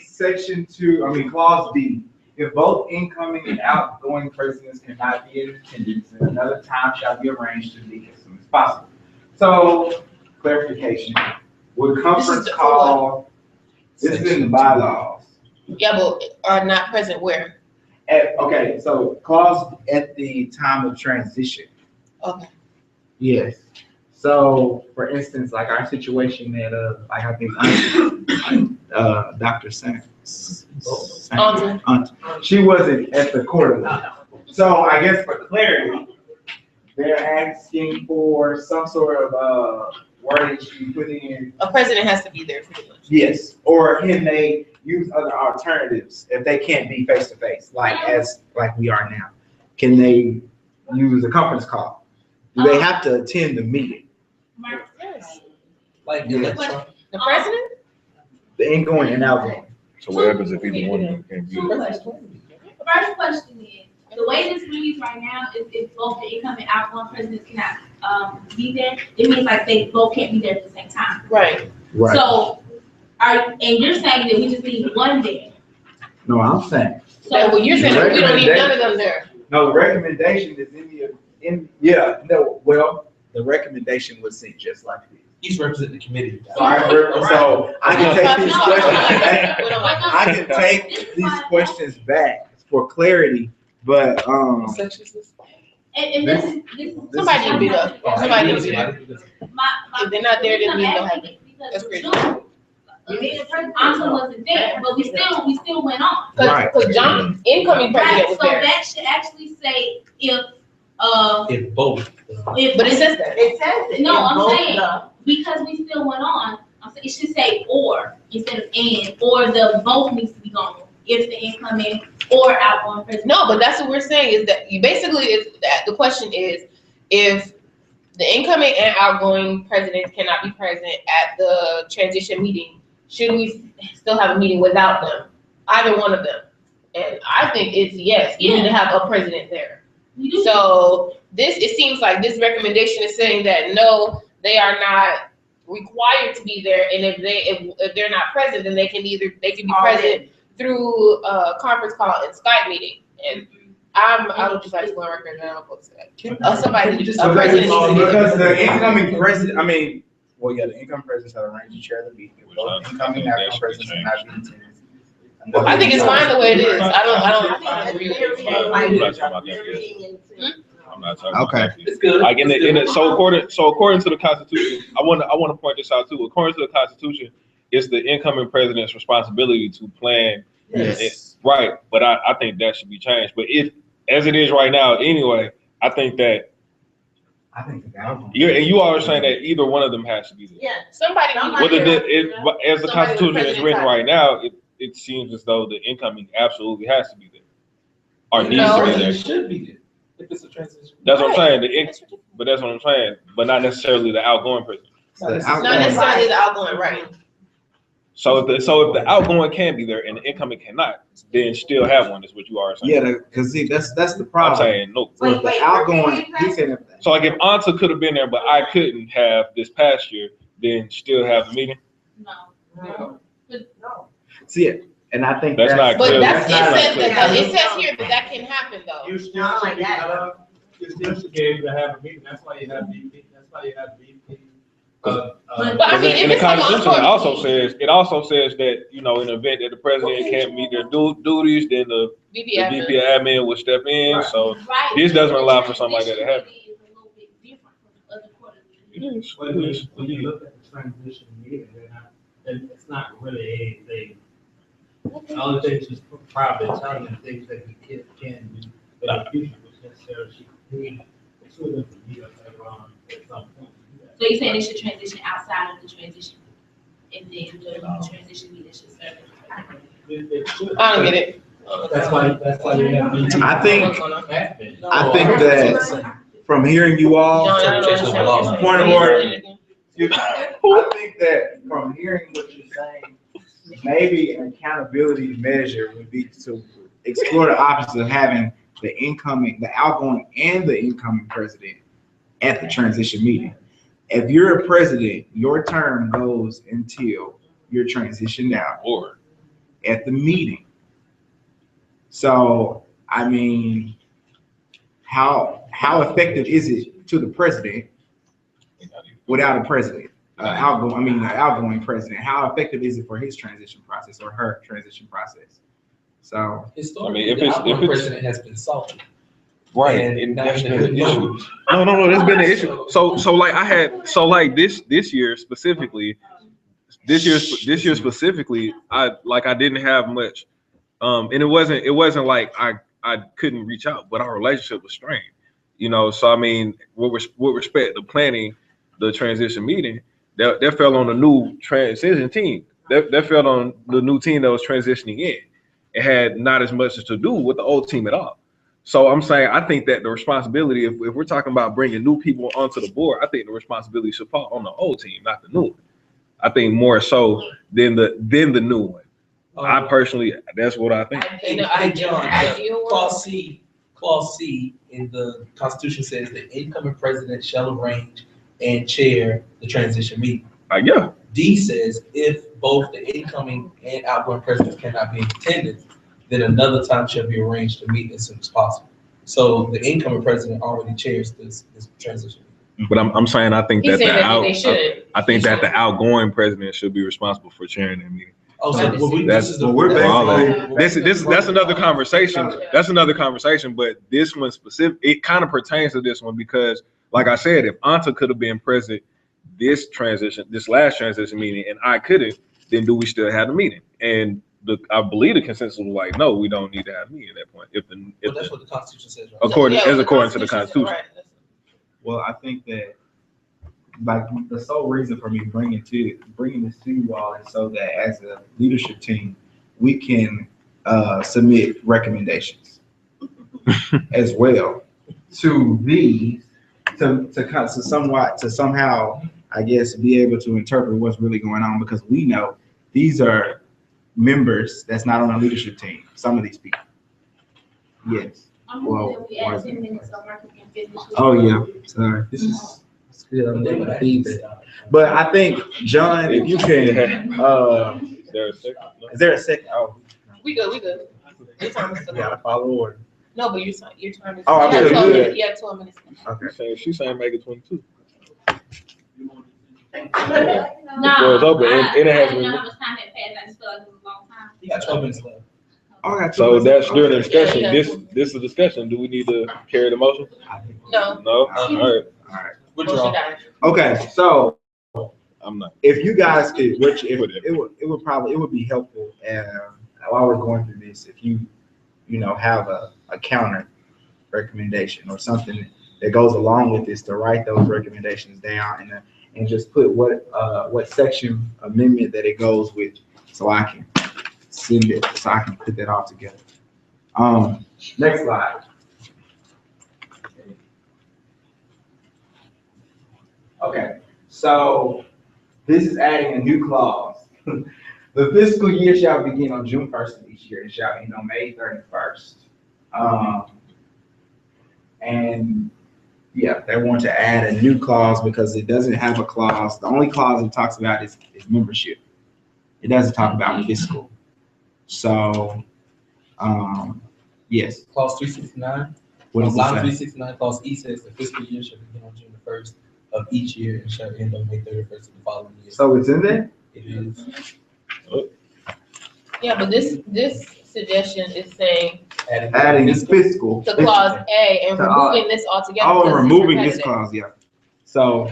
Section 2, clause B. If both incoming and outgoing presidents cannot be in attendance, then another time shall be arranged to be as soon as possible. So, clarification. Would conference call, this is in the bylaws. Yeah, but are not present where? Okay, so clause at the time of transition. Okay. Yes. So, for instance, like our situation that, I think, Dr. she wasn't at the quarterly. So I guess for clarity, they're asking for some sort of, wording to be put in. A president has to be there pretty much. Yes, or can they use other alternatives if they can't be face to face, like we are now? Can they use a conference call? Do they have to attend the meeting? Yes. Like Yeah. The president? The ingoing and outgoing. So what happens if either one of them can't view it? First question is, the way this reads right now is if both the incoming and outgoing presidents cannot be there, it means like they both can't be there at the same time. Right. Right. So, and you're saying that we just need one there. No, I'm saying. So what you're saying, we don't need none of them there. No, the recommendation is the recommendation was sent just like this. He's representing the committee. So I can take these questions back. I can take these questions back for clarity, but, And this is Somebody need to be up. Somebody need to be up. If they're not there, then we don't have it. That's crazy. Anton wasn't there, but we still went on. Right. Because John, incoming president was So there. that should actually say if both. But it says that. It says it. No, in I'm both saying, the- because we still went on, I'm saying, it should say or instead of and, or the both needs to be gone. If the incoming or outgoing president. No, but that's what we're saying is that you basically is that the question is if the incoming and outgoing presidents cannot be present at the transition meeting, should we still have a meeting without them? Either one of them. And I think it's yes, you need to have a president there. So it seems like this recommendation is saying that no, they are not required to be there, and if they're not present, then they can be present through a conference call and Skype meeting. And I would just like to go on record that I'm opposed to that. Somebody just a president. Because the incoming president, the incoming presidents have arranged to chair the meeting. Both incoming and outgoing presidents are not being attended. I think it's fine the way it is. I don't agree with it. I'm not talking about that yet. I'm not talking Okay. about that yet. Like so according to the Constitution, I want to point this out too. According to the Constitution, it's the incoming president's responsibility to plan. Yes. Right, but I think that should be changed. But if, as it is right now, anyway, I think that I think the outgoing. And you are saying that either one of them has to be there. Yeah, somebody. As the Constitution is written right now, it seems as though the incoming absolutely has to be there, or needs to be there. It should be there if it's a transition. That's what I'm saying. But that's what I'm saying. But not necessarily the outgoing president. Not necessarily the outgoing, right? So if the outgoing can be there and the incoming cannot, then still have one. Is what you are saying. Yeah, because see, that's the problem. I'm saying no. So if the outgoing, he said so like if Anta could have been there, but I couldn't have this past year, then still have the meeting. No. See it, and I think that's not. But clear. it says here that can happen though. You still should be able to have a meeting. That's why you have VP. That's why you have VP. But I mean, in the Constitution, it also says that, in the event that the president can't meet their duties, then the VP admin will step in. Right. So this doesn't allow for something like that to happen. When you look at the transition meeting, it's not really anything. The only thing is just probably telling them things that the kids can do in the future, which necessarily she can do. At some point. So you're saying they should transition outside of the transition, and then the transition meeting should serve. I don't get it. That's why you have. I think that from hearing you all, point of order. I think that from hearing what you're saying, maybe an accountability measure would be to explore the options of having the outgoing and the incoming president at the transition meeting. If you're a president, your term goes until you're transitioned out or at the meeting. So, I mean, how effective is it to the president without a president? Outgoing president. How effective is it for his transition process or her transition process? So, historically, the outgoing president has been salty. Right, and that's been an issue. No, that's been an issue. So like this year specifically, I didn't have much, and it wasn't like I couldn't reach out, but our relationship was strained, So I mean, with respect to planning the transition meeting, that fell on the new transition team. That fell on the new team that was transitioning in. It had not as much to do with the old team at all. So I'm saying I think that the responsibility, if we're talking about bringing new people onto the board, I think the responsibility should fall on the old team, not the new one. I think more so than the new one. I personally, that's what I think. Hey, John, Clause C in the Constitution says the incoming president shall arrange and chair the transition meeting. Yeah. D says if both the incoming and outgoing presidents cannot be in attendance, then another time shall be arranged to meet as soon as possible. So the incoming president already chairs this transition. But I'm saying I think that the outgoing president should be responsible for chairing that meeting. Oh, so that's another conversation. That's another conversation. But this one specific, it kind of pertains to this one because, like I said, if Anta could have been present this last transition meeting, and I couldn't, then do we still have the meeting? And I believe the consensus was like, no, we don't need to have a meeting at that point. That's what the Constitution says, right? According to the Constitution. Right. Well, I think that like the sole reason for me bringing this to you all is so that as a leadership team, we can submit recommendations as well to these to somehow, I guess, be able to interpret what's really going on, because we know these are members that's not on the leadership team. Some of these people. Yes. Well, oh yeah. Sorry. This is still but I think, John, if you can is there a second? Oh. We good. Your time is still Gotta follow order. No, but your time is Oh, I'm still good. Yeah, 12 minutes. Okay. She's saying make it 22. No, So it's open. It has been. how much time had passed. I just feel like it was a long time. You got 12 minutes left. So that's during the discussion. This is a discussion. Do we need to carry the motion? No. No? All right. Withdraw. Okay, so I'm not. if you guys could, which it would be helpful while we're going through this, if you have a counter recommendation or something that goes along with this to write those recommendations down and just put what section amendment that it goes with, so I can send it, so I can put that all together. Next slide. Okay, so this is adding a new clause. The fiscal year shall begin on June 1st of each year and shall end on May 31st. And yeah, they want to add a new clause because it doesn't have a clause. The only clause it talks about is membership. It doesn't talk about fiscal. So, yes. Clause 369. What does it Line say? 369, clause E says the fiscal year shall begin on June the 1st of each year and shall end on May 31st of the following year. So it's in there? It is. Yeah, but this suggestion is saying Adding fiscal. to clause A and removing this altogether. Oh, because it's removing this repetitive. clause, yeah. So,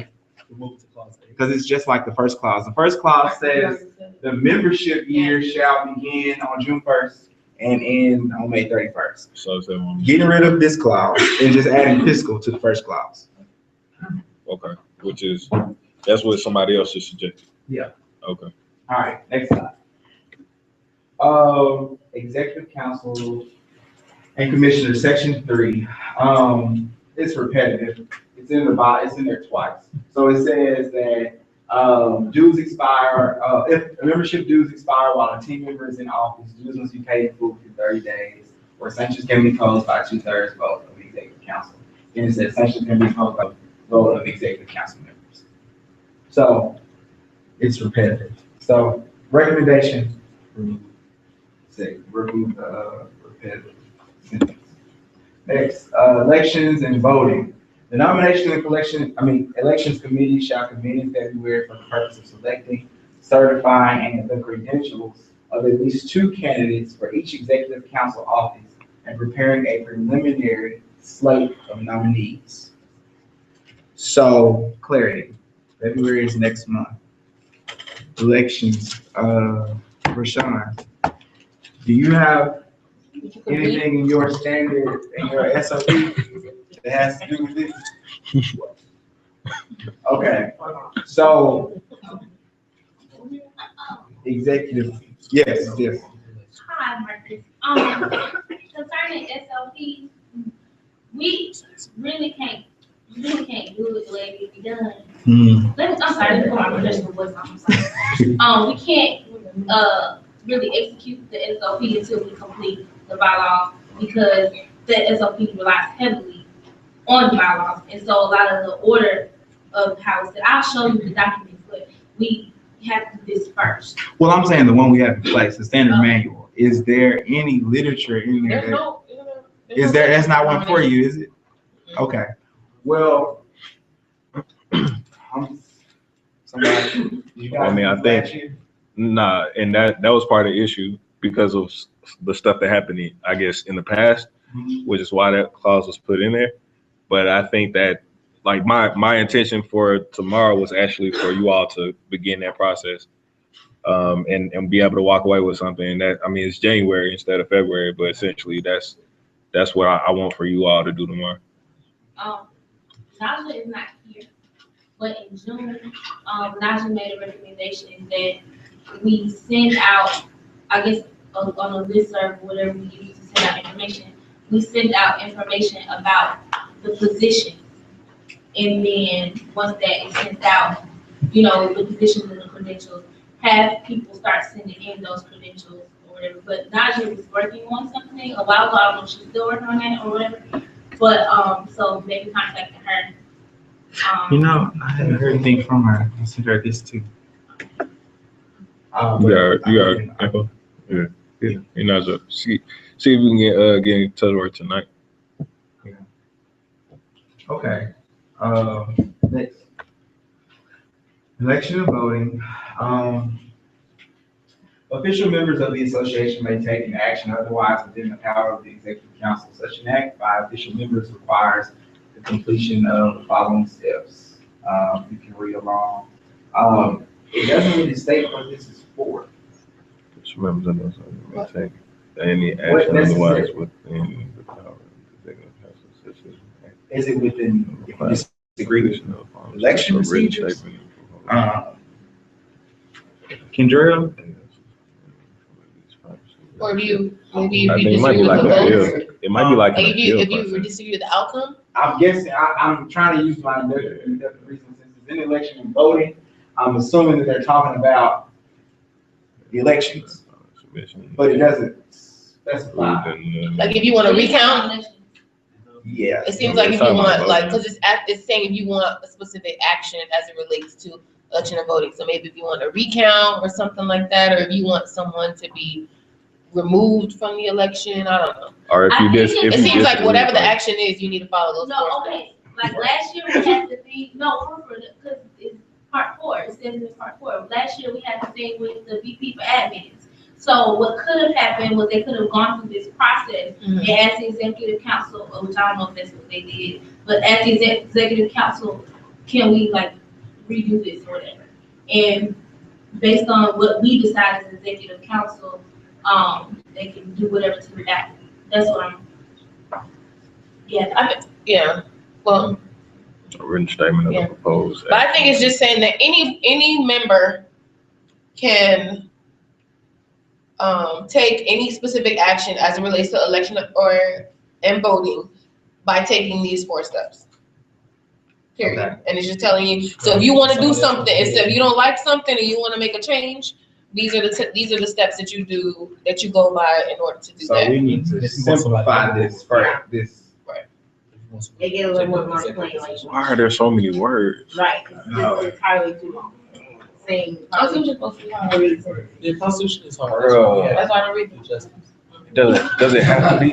Remove to clause A. because it's just like the first clause. The first clause says the membership year shall begin on June 1st and end on May 31st. So it's that one. Getting rid of this clause and just adding fiscal to the first clause. Okay, which is, that's what somebody else just suggested. Yeah. Okay. All right, next slide. Executive Council and Commissioner, Section 3. It's repetitive. It's in there twice. So it says that dues expire, if membership dues expire while a team member is in office, dues must be paid in full within 30 days, or sanctions can be imposed by 2/3 vote of the Executive Council. And it says sanctions can be imposed by vote of Executive Council members. So it's repetitive. So recommendation, remove the repetitive sentence. Next, elections and voting. The nomination and elections committee shall convene in February for the purpose of selecting, certifying, and the credentials of at least 2 candidates for each executive council office and preparing a preliminary slate of nominees. So, clarity. February is next month. Elections, Rashawn, do you have anything in your standard, in your SOP that has to do with this? Okay, so executive, yes, yes. Hi, Marcus. Concerning SLP, we really can't do it the way it be done. I'm sorry, let me put my professional voice on, I'm sorry. We can't, really execute the SOP until we complete the bylaws, because the SOP relies heavily on the bylaws, and so a lot of the order of how it's, I'll show you the documents, but we have to do this first. Well, I'm saying the one we have in place, the standard manual. Is there any literature in there? That's not one for you, is it? Okay. Well, somebody, you guys I think, nah, and that was part of the issue because of the stuff that happened, I guess, in the past, which is why that clause was put in there. But I think that, like, my intention for tomorrow was actually for you all to begin that process, and be able to walk away with something that, it's January instead of February, but essentially that's what I want for you all to do tomorrow. Naja is not here, but in June, Naja made a recommendation that we send out, I guess, on a listserv, whatever we use to send out information, we send out information about the position. And then once that is sent out, the positions and the credentials, have people start sending in those credentials or whatever. But Naja was working on something a while ago. I don't know if she's still working on that or whatever. But so maybe contacting her. I haven't heard anything from her. I sent her this too. Yeah. See if we can get in touch with her tonight. Yeah. Okay. Next. Election and voting. Official members of the association may take an action otherwise within the power of the executive council. Such an act by official members requires the completion of the following steps. You can read along. It doesn't really state what this is for. Official members of the association may take any action otherwise within the power of the executive council. Is it within, if you disagree with election procedures? Kendra? Or if you, maybe I if think you it might be disagree with like the an votes? appeal. It might be like an If you, appeal if you process. disagree with the outcome? I'm guessing, I'm trying to use my deductive reason since it's in election and voting. I'm assuming that they're talking about the elections, but it doesn't specify. Like if you want to recount? Yeah. It seems like if you want, like, because it's saying if you want a specific action as it relates to election and voting. So maybe if you want a recount or something like that, or if you want someone to be removed from the election, I don't know. Or if you just, if It you seems like disagree, whatever the action is, you need to follow those. No, okay, like last year we had the thing, because it's part 4, it says in part 4. Last year we had the thing with the VP for admins. So what could have happened was they could have gone through this process and asked the executive council, which I don't know if that's what they did, but as the executive council, can we like redo this or whatever? And based on what we decide as executive council, they can do whatever to redact it. That's what I'm. Well, a written statement of the proposed. but I think it's just saying that any member can take any specific action as it relates to election and voting by taking these 4 steps. Period. Okay. And it's just telling you, so if you want to do something, instead if you don't like something and you want to make a change, these are the steps that you do, that you go by in order to do that. So we need to simplify this for this. They get a little more plain language. Why are there so many words? Right, it's entirely too long. Same. The Constitution is hard. That's why I don't read it. Does it have to be?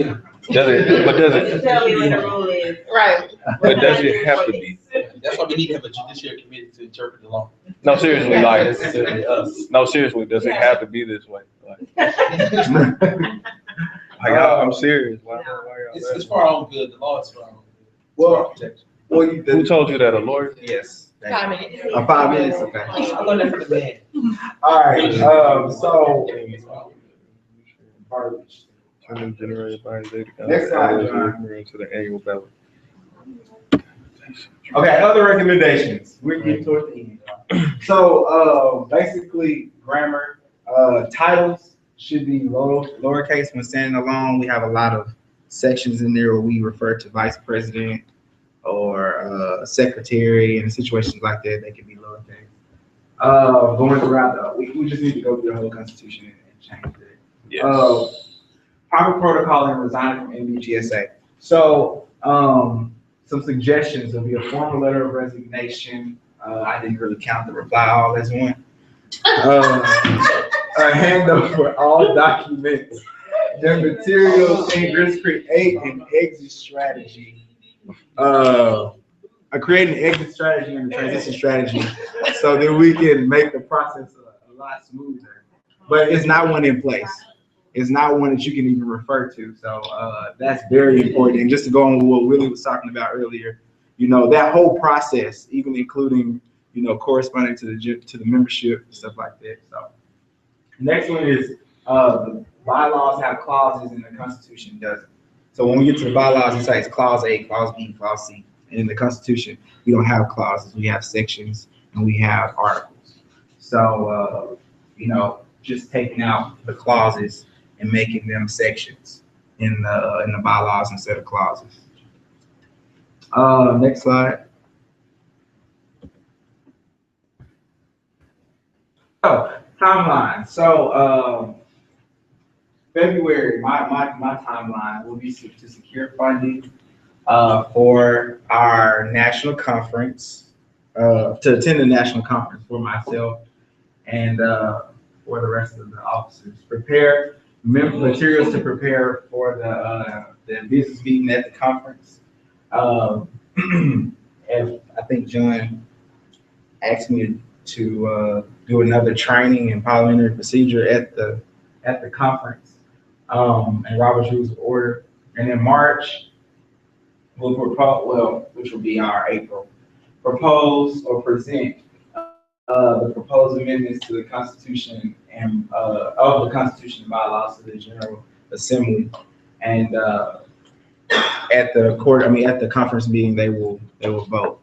Does it? Tell me what the rule is. Right. But does it have to be? That's why we need to have a judiciary committee to interpret the law. No, seriously, Not like, necessarily us. no, seriously, does it have to be this way? Like, I'm serious. Why It's for our own good. The law is for our own good. Well, who told you that? A lawyer? Yes. 5 minutes. 5 minutes, okay. I learned that from the man. All right, so. Generated by Next slide, John. to the annual ballot. Okay, other recommendations. We're getting toward the end. So, basically, grammar, titles should be lowercase when standing alone. We have a lot of sections in there where we refer to vice president or secretary, and in situations like that, they can be lowercase. Going throughout we just need to go through the whole Constitution and change it. Yes. Proper protocol and resigning from NBGSA. So, some suggestions will be a formal letter of resignation. I didn't really count the reply all as one. A handover for all documents, their materials, and create an exit strategy. Create an exit strategy and a transition strategy so that we can make the process a lot smoother. But it's not one in place. It's not one that you can even refer to. So that's very important. And just to go on with what Willie was talking about earlier, that whole process, even including, corresponding to the membership and stuff like that. So next one is the bylaws have clauses and the Constitution doesn't. So when we get to the bylaws, it says clause A, clause B, clause C. And in the Constitution, we don't have clauses. We have sections and we have articles. So, just taking out the clauses and making them sections in the bylaws instead of clauses. Next slide. Oh, timeline. So February, my timeline will be to secure funding for our national conference, to attend the national conference for myself and for the rest of the officers. Prepare materials to prepare for the business meeting at the conference. And I think John asked me to do another training in parliamentary procedure at the conference and Robert's Rules of Order. And in March, we'll propose, which will be our April, propose or present the proposed amendments to the Constitution and of the Constitution and bylaws to the General Assembly. And at the at the conference meeting, they will vote.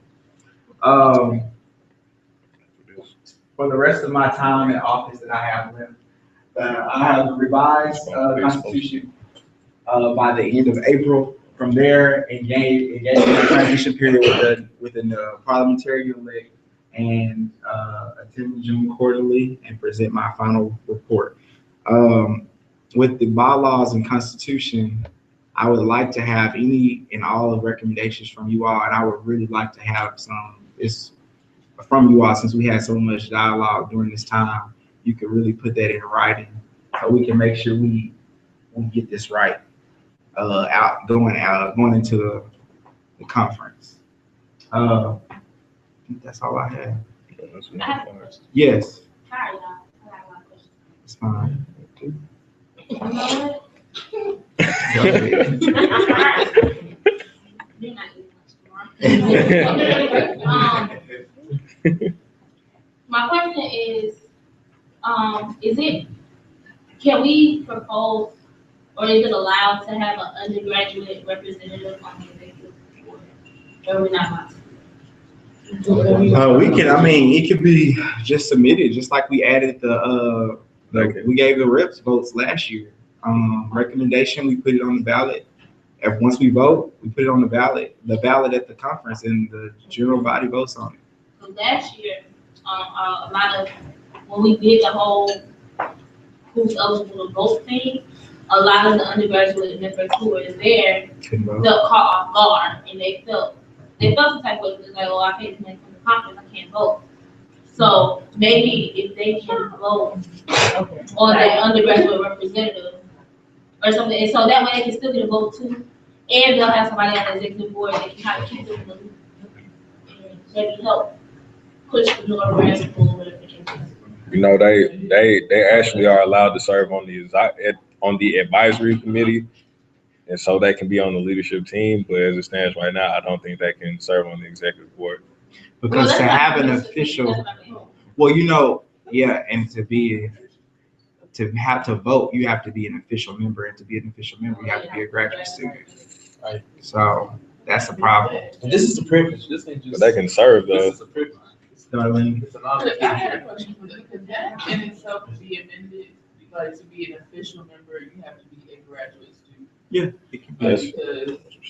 For the rest of my time in office that I have left, I have revised Constitution by the end of April. From there, engage in a transition period within the parliamentary elect and attend June quarterly and present my final report. With the bylaws and Constitution, I would like to have any and all of recommendations from you all, and I would really like to have some from you all, since we had so much dialogue during this time. You could really put that in writing so we can make sure we get this right going into the conference. I think that's all I have. I have a question. Yes, Sorry, y'all. I got one question. it's fine. You know what? Go ahead. You're not eating much tomorrow. My question is can we propose, or is it allowed to have an undergraduate representative on the executive board? Or we're not allowed to? We can. I mean, it could be just submitted, just like we added we gave the reps votes last year. Recommendation, we put it on the ballot. Once we vote, we put it on the ballot at the conference, and the general body votes on it. So last year, a lot of, when we did the whole who's eligible to vote thing, a lot of the undergraduate members who were there felt caught off guard, and they felt some type of, like, oh, I paid money from the conference, I can't vote. So maybe if they can vote on the undergraduate representative or something, and so that way they can still get a vote too, and they'll have somebody on the executive board that can kind of keep them in the loop and maybe help push the door grad school or whatever the case is. You know, they actually are allowed to serve on the advisory committee, and so they can be on the leadership team. But as it stands right now, I don't think they can serve on the executive board. Because to have an official, and to have to vote, you have to be an official member, and to be an official member, you have to be a graduate student. Right. So that's a problem. And this is a privilege. This ain't just. But they can serve though. This is a privilege. Darlene. It's an honor. I had a question for that, because that in itself to be amended, like to be an official member, you have to be a graduate student. Yeah, it can be. Yes.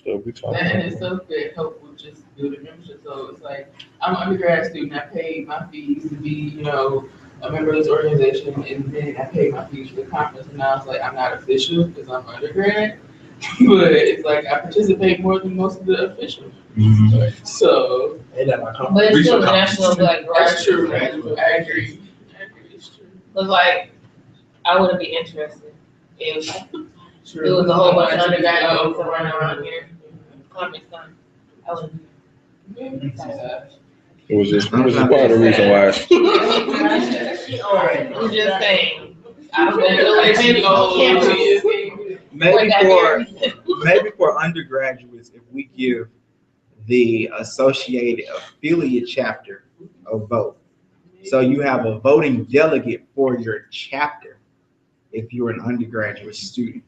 Because that in itself could help with just building membership. So it's like, I'm an undergrad student, I paid my fees to be, a member of this organization, and then I paid my fees for the conference, and now it's like, I'm not official because I'm undergrad, but it's like, I participate more than most of the officials. Mm-hmm. So. But it's still the national black That's true. graduate. I agree. It's true. Cause like, I wouldn't be interested if it was a whole bunch of undergraduates running around here. Conference time. I wouldn't. It was just part of the reason why. I'm just saying. I don't Maybe for undergraduates, if we give the associated affiliate chapter a vote. So you have a voting delegate for your chapter if you're an undergraduate student.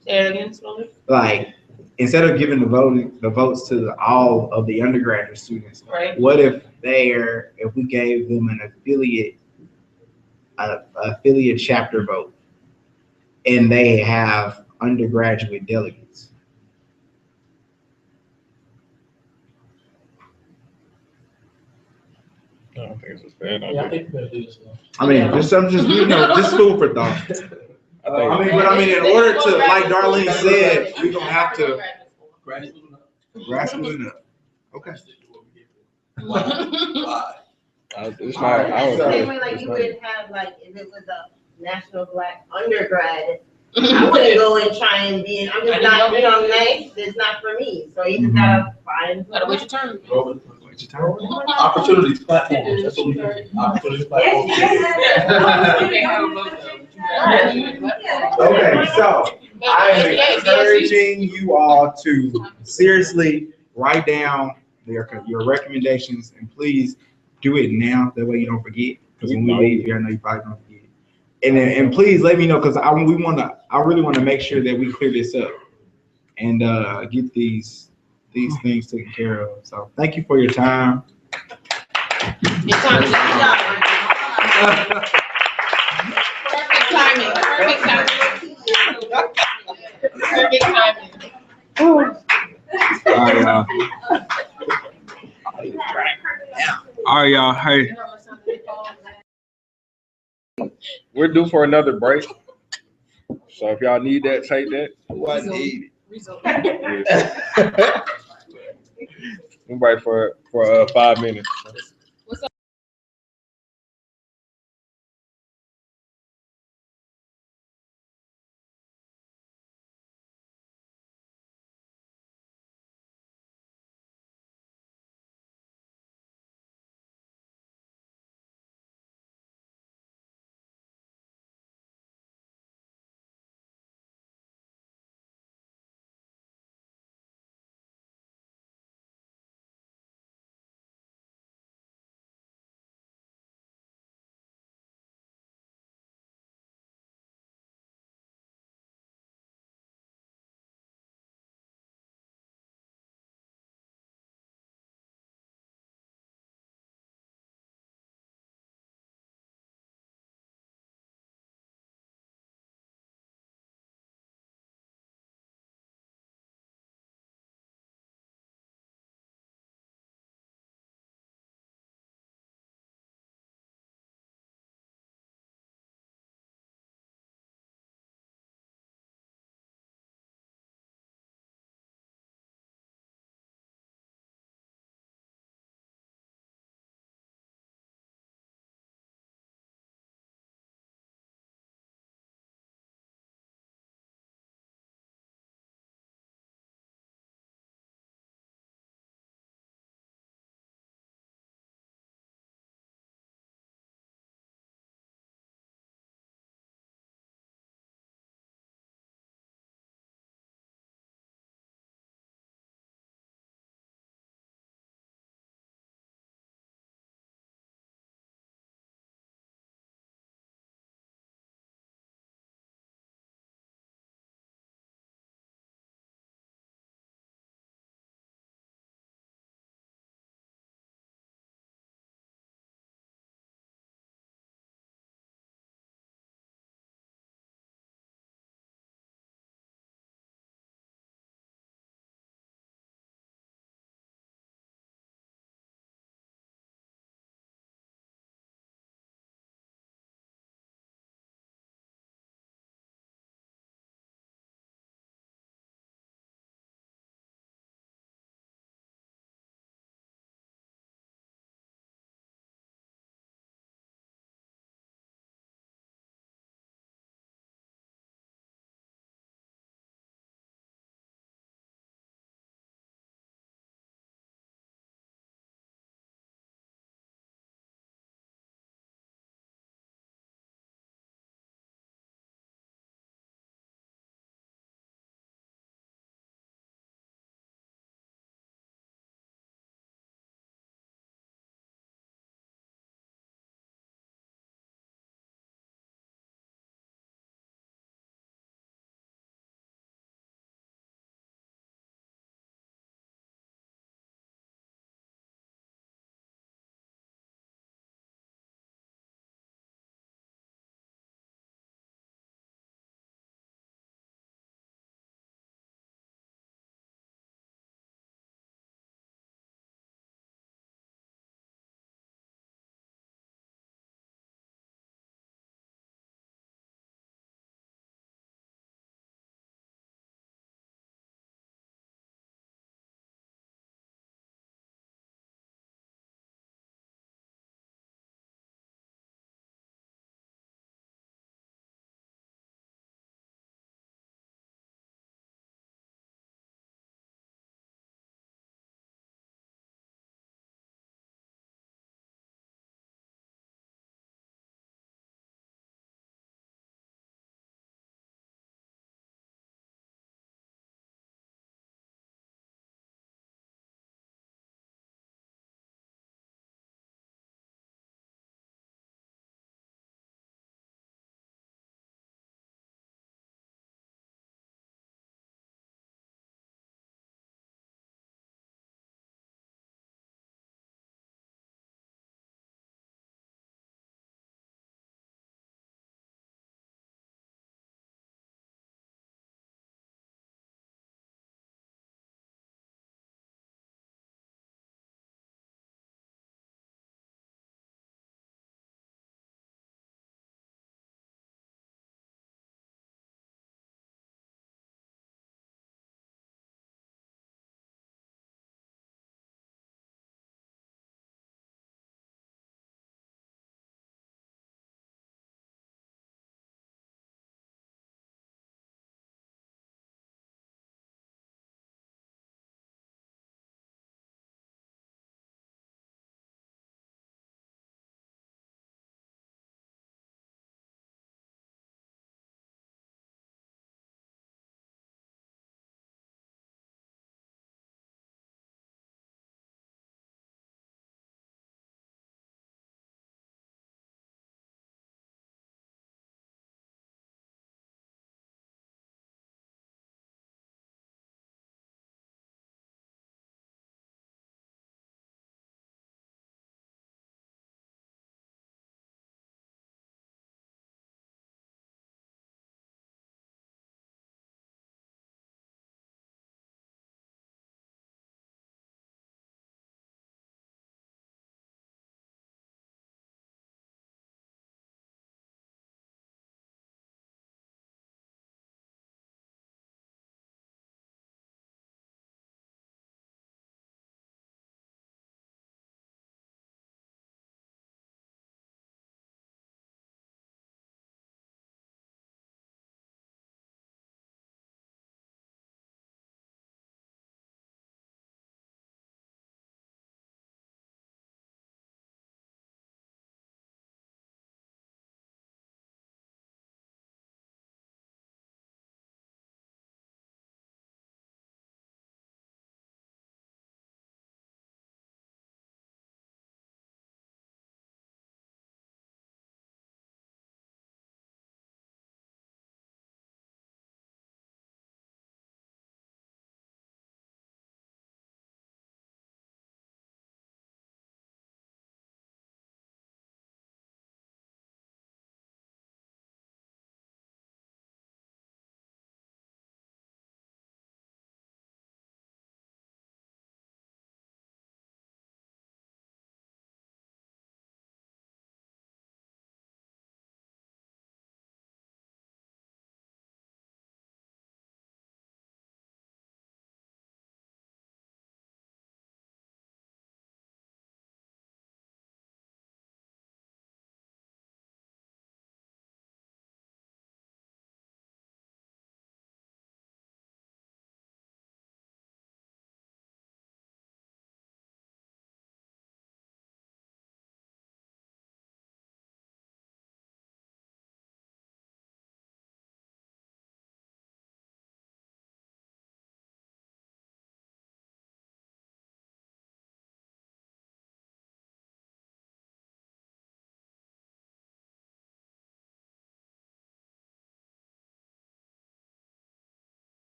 Say it again, slowly. Like, instead of giving the votes to all of the undergraduate students, right? What if we gave them an affiliate chapter vote, and they have undergraduate delegates? I don't think it's a bad idea. Yeah, I think we're gonna do this one. I mean, just food for thought. In order to, like Darlene said, we're gonna have to. Grad school enough. Okay. It's not. Same way like you would have, like, if it was a national black undergrad, I wouldn't go and try and be, I'm just not, nice, it's not for me, so you just gotta find. Gotta wait your turn. Opportunities, platforms, that's what we do. Opportunities, platforms. Okay, so I am encouraging you all to seriously write down your recommendations, and please do it now. That way you don't forget. Because when we leave here, I know you probably don't forget. And please let me know, because I really want to make sure that we clear this up. and get these things taken care of. So thank you for your time. Your time is up. Perfect timing, perfect timing. Perfect timing. All right, y'all. All right, y'all. Hey. We're due for another break. So if y'all need that, take that. What need? We're break for 5 minutes.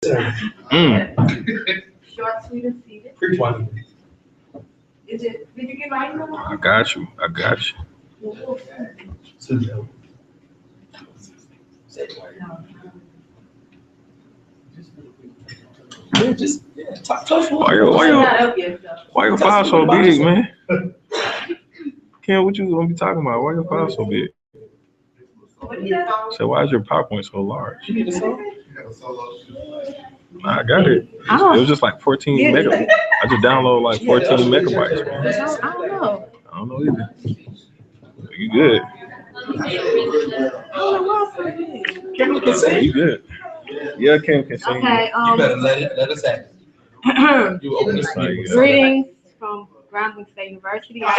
Short, sweet, and seated. Preach one. Is it, did you get my email? I got you. I got you. Yeah, just talk to us. Why your file so big, man? Ken, what you gonna be talking about? Why your file so big? So why is your PowerPoint so large? I got it. It was just like 14 megabytes. I just downloaded like 14 megabytes. Man. I don't know. I don't know either. You good? Kim can say You good? Yeah, Kim can sing. Okay, you better let us act. You open this thing. greetings from Grounding State University. I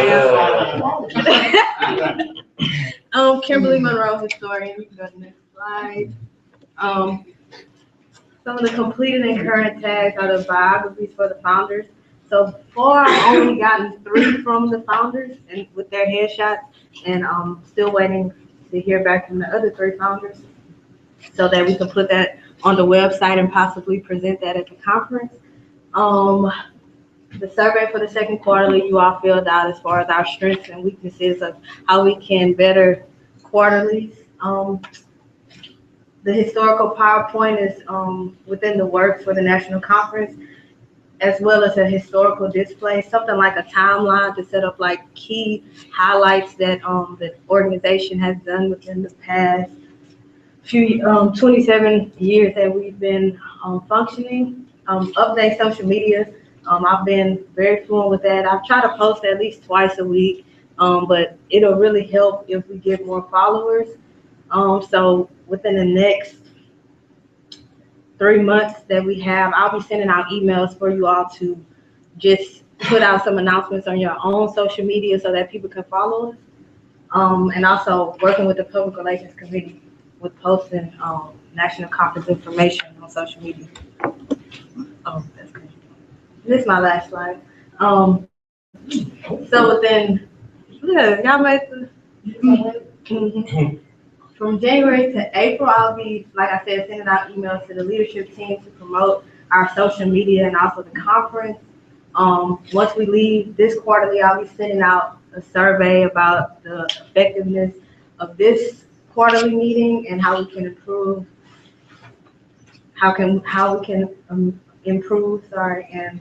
am Kimberly Monroe, historian. You can go to the next slide. Some of the completed and current tags are the biographies for the founders. So far, I've only gotten 3 from the founders and with their headshots, and still waiting to hear back from the other 3 founders so that we can put that on the website and possibly present that at the conference. The survey for the second quarterly you all filled out as far as our strengths and weaknesses of how we can better quarterlies. The historical PowerPoint is within the works for the national conference, as well as a historical display, something like a timeline to set up like key highlights that the organization has done within the past few 27 years that we've been functioning. Update social media. I've been very fluent with that. I've tried to post at least twice a week, but it'll really help if we get more followers. So within the next 3 months that we have, I'll be sending out emails for you all to just put out some announcements on your own social media so that people can follow us. And also working with the Public Relations Committee with posting national conference information on social media. That's good. This is my last slide. So within, y'all made from January to April, I'll be, like I said, sending out emails to the leadership team to promote our social media and also the conference. Once we leave this quarterly, I'll be sending out a survey about the effectiveness of this quarterly meeting and how we can improve, and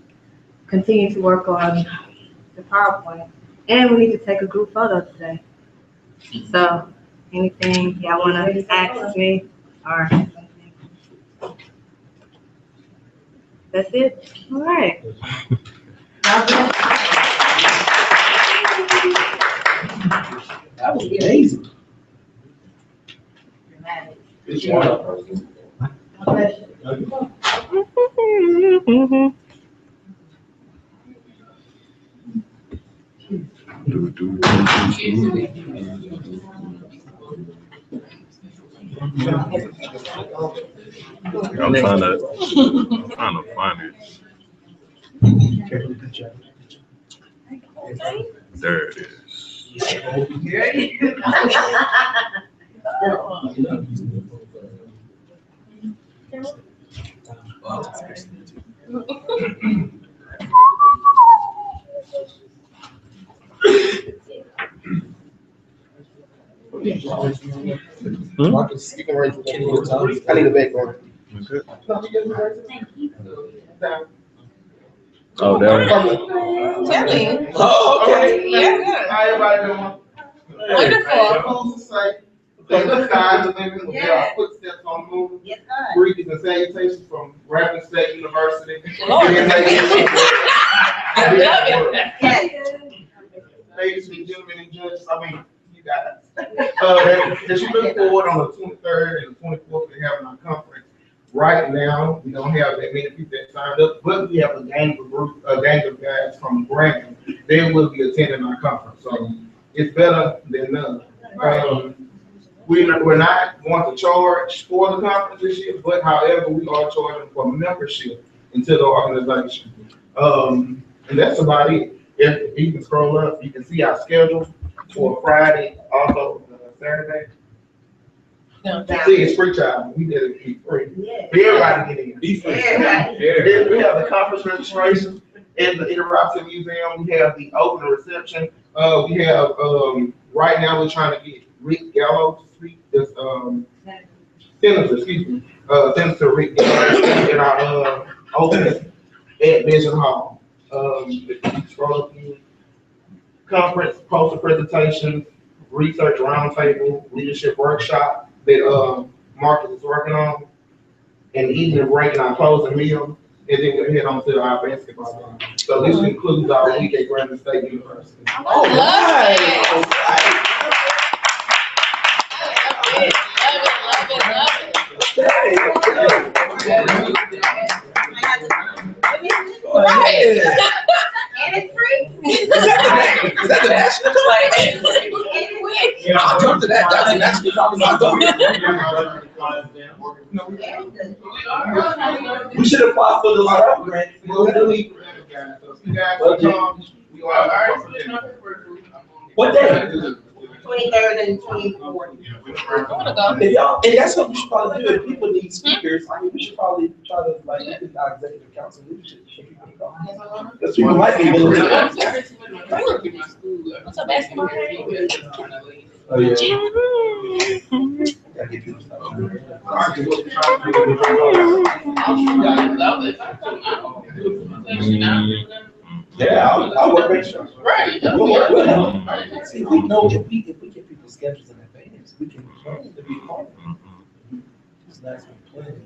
continue to work on the PowerPoint. And we need to take a group photo today. So anything y'all want to ask me or something? That's it. All right. That was amazing. I'm trying to find it. There it is. Marcus, you can raise your hand. I need a background. Oh, there. Oh, okay. How everybody doing? Wonderful. Good signs of living with our footsteps on the move. Greetings and salutations from Grambling State University. Ladies and gentlemen and judges, I mean, you guys. As you look forward on the 23rd and the 24th, we're having our conference. Right now, we don't have that many people that signed up, but we have a gang of guys from Grambling. They will be attending our conference, so it's better than none. We're not going to charge for the conference this year, but however, we are charging for membership into the organization. And that's about it. If you can scroll up, you can see our schedule for Friday, also Saturday. No, See, it's free time. We did it be free. Yeah. Everybody get in. Be free. Then we have the conference registration in the Interactive Museum. We have the open reception. We have, right now we're trying to get Rick Gallo to speak, this, Senator, excuse me, Senator Rick Gallo in our, open at Vision Hall. Scroll up here. Conference, poster presentations, research roundtable, leadership workshop that, Marcus is working on. And eating and breaking our closing meal, and then we'll head on to our basketball game. So this concludes our week at Grambling State University. Oh, love it. And it's free. Is that the national play? Yeah. I'll come to that. That's the national conversation. We should apply for the Lotto grant. What day? 23rd and 24th. And that's what we should probably do. If people need speakers, I mean, we should probably try to like get our executive council leadership. Because people might be willing to. What's up, basketball? Oh, yeah. Yeah, I'll work make sure. Right. We'll work with them. See, we know if we get people's schedules in advance, we can plan to be part of it. It's nice to plan,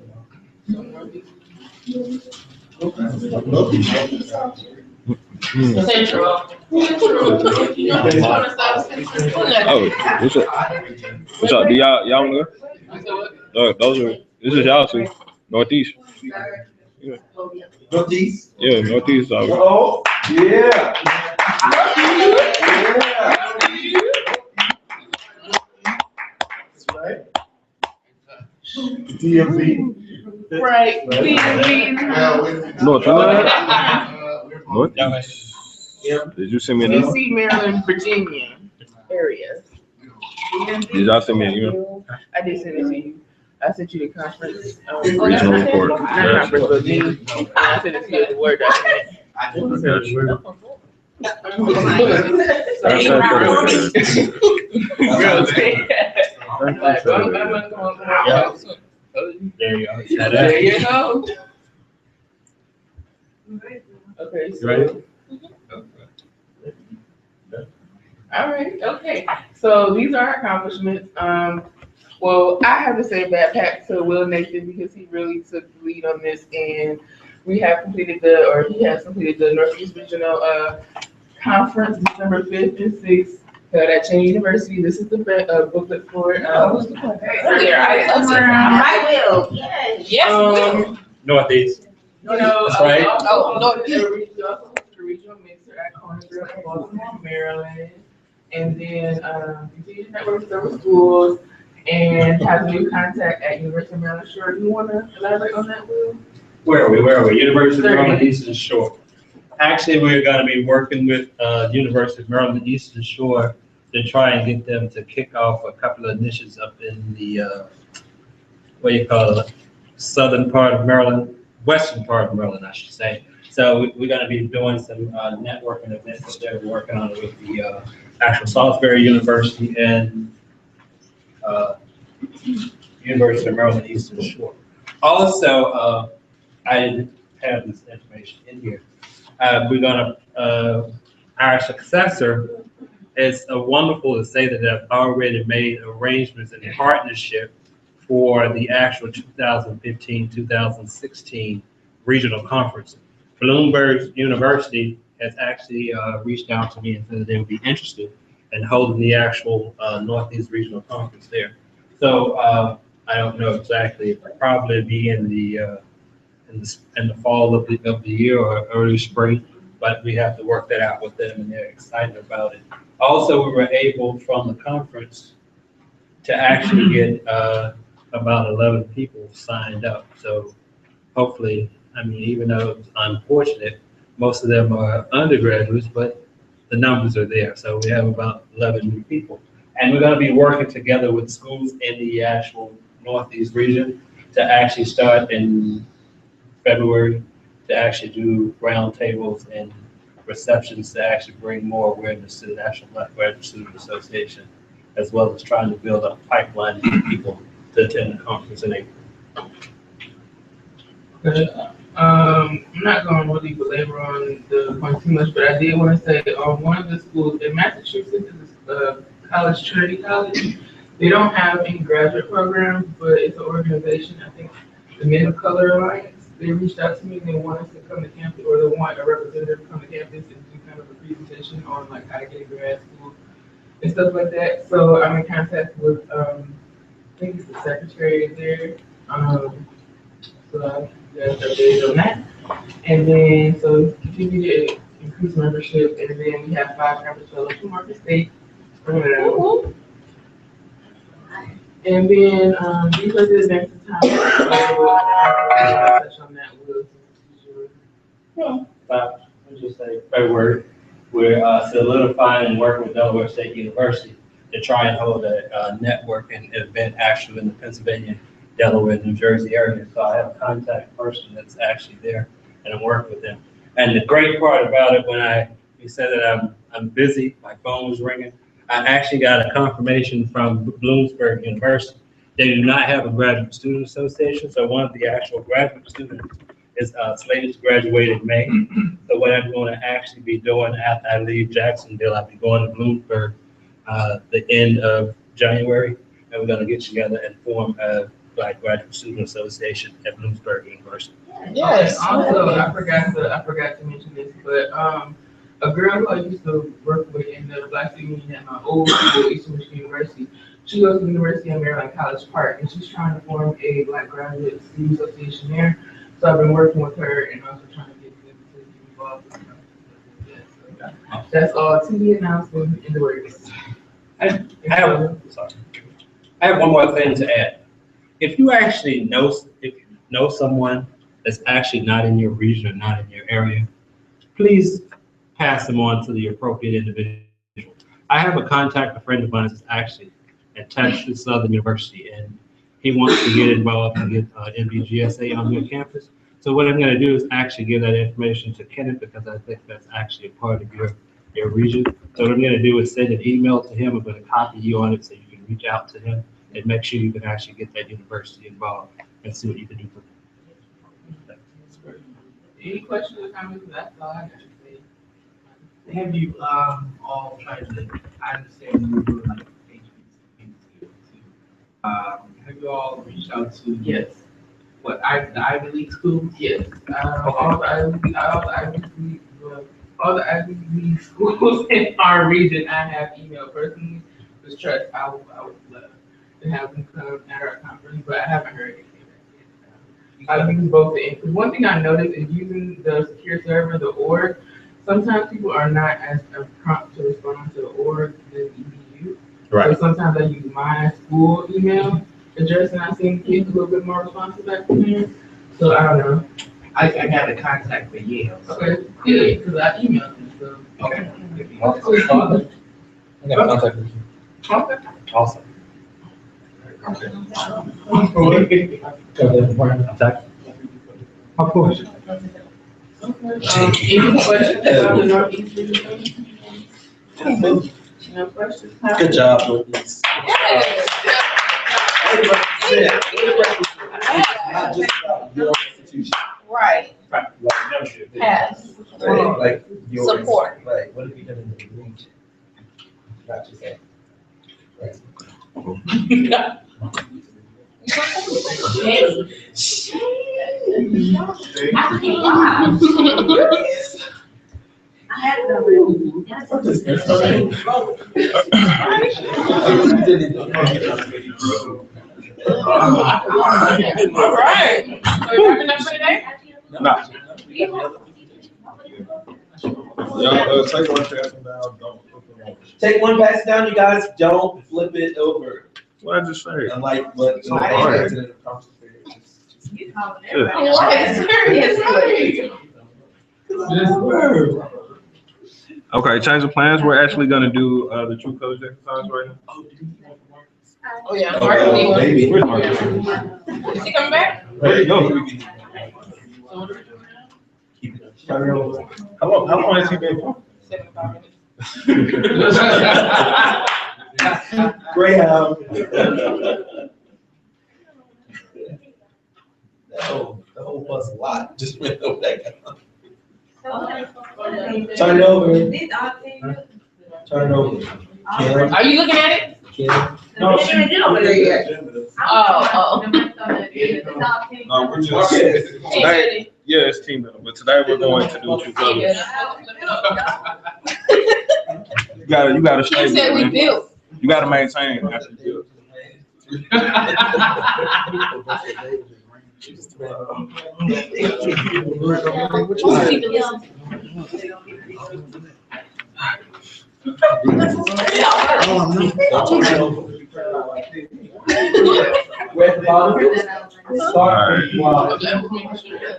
Central. Oh, what's up? What's up? Do y'all wanna go? Those are, this is y'all two. Northeast. Yeah. Northeast? Yeah, Northeast. Oh, yeah. That's right. DMV. Right. North. Did you send me an email? DC, Maryland, Virginia area. Did y'all send me an email? I did send it to you. I sent you the conference. Regional report. Not conference, but me. I sent it to you as a Word document. There you go. There you go. Okay. You ready? All right, okay. So these are our accomplishments. Well, I have to say that pat to Will Nathan because he really took the lead on this, and we have completed he has completed the Northeast Regional Conference December 5th and 6th held at Cheney University. This is the booklet for it. Earlier, I will, yes. Yes. Northeast. You know, That's right. The regional mixer at Cornerville, Baltimore, Maryland, and then Strategic Network Service Schools, and have a new contact at University of Maryland Shore. You want to elaborate on that, Will? Where are we? University of Maryland Eastern Shore. Actually, we're going to be working with University of Maryland Eastern Shore to try and get them to kick off a couple of initiatives up in the what do you call it, southern part of Maryland, western part of Maryland, I should say. So we're going to be doing some networking events that they're working on with the actual Salisbury University and University of Maryland Eastern Shore. Also, I didn't have this information in here. We're going to, our successor, it's wonderful to say that they've already made arrangements and partnership for the actual 2015-2016 regional conference. Bloomberg University has actually reached out to me and said that they would be interested in holding the actual Northeast Regional Conference there. So I don't know exactly. It'll probably be in the fall of the year or early spring, but we have to work that out with them, and they're excited about it. Also, we were able from the conference to actually get about 11 people signed up. So hopefully, I mean, even though it's unfortunate, most of them are undergraduates, but the numbers are there. So we have about 11 new people. And we're gonna be working together with schools in the actual Northeast region to actually start in February, to actually do roundtables and receptions to actually bring more awareness to the National Black Graduate Student Association, as well as trying to build a pipeline for people to attend the conference in April. Okay. I'm not going to really belabor on the point too much, but I did want to say one of the schools in Massachusetts is College Trinity College. They don't have any graduate programs, but it's an organization. I think the Men of Color Alliance. They reached out to me and they want us to come to campus, or they want a representative to come to campus and do kind of a presentation on like how to get into grad school and stuff like that. So I'm in contact with I think it's the secretary there. So you guys are updated on that. And then so continue to increase membership, and then we have 5 campus fellows from Market State. And then because of the next time, I'll touch on that with I'll just say February, we're solidifying and working with Delaware State University to try and hold a networking event actually in the Pennsylvania, Delaware, New Jersey area. So I have a contact person that's actually there, and I'm working with them. And the great part about it, when you said that I'm busy, my phone was ringing, I actually got a confirmation from Bloomsburg University. They do not have a graduate student association, so one of the actual graduate students is slated to graduate in May. So what I'm going to actually be doing after I leave Jacksonville, I'll be going to Bloomsburg the end of January, and we're going to get together and form a Black Graduate Student Association at Bloomsburg University. Yes. Also, I forgot to mention this, but a girl who I used to work with in the Black Student Union at my old school, Eastern Michigan University, she goes to the University of Maryland College Park, and she's trying to form a Black Graduate Student Association there. So I've been working with her and also trying to get them to get involved with that. So that's all to be announced in the works. I have one more thing to add. If you actually know someone that's actually not in your region or not in your area, please pass them on to the appropriate individual. I have a friend of mine that's actually at Texas Southern University, and he wants to get involved and get NBGSA on your campus. So what I'm going to do is actually give that information to Kenneth, because I think that's actually a part of your region. So what I'm going to do is send an email to him. I'm going to copy you on it so you can reach out to him and make sure you can actually get that university involved and see what you can do for them. Any questions or comments? That's all I got to say. Have you all tried to, I understand you were doing like HBCU. Have you all reached out to? Yes. What, the Ivy League schools? Yes. All the Ivy League schools in our region, I have emailed personally. Just trust, I would love to have them come at our conference, but I haven't heard anything. I've used both the, because one thing I noticed is using the secure server, the org, sometimes people are not as prompt to respond to the org than EDU. Right. So sometimes I use my school email address, and I seem to get a little bit more responses back from there. So I don't know. I got a contact for Yale. Okay, good, because I emailed them, so. Okay. I got a contact with you. Okay. Awesome. Of course. Any questions about the Northeast region? No questions? Good job, Northeast. Not just about your institution. Right. Pass. Like your Support. Like, what have you done in the region? Not just that. Right. All right. So you wrapping up for today? No. Y'all, take one pass them down, don't flip them over. Take one pass down, you guys. Don't flip it over. What I just say? Unlike what the president of conference You calling everybody. What? Seriously. Okay, change of plans. We're actually gonna do the true colors exercise right now. Oh, yeah. Mark, Maybe. Where's Mark? is he coming back? There you go. How long has he been? 75 minutes. Greyhound. The whole bus a lot. Just went over that. Turn it over. Turn it over. Are you looking at it? No, she didn't get over there yet. Oh. No, we're just today. Yeah, it's team building, but today we're going to do true colors. You gotta stay. He said we built. You gotta maintain after you build.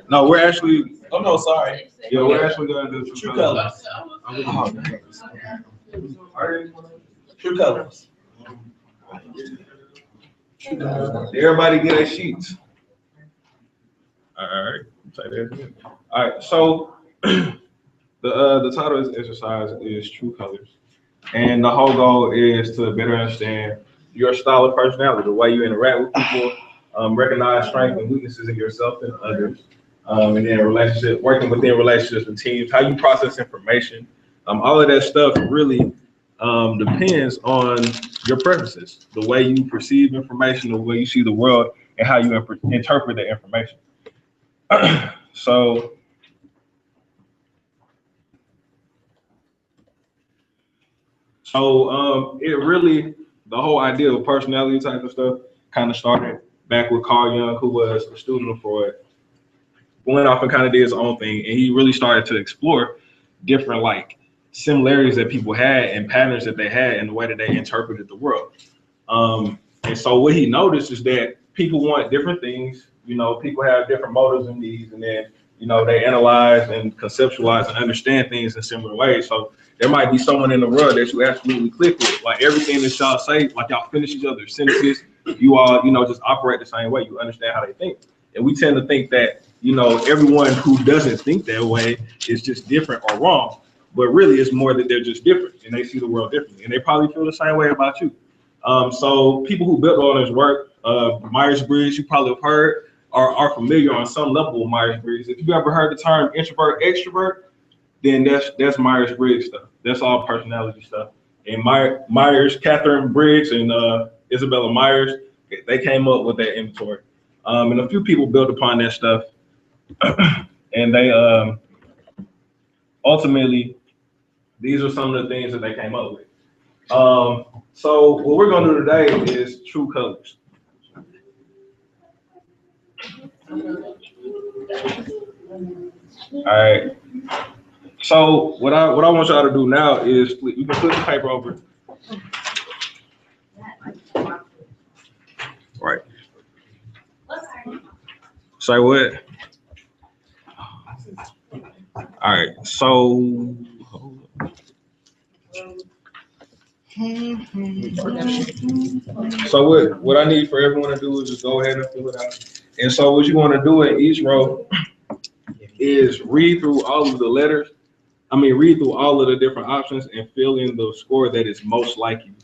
No, we're actually. Oh no, sorry. Yeah, we're actually gonna do true colors. True colors. Everybody get their sheets. All right. All right. So the title of this exercise is True Colors, and the whole goal is to better understand your style of personality, the way you interact with people, recognize strengths and weaknesses in yourself and others, and then working within relationships and teams, how you process information. All of that stuff really depends on your preferences, the way you perceive information, the way you see the world, and how you interpret the information. So it really, the whole idea of personality type of stuff kind of started back with Carl Jung, who was a student of Freud, went off and kind of did his own thing, and he really started to explore different similarities that people had and patterns that they had in the way that they interpreted the world. And so what he noticed is that people want different things. People have different motives and needs, and then they analyze and conceptualize and understand things in similar ways. So there might be someone in the world that you absolutely click with. Like everything that y'all say, like y'all finish each other's sentences, you all, just operate the same way. You understand how they think. And we tend to think that, everyone who doesn't think that way is just different or wrong. But really it's more that they're just different and they see the world differently. And they probably feel the same way about you. So people who built all this work, Myers-Briggs, you probably have heard, are familiar on some level with Myers-Briggs. If you ever heard the term introvert, extrovert, then that's Myers-Briggs stuff. That's all personality stuff. And Myers, Catherine Briggs and Isabella Myers, they came up with that inventory. And a few people built upon that stuff. And they ultimately, these are some of the things that they came up with. So what we're gonna do today is true colors. All right. So what I want y'all to do now is you can flip the paper over. Right. Say what? All right. So what I need for everyone to do is just go ahead and fill it out. And so what you want to do in each row is read through all of the letters. Read through all of the different options and fill in the score that is most like you.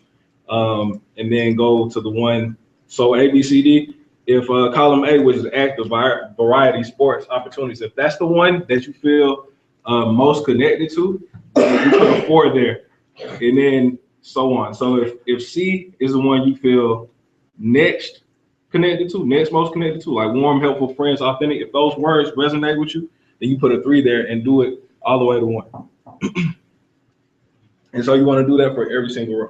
And then go to the one, so A, B, C, D. If column A, which is active variety sports opportunities, if that's the one that you feel most connected to, you put a 4 there. And then so on. So if C is the one you feel next most connected to, like warm, helpful, friends, authentic, if those words resonate with you, then you put a 3 there and do it all the way to 1. And so you want to do that for every single row.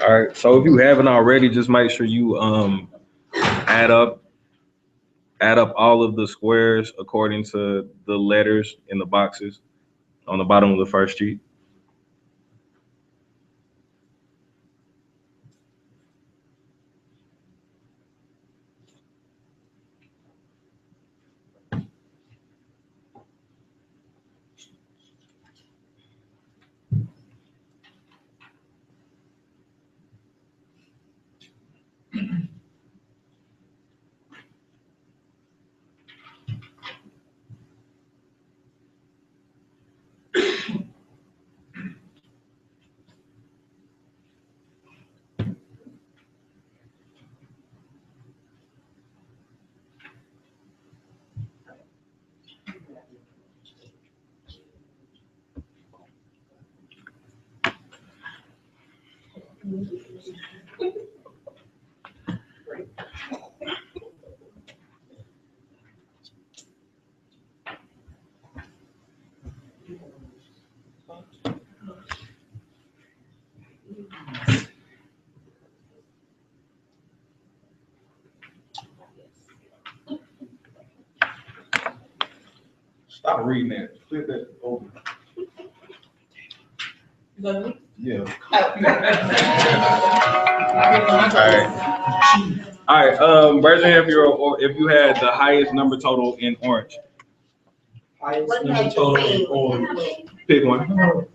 All right. So if you haven't already, just make sure you add up all of the squares according to the letters in the boxes on the bottom of the first sheet. Stop reading that. Flip that over. Yeah. All right. Raise your hand if you had the highest number total in orange. Highest number total in orange. Pick one.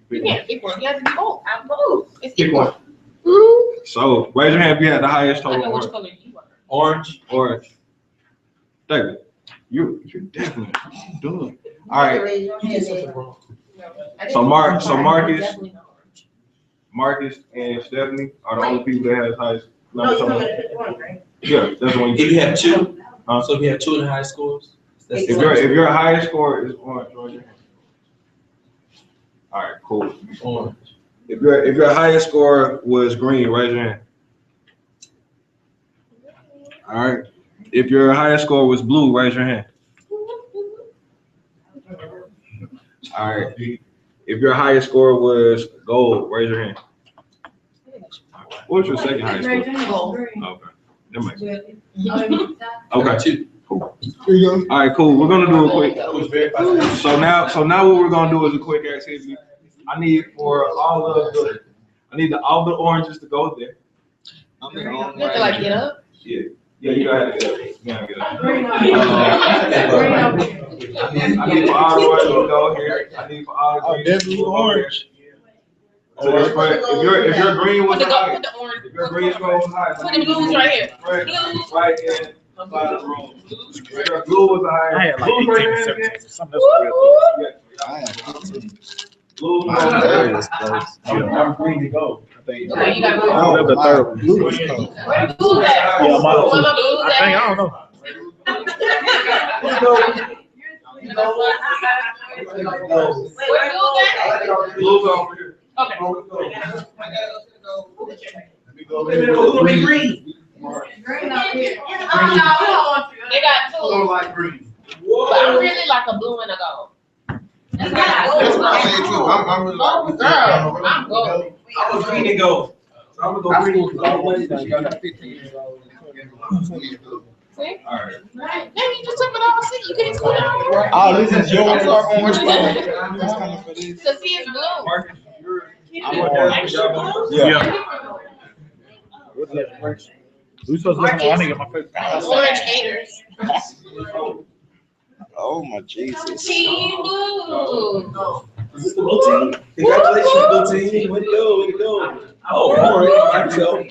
You can't pick one. You have to be both. I'm both. It's Pick equal. one. So raise your hand if you had the highest I know total which orange. color you are. Orange. Orange. David, you're definitely doing. All right. So Marcus, Marcus and Stephanie are the only people that have the highest number total. Yeah, that's the one. If you have two, so if you have two in the high scores. If your highest score is orange, raise your hand. All right, cool. Orange. If your highest score was green, raise your hand. All right. If your highest score was blue, raise your hand. All right. If your highest score was gold, raise your hand. What's your second highest score? Okay. That makes sense. Okay. Cool. All right, cool. We're gonna do a quick. So now what we're gonna do is a quick activity. I need all the oranges to go there. You have to like get up. Yeah, you gotta get up. You gotta get up. I need for all the oranges to go here. I need for all the greens to go orange. So that's right. If your green was high, if your green score was high, Put the blues right here. right in by the room. If your blue was high, I had like blue 18 right or here 17, again. so something else real close. I am 15. Blue. My third is close. I'm green to go. Okay, you got blue. Oh, the my third one. blue is close. Where the blues at? Yeah, my Where the blues I think, I don't know. Where the blues at? Blue's over here. Okay. Green. They got two. Like green. But I'm really like a blue and a gold. That's what I said too. I'm really like. Girl, I'm gold. I was green and gold. I'm gonna go green and gold. See? All right. Maybe you just took it all. See, you can't put it on. Oh, this is yours. Orange color. Cause see, it's blue. Marcus, you're. I'm orange. Yeah. We supposed to listen to, I didn't get my face. Orange haters. Oh my Jesus. Team blue. Is this the blue team? Congratulations, blue team. Way to go, way to go. Oh, all right. So,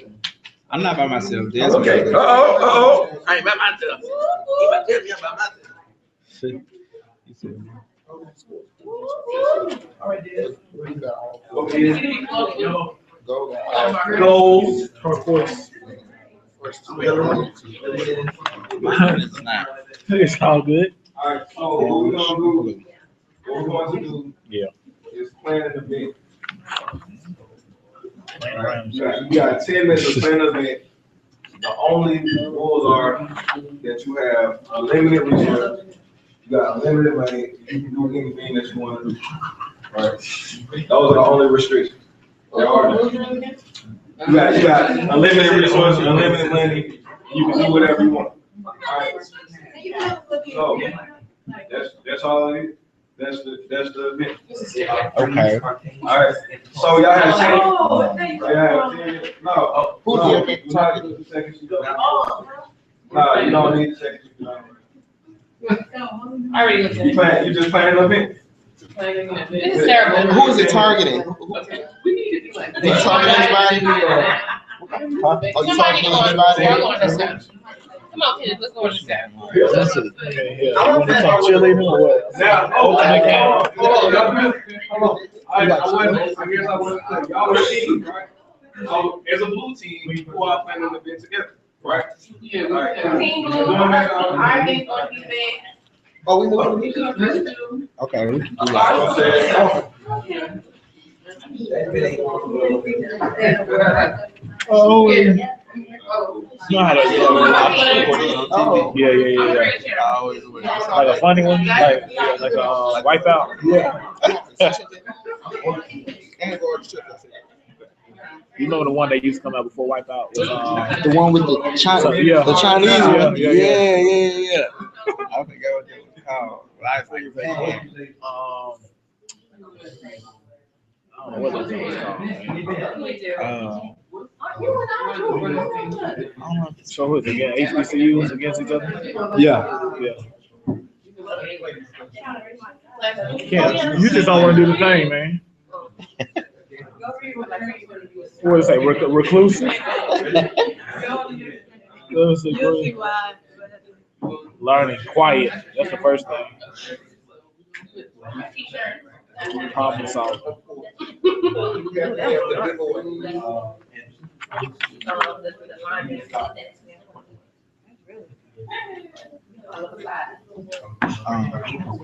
I'm not by myself. There's okay. Uh-oh. I ain't by myself. All right, Dad. Goals, of course. It's all good. All right, so what we're going to do Yeah. is plan an event. You got 10 minutes to plan an event. The only rules are that you have unlimited resources. You got unlimited money. You can do anything that you want to do. Right? Those are the only restrictions. There are none. You got unlimited resources, unlimited money. You can do whatever you want. All right. So that's all it is. That's the event. Okay. All right. So y'all have 10. Y'all have 10. No. Who's You not need the seconds to go. No, you don't need the seconds to go. I already looked at it. You just plan an event. This is terrible. Who is it targeting? We need to do like Do you target anybody? Huh? Oh, you Somebody targeting go on, anybody? we're going this time. Come on, kids, let's go on this time. Okay, yeah. You want to talk cheerleading or what? Now, hold on. I guess I wasn't. Y'all were a team, right? So as a blue team, we go out planning an event together, right? Yeah, Right. Team blue, our thing's gonna be big. Oh, we moving? Okay. We can do Like that. I said, Oh, yeah. You know how to yeah. Like a funny one, like a wipeout. Yeah. You remember the one that used to come out before Wipeout? The one with the Chinese, yeah. the Chinese one. Yeah. I forgot what that was called. I don't know what this is called. So who is it again? HBCUs against each other? Yeah. Yeah. Can't, you just don't want to do the thing, man. What is that? Reclusive? Learning quiet. That's the first thing. Problem solving.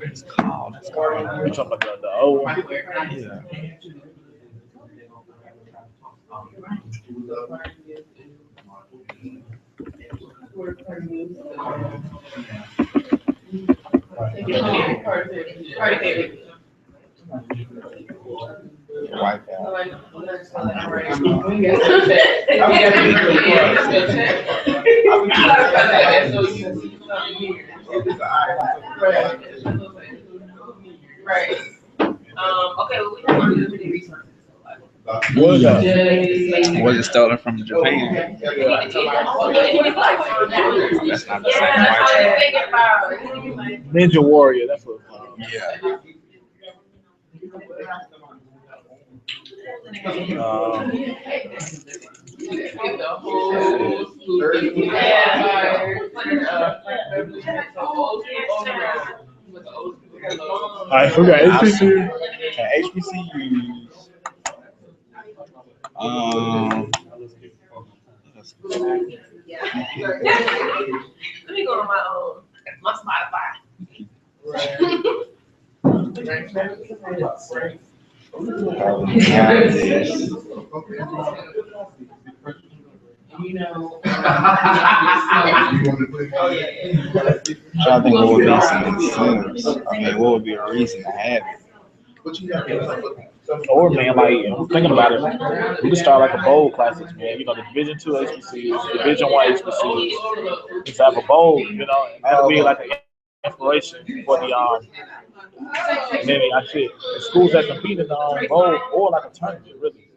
It's called. It's called. You talking about the old one? Yeah. Wipe Right. Okay, well, we don't do the resources. Was it stolen from Japan? That's not the same wipe. Ninja Warrior. That's what. Yeah. All right, who got HBCU? HBCUs. Let me go to my Spotify. I think what would be some incentives? I mean, what would be a reason to have it? Or man, like I'm thinking about it, we could start like a bowl classics, man. You know, the Division II HBCUs, Division I HBCUs. Just have a bowl, you know, and that'll be like an inspiration for the maybe I should the schools that compete in the bowl or like a tournament, really.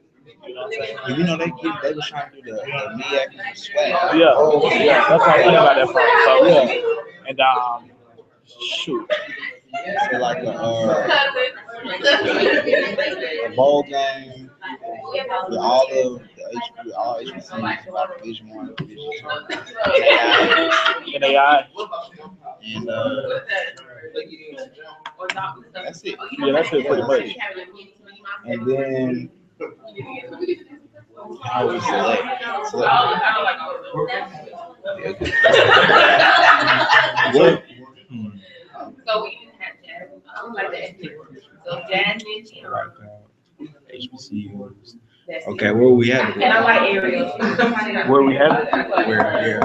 You know what I'm saying? And you know they was trying to do the MEAC swag. Yeah, that's what I'm thinking about that from. So yeah, and shoot. So like a bowl game with all of the all HBCUs, like Division I, Division II, NAI. And that's it. Yeah, that's it pretty much. And then how we select. What? So we didn't have jazz. I don't like that. So jazz HBCUs. Okay, where we at? And I like aerials. Where we have it? Where here?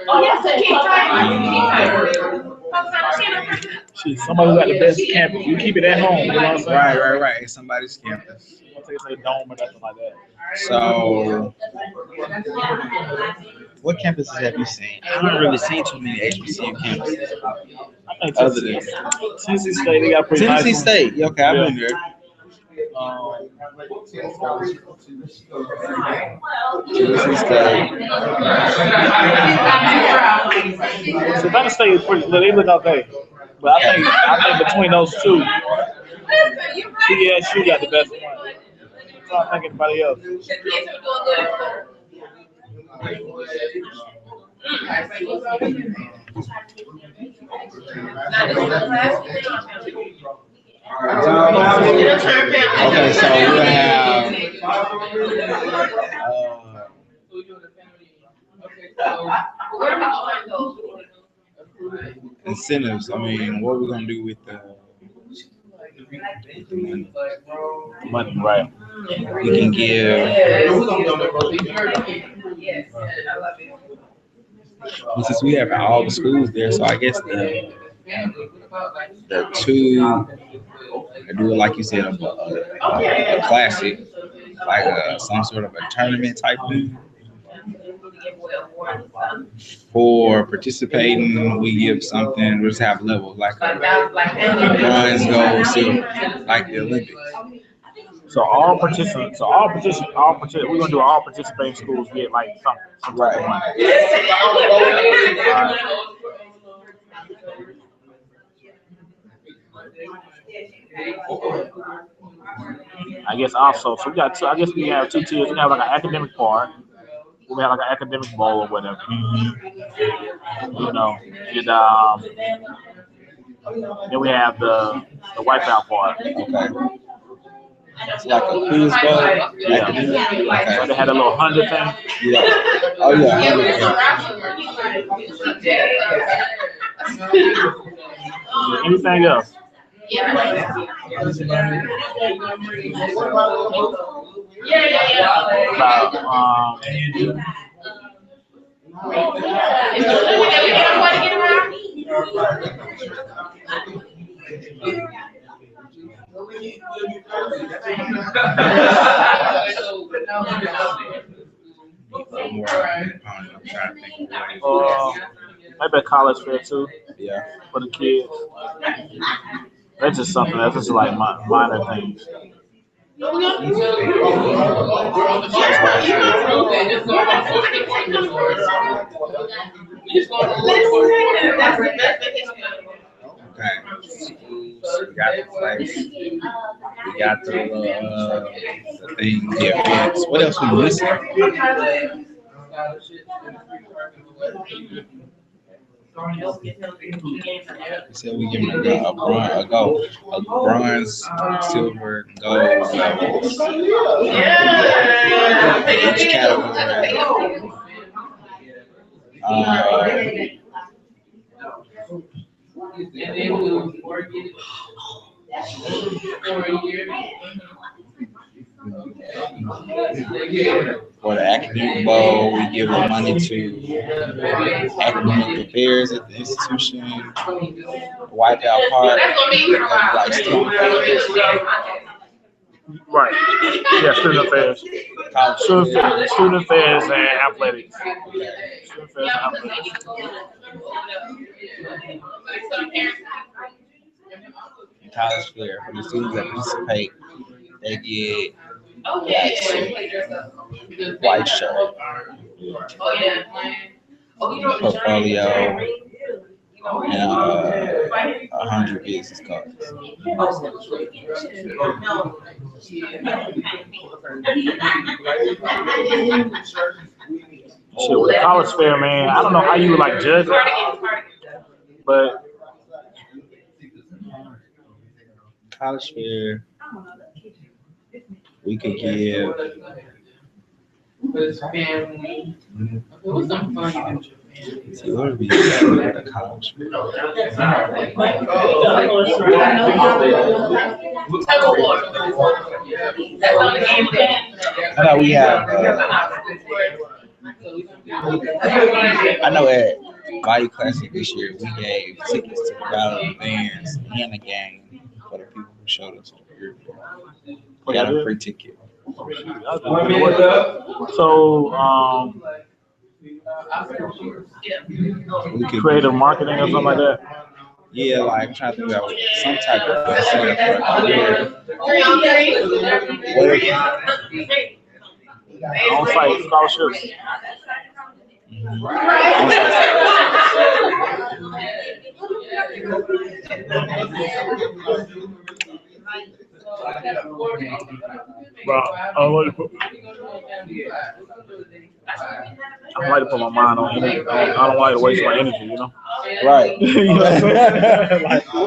Oh, yes, keep trying. Shit, somebody who got the best campus. You keep it at home. You know what I'm saying? Right. It's somebody's campus. I think it's a dome or nothing like that. So, what campuses have you seen? I haven't really seen too many HBCU campuses. Other than Tennessee State, they got pretty Tennessee nice State. Yeah, okay, I've been there. Tennessee State. Savannah State is pretty. They look okay, but I think between those two, TSU got the best one. I'm trying to think anybody else. Okay, so we'll have incentives. I mean, what are we gonna do with the Money, right? we can give. Since we have all the schools there, so I guess the two, I do it like you said, a classic, like some sort of a tournament type thing. people to give away awards and stuff. For participating, we give something. We just have levels like Like that, like bronze, gold, silver, like the Olympics. So we're gonna do all participating schools get like some type of money. I guess also, so we got two. I guess we have two tiers. We have like an academic part. We have like an academic bowl or whatever. You know, and then we have the wipeout part. Okay. It's like a quiz bowl. Yeah. Okay. So they had a little 100 thing. Yeah. Oh yeah. 100. Anything else? Maybe a college fair too. Yeah. For the kids. That's just something. That's just like minor things. Okay. We got the place. We got the thing. Yeah. What else we missing? So we give them a bronze, silver, gold levels. Each category. For the academic bowl, we give the money to academic affairs at the institution. Wipeout part, like student affairs. Right. Yeah, student affairs. Student affairs and athletics. Student affairs and athletics. In college fair, for the students that participate, they get white shirt, portfolio, and 100 business cards. Shit, with the college fair, man, I don't know how you would like judge it, but College fair, we could give. See, what would be the college fair? I know we have. I know at Body Classic this year we gave tickets to the Battle of the Bands and a game for the people who showed us. We got a free ticket. So, we could creative marketing or something like that. Yeah, like I'm trying to think about some type of incentive. On-site scholarships. Bro, I like to put my mind on anything. I don't like to waste my energy, you know? Right. You know what I'm saying? Like, you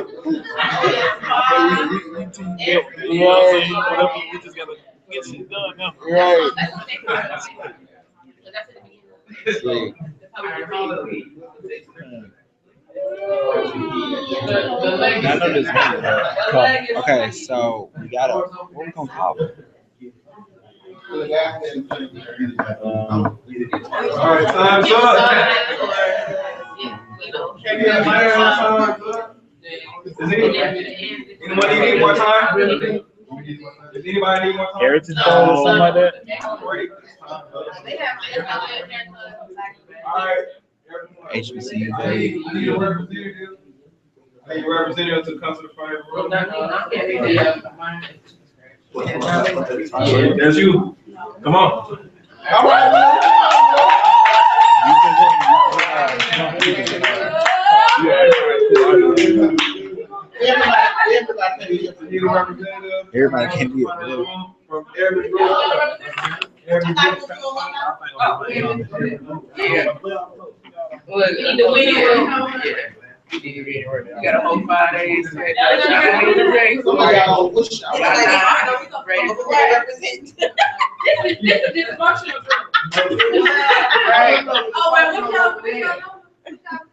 know what I'm saying? Whatever, we just gotta get shit done now. Right. I know this one. Okay, so we gotta. What we gonna call it? All right, time's up. Anyone need more time? Does anybody need more time? Heritage Bowl or something like that? All right. HBCU I need a representative. I need a representative to come to the front of the room. There's you. Come on. All right. Everybody can be from every group. Look, the winning you got a whole 5 days. This is dysfunctional.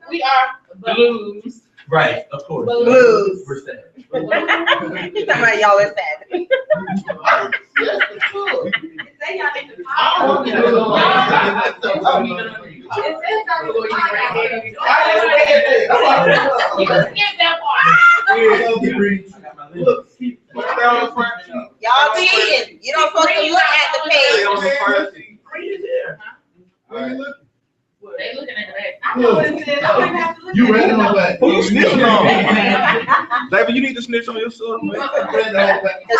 We are blues. Right, of course. Blues. We're sad. Somebody y'all is sad. Y'all cheating. You don't supposed to look at the page. They looking at that. I know what it says. I don't have to look You at read it. on that. Who you snitching on? David, you need to snitch on yourself, man. Cause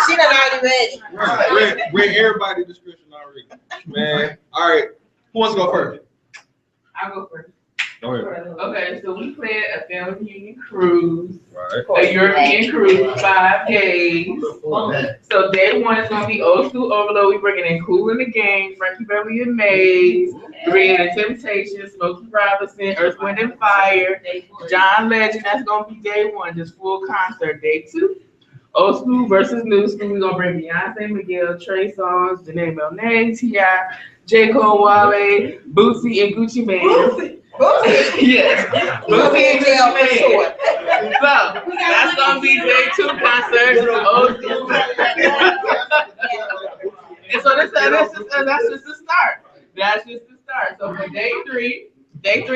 she done already read. Read everybody description already. Man. All right. Who wants to go first? I'll go first. Go ahead. Okay, so we planned a family reunion cruise, Right. a European cruise, 5 days. So day 1 is gonna be old school overload. We bringing in Cool in the Game, Frankie Beverly and Mays, Bringing in Temptations, Smokey Robinson, Earth, Wind and Fire, John Legend. That's gonna be day 1, just full concert. Day 2, old school versus new school. We're gonna bring Beyonce, Miguel, Trey Songz, Janae Monáe, T.I., J. Cole, Wale, Bootsy, and Gucci Mane. Yes. Bootsy and Gucci Mane. So that's gonna be day 2 concert. Old school. And so that's just the start. That's just the start. So for day 3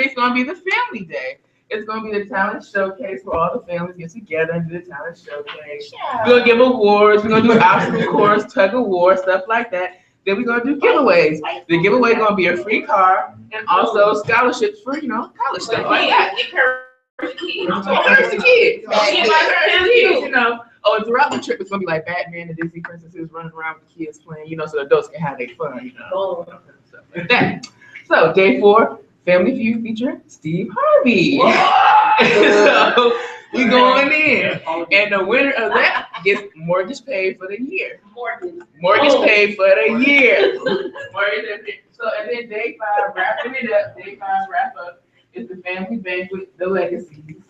is gonna be the family day. It's gonna be the talent showcase where all the families get together and do the talent showcase. We're gonna give awards. We're gonna do obstacle course, tug of war, stuff like that. Then we're gonna do giveaways. The giveaway gonna be a free car and also scholarships for college stuff like that. Encourage the kids. Oh, and throughout the trip, it's gonna be like Batman and Disney princesses running around with the kids playing, so the adults can have their fun, stuff like that. So day 4, Family Feud featuring Steve Harvey. So we going in, and the winner of that gets mortgage paid for the year. Mortgage paid for the year. So and then day 5, wrapping it up. Day 5 wrap up is the family banquet, the legacies.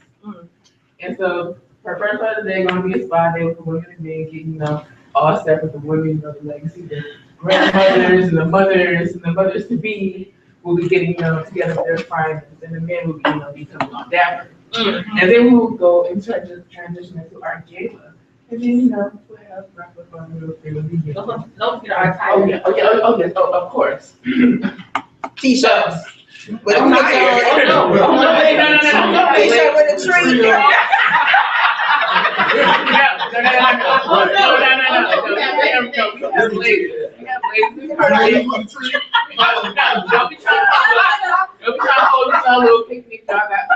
And so her first part of the day gonna be a spa day with the women and men getting all separate. The women, the legacy, the grandmothers and the mothers to be will be getting together with their friends, and the men will be becoming all dapper. And then we will go and transition into our gala. And then we'll have wrap up on the little Don't forget our tie. Oh yes, of course. T-shirts. With a No. T-shirt with a tree. Don't be trying to hold this little picnic dog out.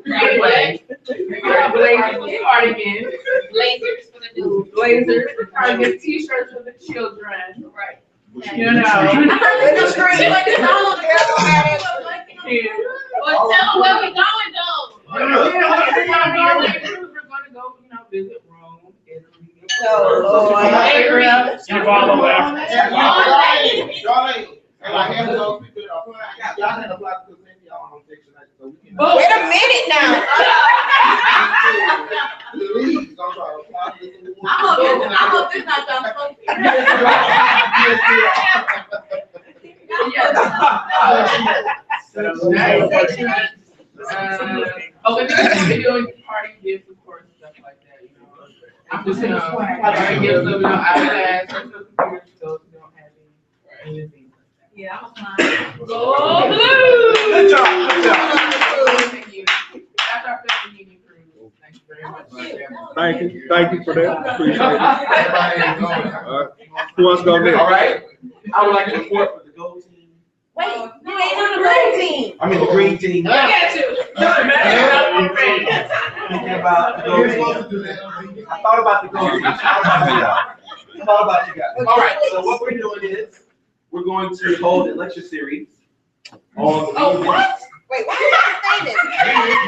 Anyway, blazers cardigan, blazers for the dudes, blazers, cardigan, t-shirts for the children, right? With the tree. Well, tell them where we going though. We're gonna go, visit Rome, Italy. Wait a minute now. I hope this not and then doing party gifts, of course, stuff like that. I'm just party gifts of iPads, personal computers, so you don't have anything. Yeah, I'm fine. Go Blue! Good job. That's our family meeting crew. Thank you very much. Thank you for that. Appreciate it. All right. Who wants to go next? All right. I would like to report for the gold team. Wait, you ain't on the green team. I mean, the green team. Look at you. Thinking about the gold team. I thought about the gold team. I thought about you guys. All right, so what we're doing is, we're going to hold a lecture series on. Oh, what? Wait, why are you not saying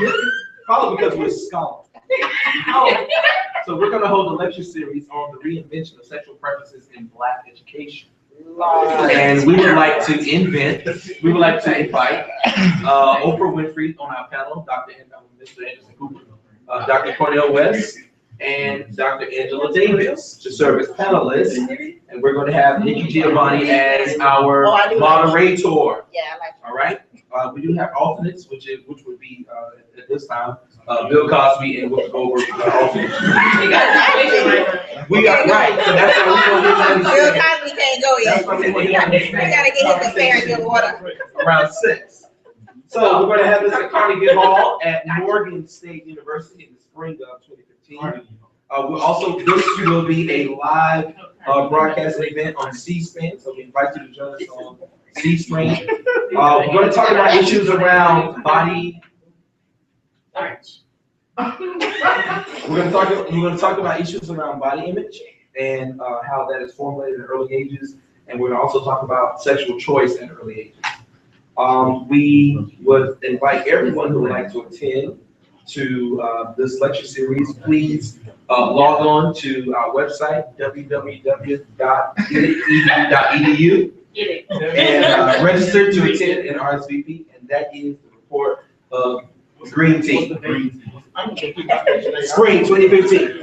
this? Probably because we're scholars. So we're going to hold a lecture series on the reinvention of sexual preferences in Black education. And we would like to invite Oprah Winfrey on our panel, Mr. Anderson Cooper, Dr. Cornell West, and Dr. Angela Davis to serve as panelists. And we're going to have Nikki Giovanni as our moderator. Yeah, I like that. All right. We do have alternates, which would be at this time Bill Cosby and Whoopi Goldberg alternates. We got right. So that's what we're going to do. Bill Cosby can't go yet. We gotta get him the fair and good water. Around 6. So we're going to have this at Carnegie Hall at Morgan State University in the spring of 2015. We're also, this will be a live broadcast event on C-SPAN, so we invite you to join us on C-SPAN. We're going to talk about issues around body. We're going to talk about issues around body image and how that is formulated in early ages, and we're going to also talk about sexual choice in early ages. We would invite everyone who would like to attend to this lecture series. Please log on to our website, www.getedu.edu, and register to attend and RSVP, and that is the report of the Green Team. Spring 2015.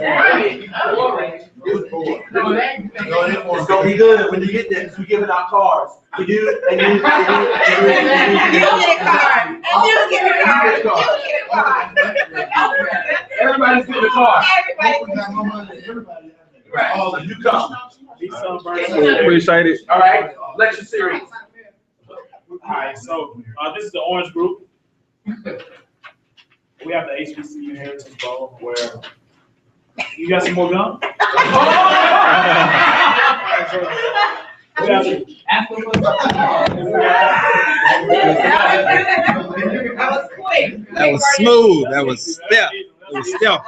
It's gonna be good when you get there, because we're giving out cards. For you, and you. You get a card. And you get a card. You get a card. Everybody's getting a card. Everybody. Right. So you come. Appreciate it. All right. Lecture series. All right. So this is the orange group. We have the HBCU Heritage Bowl where you got some more gum? That was smooth. That was step. It was step.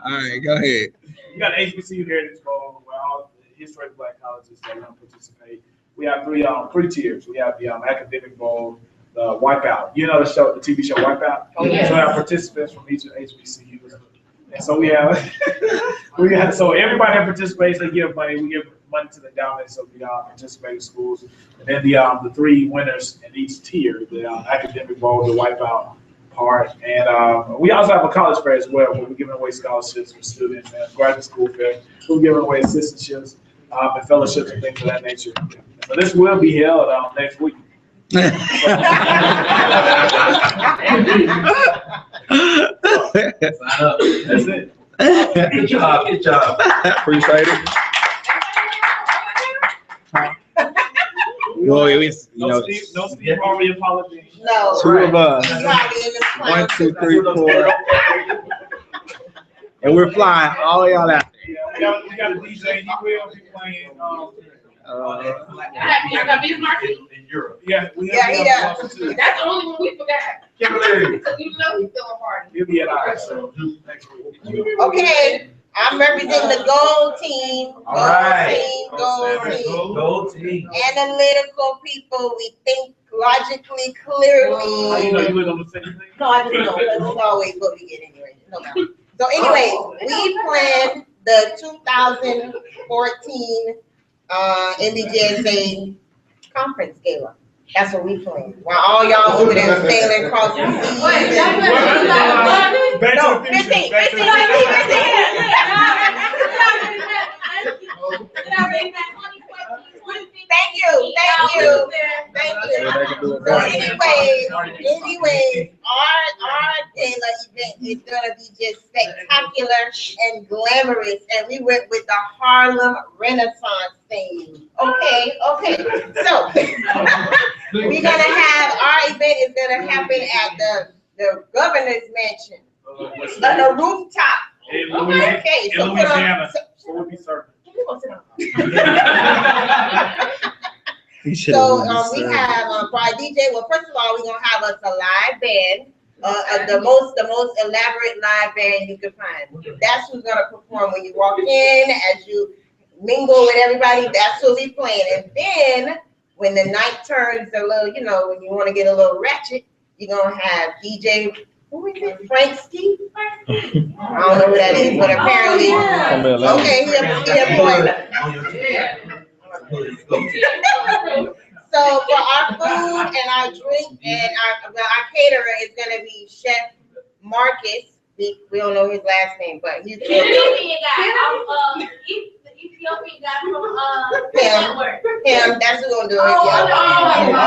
All right, go ahead. You got the HBCU Heritage Bowl where all the historic Black colleges that want to participate. We have three tiers. We have the academic bowl, the Wipeout. You know the show, the TV show Wipeout. Oh, yes. So we have participants from each of the HBCUs. And so we have, so everybody that participates, they give money. We give money to the endowments of the participating schools. And then the 3 winners in each tier, the academic bowl, the Wipeout part. And we also have a college fair as well, where we're giving away scholarships for students and graduate school fair. We're giving away assistantships and fellowships and things of that nature. So this will be held next week. That's it. Good job. Good job. Appreciate it. Well, it was, no Steve Harvey apology. No. 2 of us. 1, 2, 3, 4. And we're flying all y'all out there. Yeah, we got a DJ. He will be playing. In Europe. Yeah, we he does. That's the only one we forgot. Because you know he's still a party. He'll be at ours, so next week. Okay, I'm representing the gold team. Gold team. Analytical people, we think logically, clearly. How you know you live on the same thing? No, I just know. That's always what we get anyway. No matter. So anyway, we planned the 2014 NBGSA conference gala. That's what we planned. While all y'all over there sailing across the seas. No, 15. Thank you. So anyway, our gala event is gonna be just spectacular and glamorous, and we went with the Harlem Renaissance theme. Okay. So we're gonna have our event is gonna happen at the the governor's mansion, on the rooftop. In Okay, so put on. Louisiana, so we'll be serving. So, we have, for our DJ, well, first of all, we're gonna have us a live band, the most elaborate live band you can find. That's who's gonna perform when you walk in, as you mingle with everybody, that's who'll be playing. And then, when the night turns a little, you know, when you wanna get a little ratchet, you're gonna have DJ, who is it, Frank Ski? I don't know who that is, but apparently, okay, So for our food and our drink and our caterer is gonna be Chef Marcus. We don't know his last name, but he's The Ethiopian guy, the Ethiopian guy from him. That's who's gonna do it.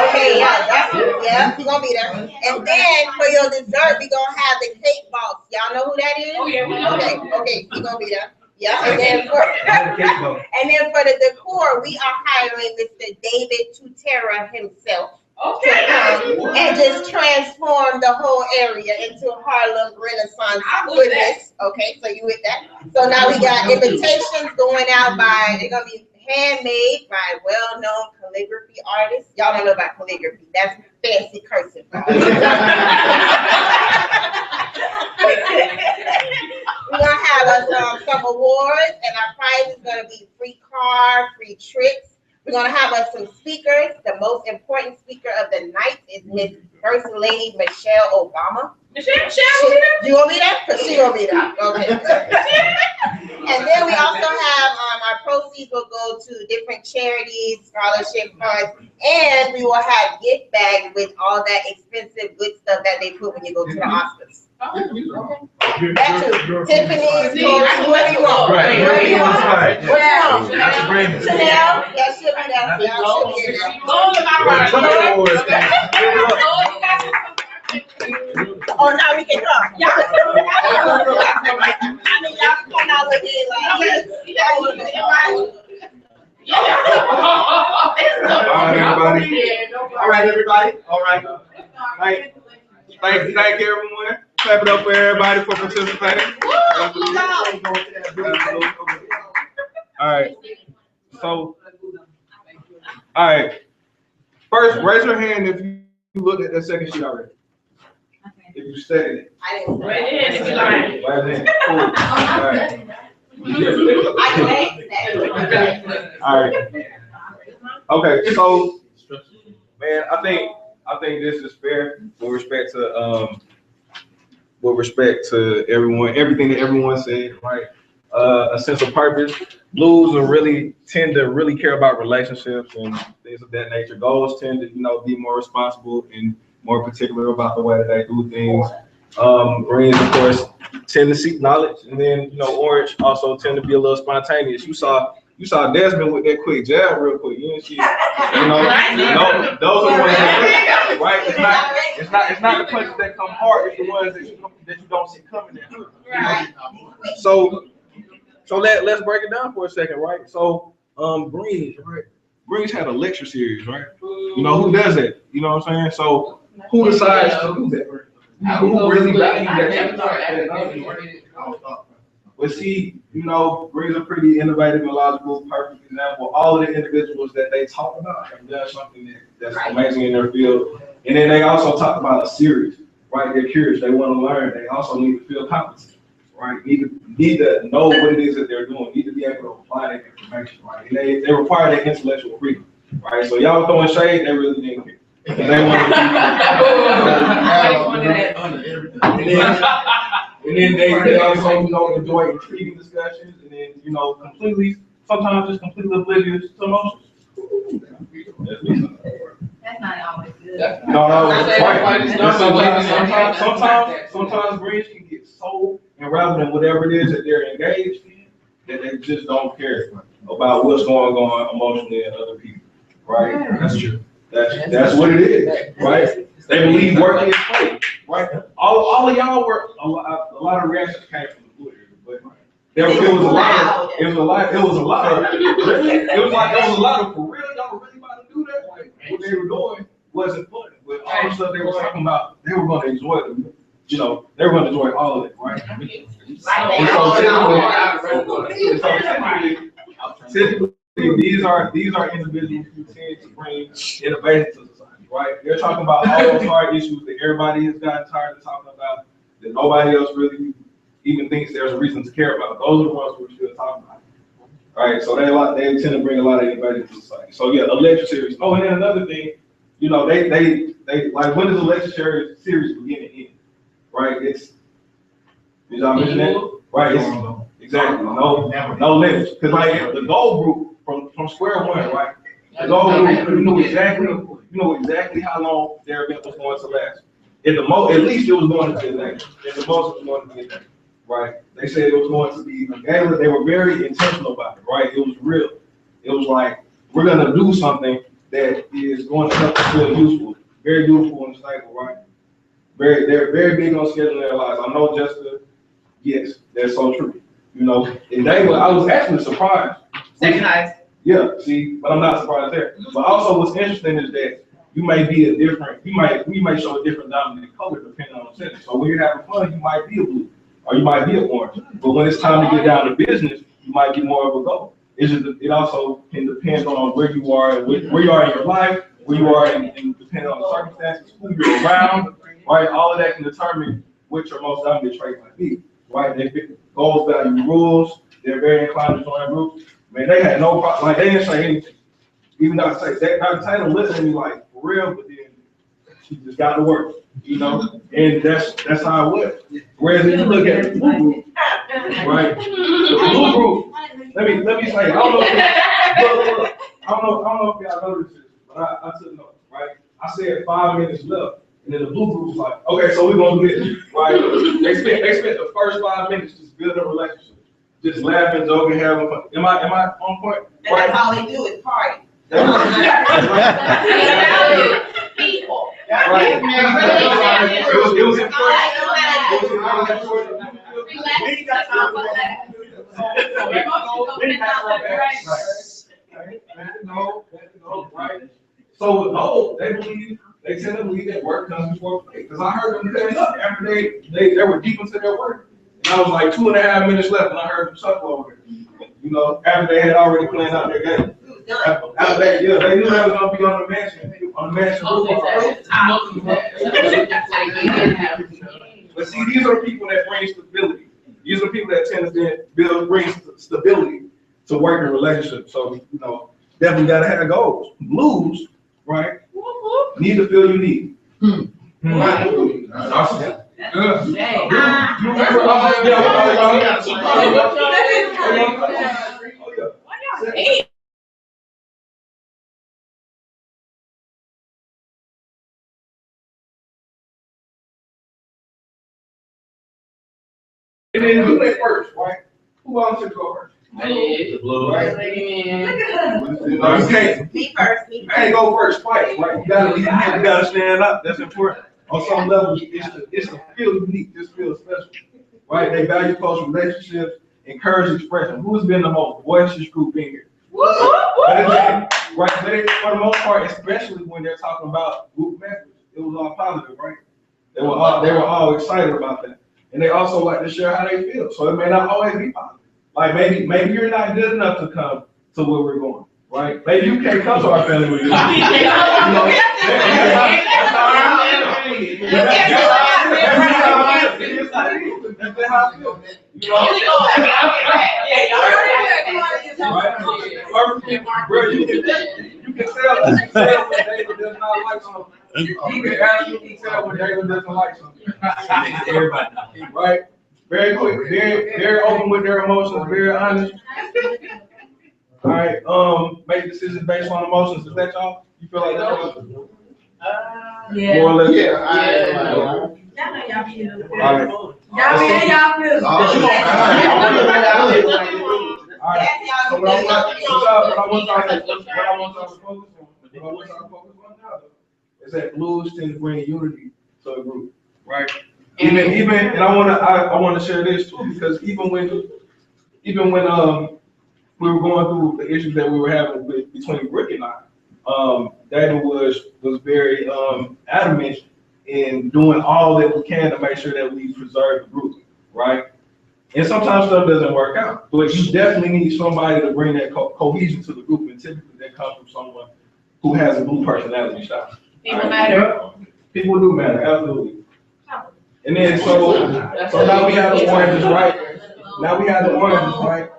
Okay, yeah, he's gonna be there. And then for your dessert, we gonna have the cake boss. Y'all know who that is? Oh, yeah. Okay, he's gonna be there. Yeah, and then for the decor, we are hiring Mr. David Tutera himself to come and just transform the whole area into Harlem Renaissance goodness. Okay, so you with that? So now we got invitations going out they're gonna be handmade by well-known calligraphy artists. Y'all don't know about calligraphy. That's fancy cursive. We're gonna have some awards, and our prize is gonna be free car, free trips. We're gonna have some speakers. The most important speaker of the night is Miss First Lady Michelle Obama. Michelle will be there? You gonna be there? Cause she gonna be there. Okay. And then we also have our proceeds will go to different charities, scholarship funds, and we will have gift bags with all that expensive good stuff that they put when you go to the Oscars. That too. Tiffany's, whoever you want. Right. Whoever you want. Right. Where else? That's a brand. Chanel, yeah, she'll be there. Yeah, she'll be there. Oh, now we can come. Y'all can come. I mean, y'all can come out with it All right, everybody. All right. Thank you, everyone. Clap it up for everybody for participating. All right. So, all right. First, raise your hand if you looked at that second sheet already. If you studied it. I didn't. Raise your hand. Cool. All right. Okay, so, man, I think this is fair with respect to everyone, everything that everyone said, right? A sense of purpose. Blues are really tend to really care about relationships and things of that nature. Goals tend to, be more responsible and more particular about the way that they do things. Greens, of course, tend to seek knowledge, and then orange also tend to be a little spontaneous. You saw Desmond with that quick jab real quick. You didn't see, those are the ones that, right? It's not the punches that come hard. It's the ones that you don't see coming in. Right. So let's break it down for a second, right? So Greens, right? Greens had a lecture series, right? Who does that? You know what I'm saying? So who decides to do that? Who really values that? But see, Greens are pretty innovative and logical. Perfect example. All of the individuals that they talk about have done something that's amazing in their field. And then they also talk about a series, right? They're curious. They want to learn. They also need to feel competent, right? Need to know what it is that they're doing. Need to be able to apply that information, right? And they require that intellectual freedom, right? So y'all throwing shade, they really didn't care. They want and then they also enjoy intriguing discussions, and then sometimes just completely oblivious to emotions. That's not always good. Sometimes Greens can get so enwrapped in whatever it is that they're engaged in that they just don't care about what's going on emotionally in other people. Right? That's true. That's what it is, right? They believe working is play, right? All of y'all were a lot of reactions came from the Twitter, but it was a lot of for real. Y'all were really about to do that. Like, what they were doing wasn't fun, but all the stuff they were talking about, they were going to enjoy they were gonna enjoy all of it, right? Typically, these are individuals who tend to bring innovation to society, right? They're talking about all those hard issues that everybody has gotten tired of talking about, that nobody else really even thinks there's a reason to care about. Those are the ones we're still talking about. Right, so they tend to bring a lot of innovation to society. So yeah, election series. Oh, and then another thing, they like, when does the election series begin and end? Right, did y'all mention that? Right, exactly. No limits. Because like the goal group from square one, right? The goal group, you know exactly how long their event was going to last. At least it was going to be a day. At the most, it was going to be a day. Right? They said it was going to be a gala. They were very intentional about it, right? It was real. It was like, we're going to do something that is going to help us feel useful, very beautiful and stable, right? They're very big on scheduling their lives. I know, Jessica, yes, that's so true. And I was actually surprised. Second highest. Yeah, see, but I'm not surprised there. But also what's interesting is that you may show a different dominant color depending on the setting. So when you're having fun, you might be a blue. Or you might be an orange, but when it's time to get down to business, you might be more of a gold. It also can depend on where you are, where you are in your life, where you are, and depending on the circumstances, who you're around, right? All of that can determine what your most dominant trait might be, right? They fit goals, value, rules. They're very inclined to join groups. Man, they had no problem. Like, they didn't say anything. Even though Dr. Taylor listened to me like for real, but then she just got to work. And that's how it was. Whereas if you look at the blue group, right? The blue group, let me say, I don't know if y'all noticed this, but I took notes, right? I said 5 minutes left, and then the blue group was like, okay, so we're gonna do this, right? They spent the first 5 minutes just building a relationship, just laughing, joking, having fun. Am I on point? And that's all they do is party. People. Right. It was important. So they tend to believe that work comes before play. Because I heard them cutting up after they were deep into their work. And I was like 2.5 minutes left, and I heard them chuckle over it. After they had already planned out their game. After they knew they was gonna be on the mansion roof. But see, these are people that bring stability. These are people that tend to bring stability to working relationships. So definitely gotta have goals. Blues, right? Need to feel unique. And then who went first, right? Who volunteered to go first? The blue. Right? You can't. Me first. I ain't go first twice, right? You gotta stand up. That's important. On some level, it's to feel unique. Just feel special, right? They value close relationships, encourage expression. Who's been the most boisterous group in here? Right? But for the most part, especially when they're talking about group methods, it was all positive, right? They were all excited about that. And they also like to share how they feel. So it may not always be positive. Like maybe you're not good enough to come to where we're going, right? Maybe you can't come to our family with you. You can tell when David does not like something. You can absolutely tell when David doesn't like something. Everybody, right? Very quick, very open with their emotions, very honest. All right, make decisions based on emotions. Is that y'all? You feel like that's Yeah. more or less? Yeah. All right. All right. So what I want y'all to focus on now is that blues tend to bring unity to a group, right? Even, and I want to share this too, because even when we were going through the issues that we were having between Rick and I, David was very adamant in doing all that we can to make sure that we preserve the group, right? And sometimes stuff doesn't work out, but you definitely need somebody to bring that cohesion to the group, and typically that comes from someone who has a blue personality style. People matter. People do matter, absolutely. And then so now we have the oranges, right? Now we have the oranges, right?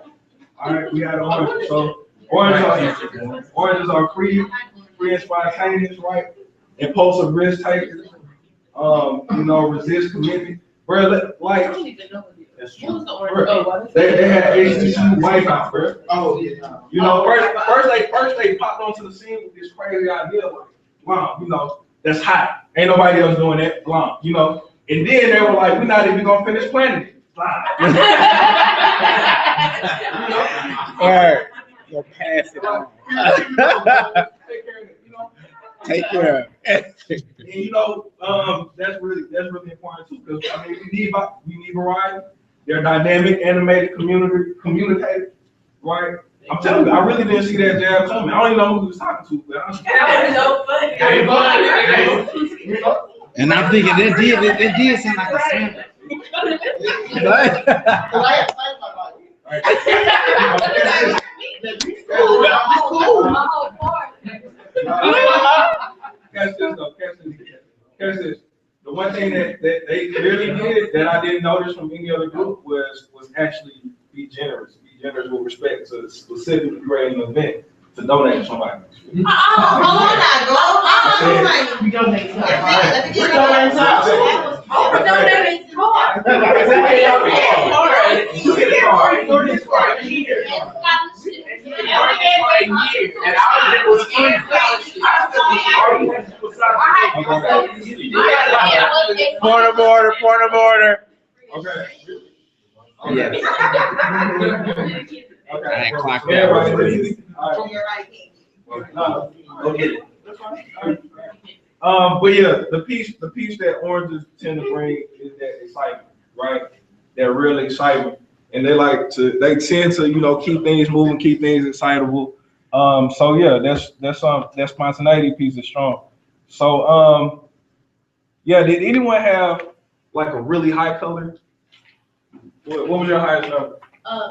All right, we have the oranges. So oranges are free and spontaneous, right? Impulsive risk takers. Resist commitment. Bro, like that's true. They had HBCU wife out, bro. Oh yeah. You know, first they popped onto the scene with this crazy idea, like, wow, that's hot. Ain't nobody else doing that, And then they were like, we're not even gonna finish planning it. All right, you'll pass it on. Take care of it. And that's really important too, because we need variety. They're dynamic, animated, communicative, right? I'm telling you, I really didn't see that jab coming. I don't even know who he was talking to, but and I'm thinking it did sound like a sample. Catch this. The one thing that they clearly did that I didn't notice from any other group was actually be generous. Be generous with respect to specifically creating an event to donate to somebody. We donate Point of order. Okay. Yeah. Okay. Clock But yeah, the piece that oranges tend to bring is that excitement, right? That real excitement, and they tend to keep things moving, keep things excitable. So yeah, that spontaneity piece is strong. So yeah, did anyone have like a really high color? What was your highest number?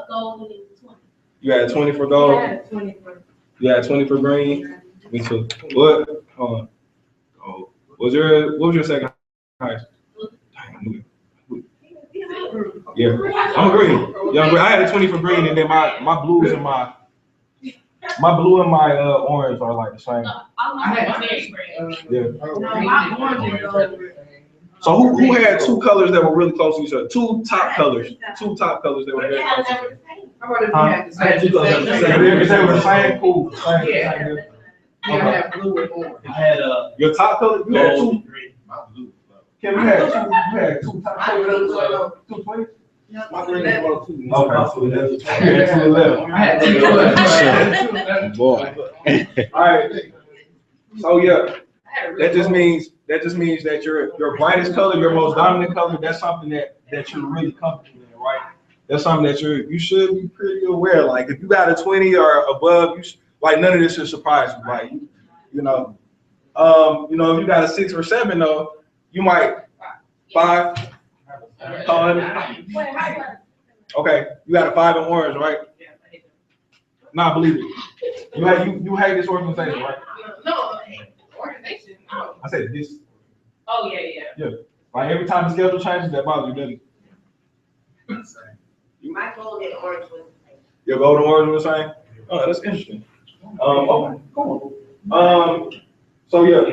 Gold is 20. You had 20 for gold. Yeah, 20 for. You had 20 for green. Me too. What? Hold on. Oh, what was your second highest? Yeah, I'm green. Yeah, I'm green. I had a 20 for green, and then my blues and my blue and my orange are like the same. Yeah. So who had two colors that were really close to each other? Two top colors that were very close to each other. I had two colors. If they were the same, cool. Yeah. I had blue and orange. I had your top color. You had two. Kim, you had two top colors. 2 20. My green is 1 2. I had 2 boy. All right. So yeah, that just means that your brightest color, your most dominant color, that's something that you're really comfortable in, right? That's something that you should be pretty aware. Like if you got a 20 or above, none of this should surprise you. Like if you got a 6 or 7 though, you might 5. Okay, you got a 5 in orange, right? Nah, believe it. You hate this organization, right? No, organization. No. I said this. Oh yeah. Yeah. Like every time the schedule changes, that bothers you, doesn't it? My gold and orange was the same. Your gold and orange was the same? Oh, that's interesting. Okay, cool. So yeah.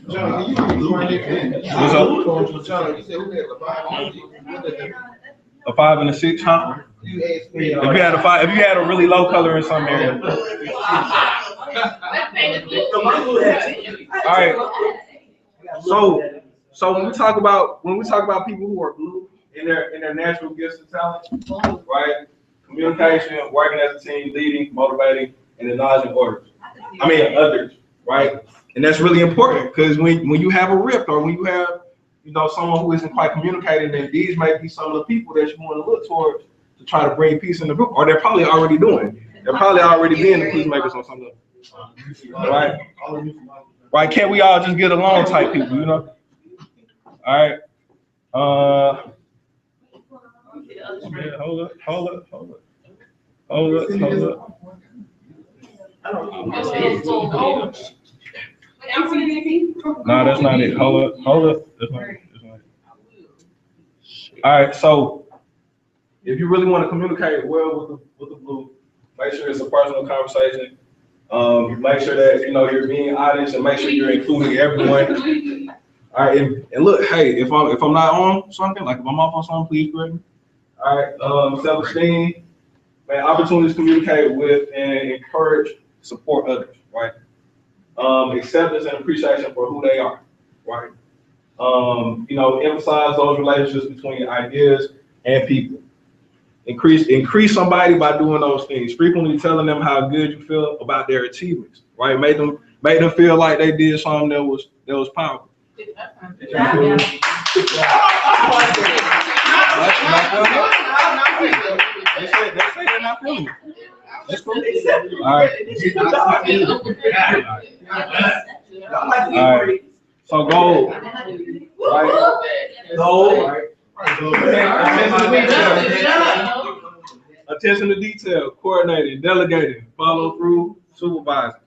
John, you What's up? A 5 and a 6, huh? If you had a 5, if you had a really low color in some area. All right. So when we talk about people who are blue in their natural gifts and talents, right? Communication, working as a team, leading, motivating, and acknowledging others, right? And that's really important because when you have a rift or when you have someone who isn't quite communicating, then these may be some of the people that you want to look towards to try to bring peace in the group, or they're probably already doing. They're probably already being the peacemakers on something. All right. Right? Can't we all just get along type people, you know? All right. Yeah, hold up. No, that's not it. Hold up. That's not it. All right, so if you really want to communicate well with the blue, make sure it's a personal conversation. Make sure that you're being honest and make sure you're including everyone. All right, and look, hey, if I'm not on something, like if I'm off on something, please correct me. All right, self-esteem, man, opportunities to communicate with and encourage, support others, right? Acceptance and appreciation for who they are, right? Emphasize those relationships between ideas and people. Increase somebody by doing those things. Frequently telling them how good you feel about their achievements, right? Make them feel like they did something that was powerful. They say they're not feeling it. That's cool. All right. All right. So goal. Right. Goal. Right. Attention to detail, coordinating, delegating, follow through, supervising.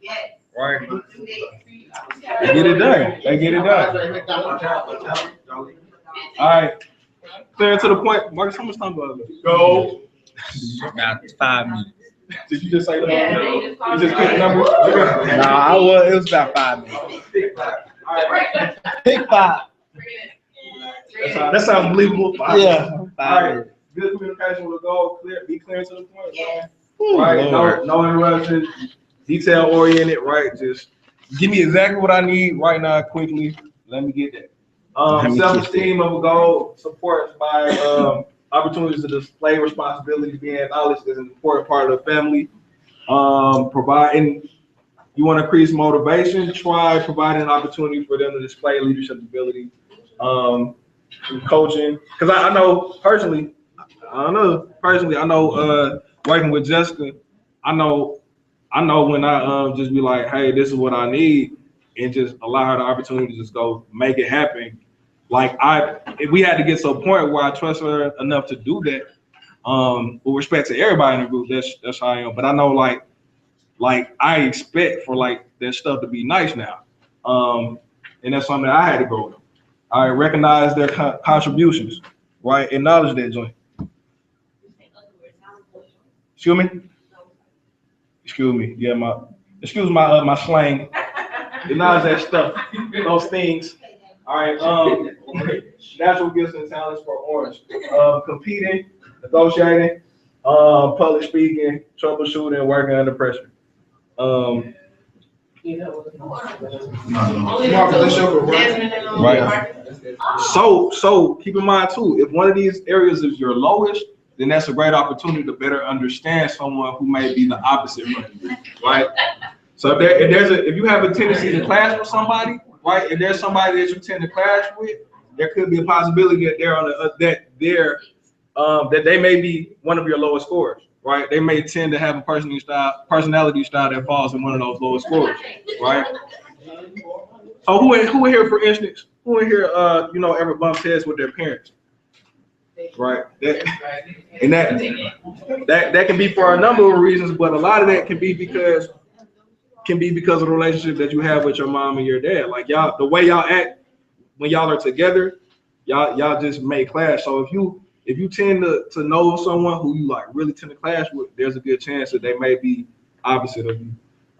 Right. They get it done. All right. Clear to the point. Marcus, how much time do I have? Go. About 5 minutes. Did you just say that? You just picked the number? It was about 5 minutes. Pick 5. That sounds believable. Yeah. All right. Good communication will go. Be clear to the point. Right. No interruptions. Detail oriented. Right. Just give me exactly what I need right now, quickly. Let me get that. Self-esteem of a goal, support by opportunities to display responsibility, being acknowledged as an important part of the family. Providing, you want to increase motivation, try providing an opportunity for them to display leadership ability. Coaching, because I know personally, working with Jessica, I know when I just be like, hey, this is what I need, and just allow her the opportunity to just go make it happen. Like we had to get to a point where I trust her enough to do that. With respect to everybody in the group, that's how I am. But I know like I expect for like that stuff to be nice now. And that's something that I had to grow with. I recognize their contributions, right? Acknowledge that joint. Excuse me. Yeah, my slang. Acknowledge that stuff, those things. All right. Natural gifts and talents for Orange. Competing, negotiating, public speaking, troubleshooting, working under pressure. Right. So keep in mind too, if one of these areas is your lowest, then that's a great opportunity to better understand someone who may be the opposite from you, right? So if you have a tendency to clash with somebody, right? If there's somebody that you tend to clash with, there could be a possibility that that they may be one of your lowest scores, right? They may tend to have a personality style that falls in one of those lowest scores, right? So who in here, for instance, ever bumps heads with their parents, right? That can be for a number of reasons, but a lot of that can be because of the relationship that you have with your mom and your dad. Like y'all, the way y'all act when y'all are together, y'all just may clash. So if you tend to know someone who you like really tend to clash with, there's a good chance that they may be opposite of you.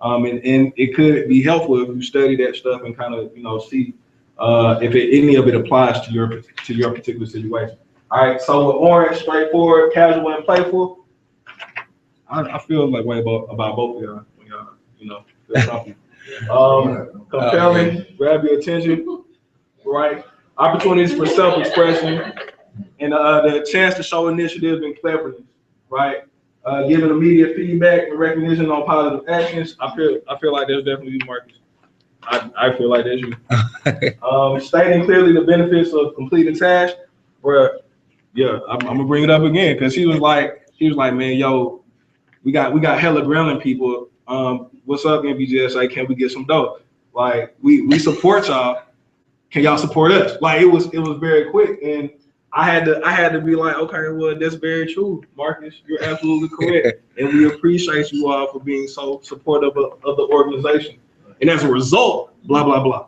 And it could be helpful if you study that stuff and kind of see if any of it applies to your particular situation. All right, so with Orange, straightforward, casual, and playful. I feel like way about both of y'all when y'all feel something. Compelling, grab your attention, right? Opportunities for self-expression and the chance to show initiative and cleverness, right? Giving immediate feedback and recognition on positive actions. I feel like there's definitely you, Marcus. I feel like there's you. Stating clearly the benefits of completing tasks. Where, yeah, I'm gonna bring it up again because she was like, man, yo, we got hella grilling people. What's up, NBGSA? Can we get some dough? Like we support y'all. Can y'all support us? Like it was very quick, and I had to be like, okay, well, that's very true, Marcus. You're absolutely correct, and we appreciate you all for being so supportive of the organization. And as a result, blah blah blah.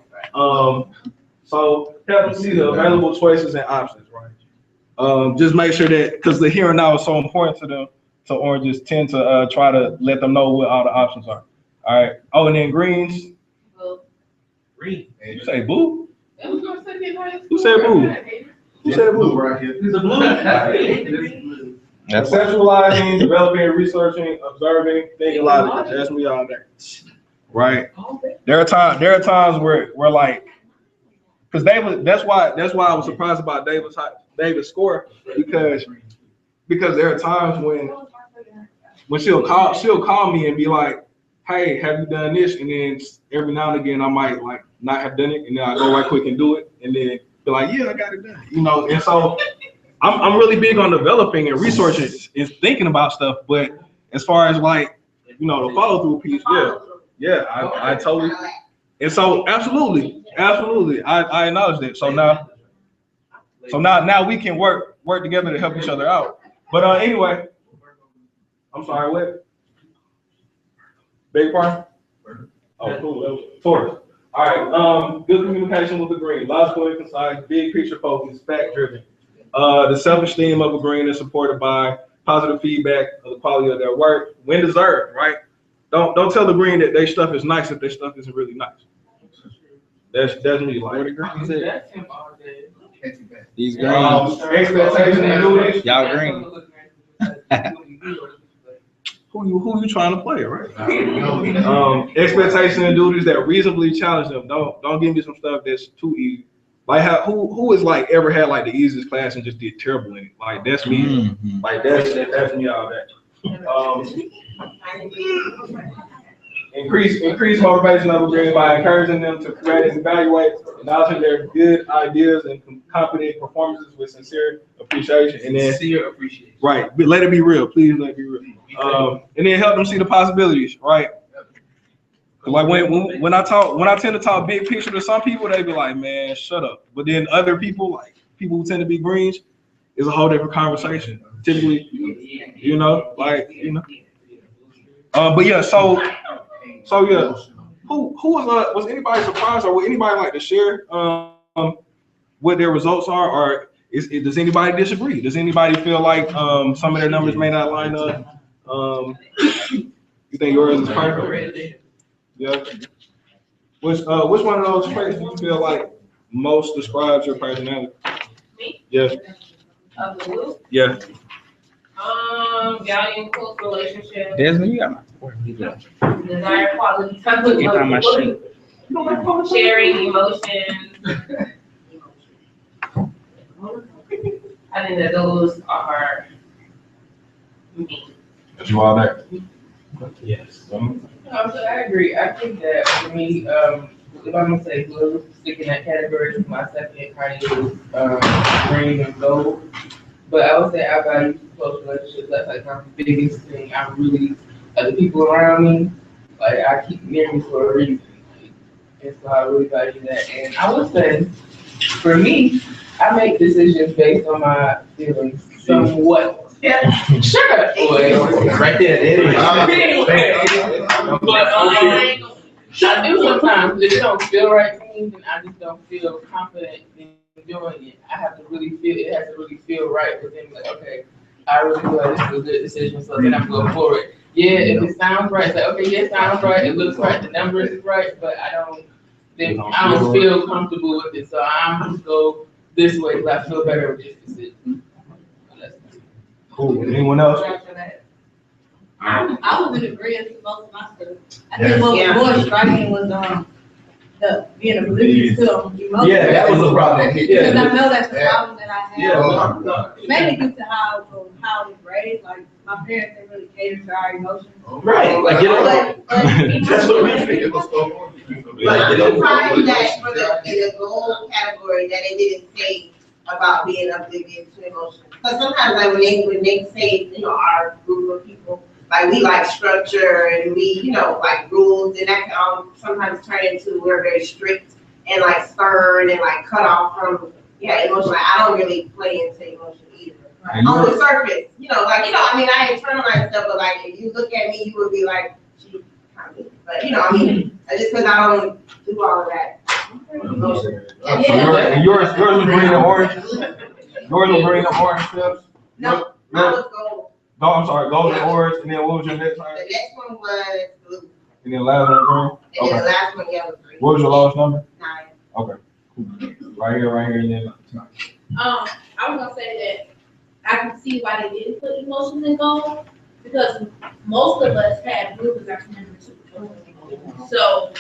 So help them see the available choices and options, right? Just make sure that because the here and now is so important to them, so oranges tend to try to let them know what all the options are. All right. Oh, and then greens. Green. You say boo? Who's gonna say it like- Who said boo? Who said blue? Right here. It's a blue. Conceptualizing, developing, researching, observing, thinking logically. That's me all day. Right. There are times where like, because that's why I was surprised about David's score because there are times when she'll call me and be like, hey, have you done this? And then every now and again I might like not have done it, and then I go right quick and do it, and then be like, yeah, I got it done. You know, and so I'm really big on developing and researching and thinking about stuff, but as far as like, you know, the follow through piece, yeah, I totally. And so absolutely, I acknowledge that. So now we can work together to help each other out. But anyway, I'm sorry, what? Big part? Oh, cool. Taurus. All right. Good communication with the green. Logical and concise. Big picture focus. Fact driven. The self-esteem of a green is supported by positive feedback of the quality of their work when deserved. Right. Don't tell the green that their stuff is nice if their stuff isn't really nice. That's me. Like where the greens at? These greens. Expectation and duties. Y'all green. Who you trying to play, right? Expectation and duties that reasonably challenge them. Don't give me some stuff that's too easy. Like who has like ever had like the easiest class and just did terrible in it? Like that's me. Mm-hmm. Like that's me all that. Increase motivation of a green by encouraging them to create and evaluate, acknowledging their good ideas and competent performances with sincere appreciation. And then Sincere appreciation. Right, but let it be real. Please let it be real. And then help them see the possibilities. Right. Like when I tend to talk big picture to some people, they be like, man, shut up. But then other people, like people who tend to be greens, is a whole different conversation. Typically, you know, like, you know. But yeah, so yeah, who was anybody surprised, or would anybody like to share what their results are, or does anybody disagree? Does anybody feel like some of their numbers may not line up? You think yours is perfect? Yeah. Which one of those traits do you feel like most describes your personality? Me? Yeah. Of the blue? Yeah. Valuing close relationships. Desmond, you got my Desire quality time with Get on my sheet. sharing emotions. I think that those are me. Did you all that? Yes. I agree. I think that for me, if I'm gonna say blue, stick in that category, my second kind is green and gold. But I would say I value close relationships. That's like my biggest thing. I really, the people around me, like I keep near me for a reason. And so I really value that. And I would say, for me, I make decisions based on my feelings somewhat. Yeah, sure. Right there. But I do sometimes. If it don't feel right to me, then I just don't feel confident in doing it. I have to really feel. It has to really feel right within me. Like, okay, I really feel like this is a good decision, so then I'm going for it. Yeah, if it sounds right, it's like, okay, yeah, it sounds right. It looks right. The numbers is right, but I don't feel comfortable with it. So I'm just go this way because I feel better with this decision. Cool. Anyone else? I was in agreement with most of my stuff. I think what was more striking was the being oblivious to emotions. Yeah, that was a problem. Because I know that's the problem that I have. Yeah. Mainly due to how I was raised. Like my parents didn't really cater to our emotions. Right. Like, That's what we feel. Like, you find that for in the gold category that it didn't say about being oblivious to emotions. Because sometimes, like when they say, you know, our group of people, like we like structure and we, like rules, and that can sometimes turn into we're very strict and like stern and like cut off from emotion. Like I don't really play into emotion either. Right. On the surface, I mean, I internalize stuff, but like if you look at me, you would be like, she kind of, but just because I don't do all of that. Emotion. And yours was green and orange. Yours was green and orange steps. No, mine was gold. No, I'm sorry, gold and orange. And then what was your next one? The next one was blue. And then the last one green. And then the last one, was green. What was your lowest number? 9. Okay. Right here, and then 9. I was gonna say that I can see why they didn't put emotions in gold, because most of us had blue as our number 2. So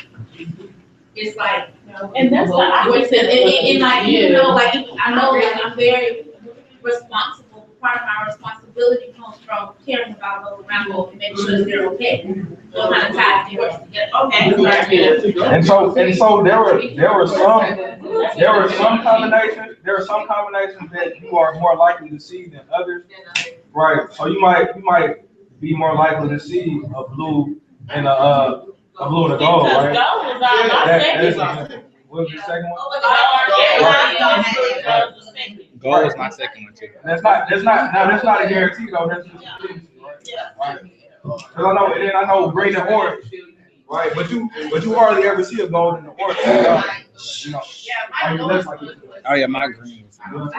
it's like, and that's what I would say, and like, even though, like, I know that I'm very responsible. Part of my responsibility comes from caring about those around me and making sure they're okay. So kind of ties the works together. Okay. And so there were some combinations that you are more likely to see than others. Right. So you might be more likely to see a blue and a blue and a gold, right? Gold was our second. What was your second one? Gold was my second one too. That's not a guarantee though. That's just right. Cause I know green and orange, right? But you hardly ever see a gold and an orange. Oh yeah, my green. How was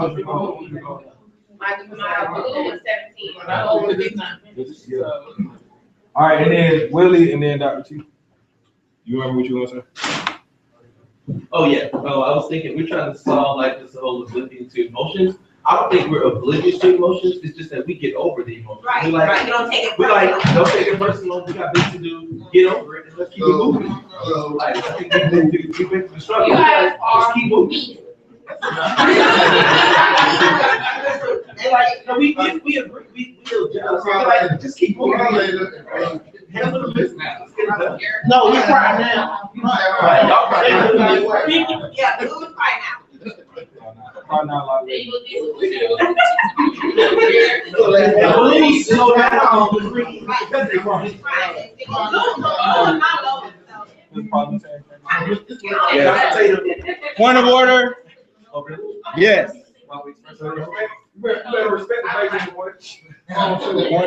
your gold? My blue was 17. My gold was 15. All right, and then Willie, and then Dr. T. You remember what you were going to say? Oh yeah. Oh, I was thinking we're trying to solve like this whole oblivion to emotions. I don't think we're oblivious to emotions. It's just that we get over the emotions. Right. Right. You don't take it. Don't take it personal. We got things to do. Get over it and let's keep it moving. Like I think we've been through the struggle. Let's keep moving. We agree. We feel jealous. Like, just keep moving. Handle the business. No, we cry now. Y'all cry now. Yeah, we would cry now. Please slow down. Point of order. Yes. Point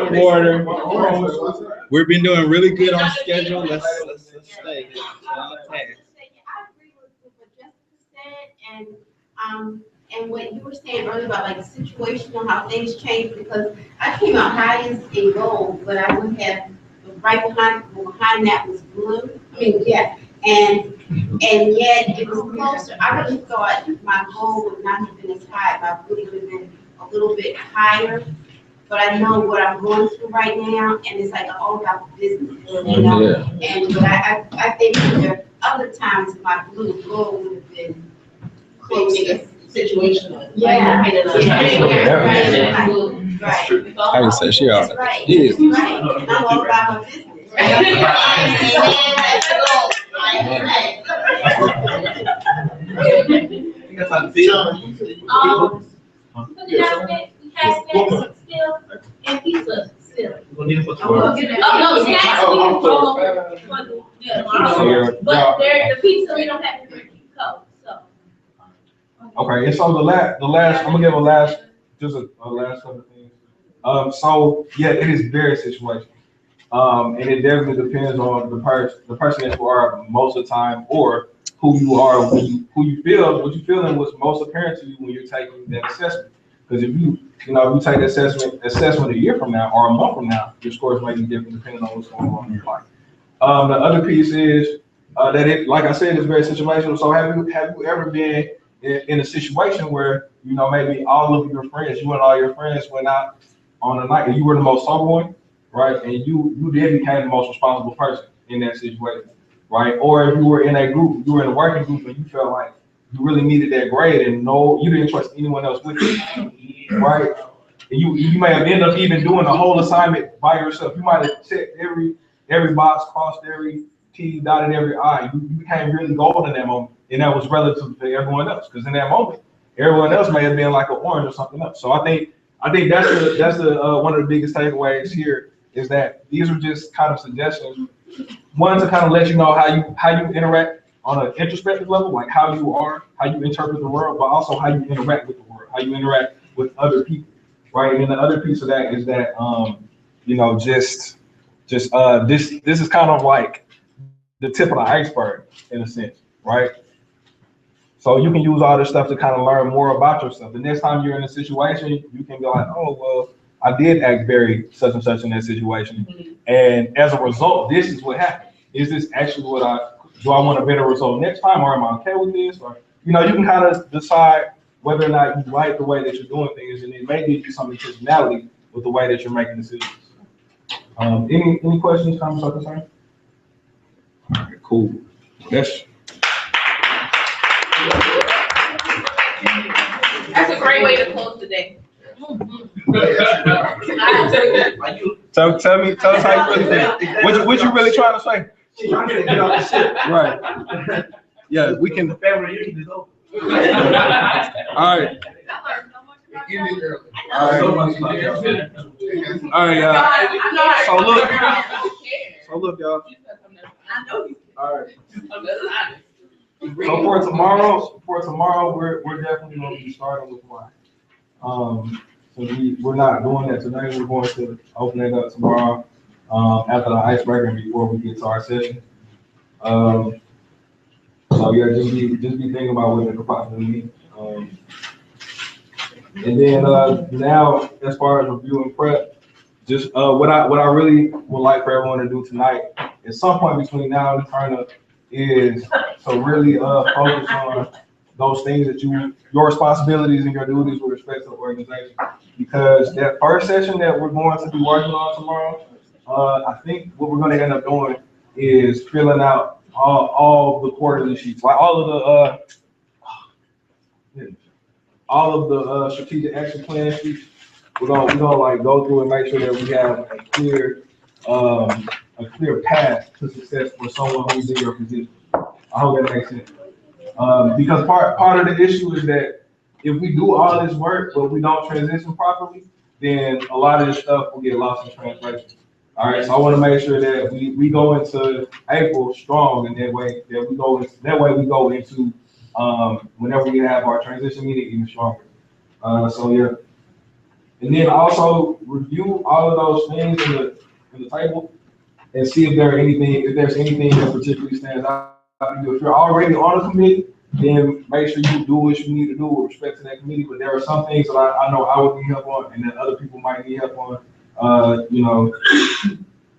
of order. We've been doing really good on schedule. Let's stay on task. I agree with what Jessica said, and what you were saying earlier about like situational, how things change, because I came out highest in gold, but I would have right behind that was blue. I mean, yeah, and yet it was closer. I really thought my goal would not have been as high, my blue would have been a little bit higher. But I know what I'm going through right now, and it's like all about the business, you know. Yeah. And but I think there are other times my blue goal would have been closer. Situational. Yeah. Right. I would say she out. Right. Yeah. Right. I'm all about my business. Still and pizza still. But the pizza we don't have to drink cold. Okay, and so the last, I'm gonna give a last couple of things. So yeah, it is very situational. And it definitely depends on the person that you are most of the time, or who you are, what you feeling was most apparent to you when you're taking that assessment. Because if you take the assessment a year from now or a month from now, your scores might be different depending on what's going on in your life. The other piece is that it, like I said, is very situational. So have you ever been in a situation where, maybe all of your friends, you and all your friends went out on a night and you were the most sober one, right? And you then became the most responsible person in that situation, right? Or if you were in a group, you were in a working group and you felt like you really needed that grade and you didn't trust anyone else with you, right? And you may have ended up even doing the whole assignment by yourself. You might have checked every box, crossed every T, dotted every I. You became really gold in that moment, and that was relative to everyone else. Because in that moment, Everyone else may have been like an orange or something else. So I think that's the one of the biggest takeaways here is that these are just kind of suggestions. One, to kind of let you know how you interact on an introspective level, like how you are, how you interpret the world, but also how you interact with the world, how you interact with other people, right? And then the other piece of that is that this is kind of like the tip of the iceberg in a sense, right? So you can use all this stuff to kind of learn more about yourself. The next time you're in a situation, you can be like, oh, well, I did act very such and such in that situation. And as a result, this is what happened. Is this actually do I want a better result next time, or am I okay with this? Or, you can kind of decide whether or not you like the way that you're doing things, and it may give you some intentionality with the way that you're making decisions. Any questions, comments, or concerns? All right, cool. That's a great way to close the day. Tell us how you really think. What you really trying to say? Right. Yeah, we can. The family reunion is over. All right. All right, So look, y'all. All right. So for tomorrow, we're definitely going to be starting with why. So we're not doing that tonight. We're going to open it up tomorrow after the icebreaker and before we get to our session. So yeah, just be thinking about what it could possibly mean. And then now, as far as review and prep, just what I really would like for everyone to do tonight, at some point between now and turn up, is to really focus on those things that your responsibilities and your duties with respect to the organization. Because that first session that we're going to be working on tomorrow, I think what we're going to end up doing is filling out all the quarterly sheets, like all of the strategic action plan sheets. We're gonna like go through and make sure that we have a clear path to success for someone who's in your position. I hope that makes sense. Because part of the issue is that if we do all this work but we don't transition properly, then a lot of this stuff will get lost in translation. All right, so I want to make sure that we go into April strong, and that way we go into whenever we have our transition meeting even stronger. So yeah, and then also review all of those things in the table and see if there's anything that particularly stands out. If you're already on a committee, then make sure you do what you need to do with respect to that committee. But there are some things that I know I would need help on, and that other people might need help on.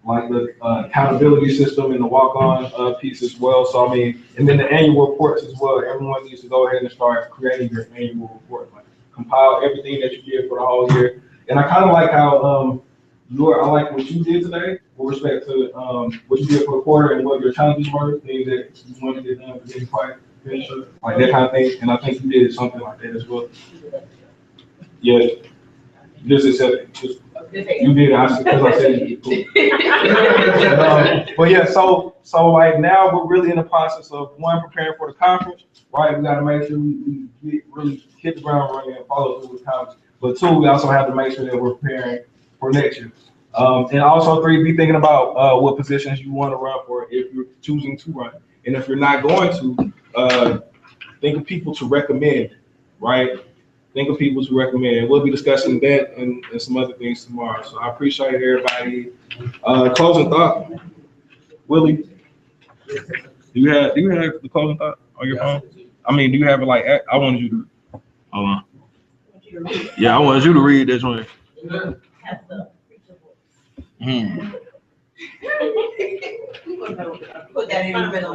Like the accountability system and the walk-on piece as well. So I mean, and then the annual reports as well. Everyone needs to go ahead and start creating your annual report. Like compile everything that you did for the whole year. And I kind of like how I like what you did today with respect to what you did for the quarter and what your challenges were, things that you wanted to get done but didn't quite finish up, like that kind of thing. And I think you did something like that as well. Yeah, just accept it. You did, because I said you did. But yeah, so like now we're really in the process of one, preparing for the conference, right? We got to make sure we really hit the ground running and follow through with the conference. But two, we also have to make sure that we're preparing for next year. And also three, be thinking about what positions you want to run for if you're choosing to run. And if you're not going to, think of people to recommend, right? Think of people to recommend. We'll be discussing that and some other things tomorrow. So I appreciate everybody. Closing thought, Willie. Do you have the closing thought on your phone? I mean, do you have it like I wanted you to? Hold on. Yeah, I wanted you to read this one. Put that in the middle.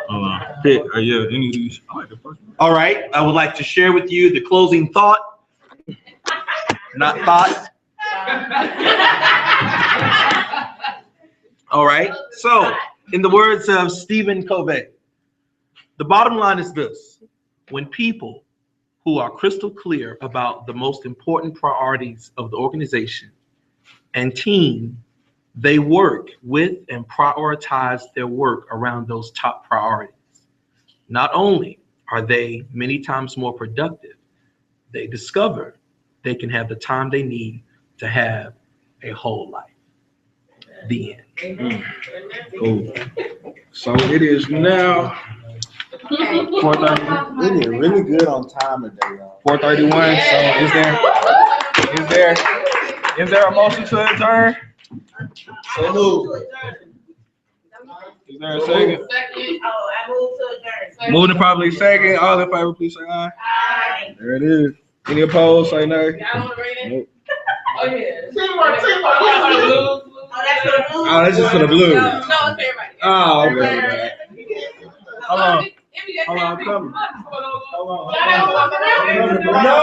Hold on. Pick. Yeah, any of these. I like the first one. All right, I would like to share with you the closing thought. Not thought. All right, so in the words of Stephen Covey, the bottom line is this: when people who are crystal clear about the most important priorities of the organization and team, they work with and prioritize their work around those top priorities. Not only are they many times more productive. They discover they can have the time they need to have a whole life. The end. Cool. So it is now 4:30. We did really good on time today, y'all. 4:31. So is there a motion to adjourn? So move. Is there a second? Oh, I move to adjourn. Moving probably second. All in favor, please say aye. Aye. There it is. Any opposed, say nay. Y'all wanna read it? Nope. Oh, yeah. Teamwork. Oh, that's for the blue. Oh, that's just for the blue. No, it's for everybody. Oh, okay. Hold on. NBGSA. Hold on, I'm coming. Hold on. No.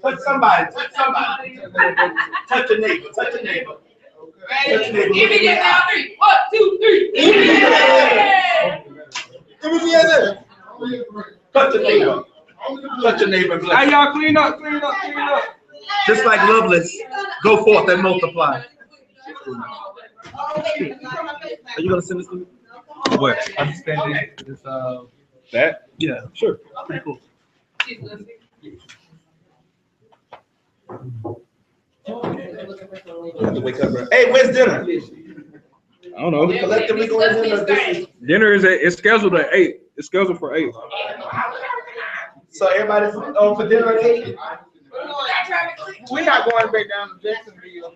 Touch somebody. Touch a neighbor. Touch a neighbor. NBGSA 3. 1, 2, 3. NBGSA. Touch a neighbor. Touch a neighbor. Hey, y'all clean up. Just like Loveless, go forth and multiply. Are you gonna send this to me? What? Understanding this, That? yeah, sure. Pretty cool. Wake up, bro. Hey, where's dinner? I don't know. Collectively going to dinner. Dinner it's scheduled at 8. It's scheduled for 8. So everybody's on for dinner at 8? We're not going back down to Jacksonville.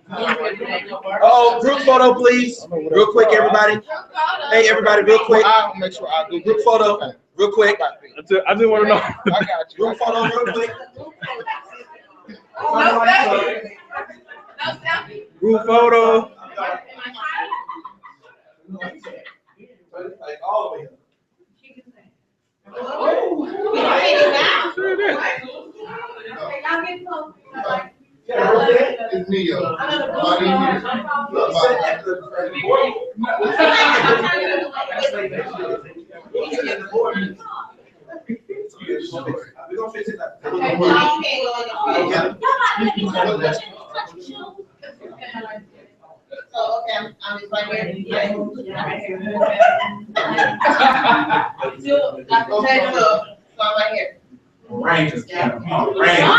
Oh, group photo, please. Real quick, everybody. Hey, everybody, real quick. I'll make sure I do Group photo, real quick. I just want to know. I got you. Group photo, real quick. Group photo. Like all the way. It's Neo. We're gonna fix it up. Oh, okay, I'm just right here. So I'm right here. Rangers. Rangers.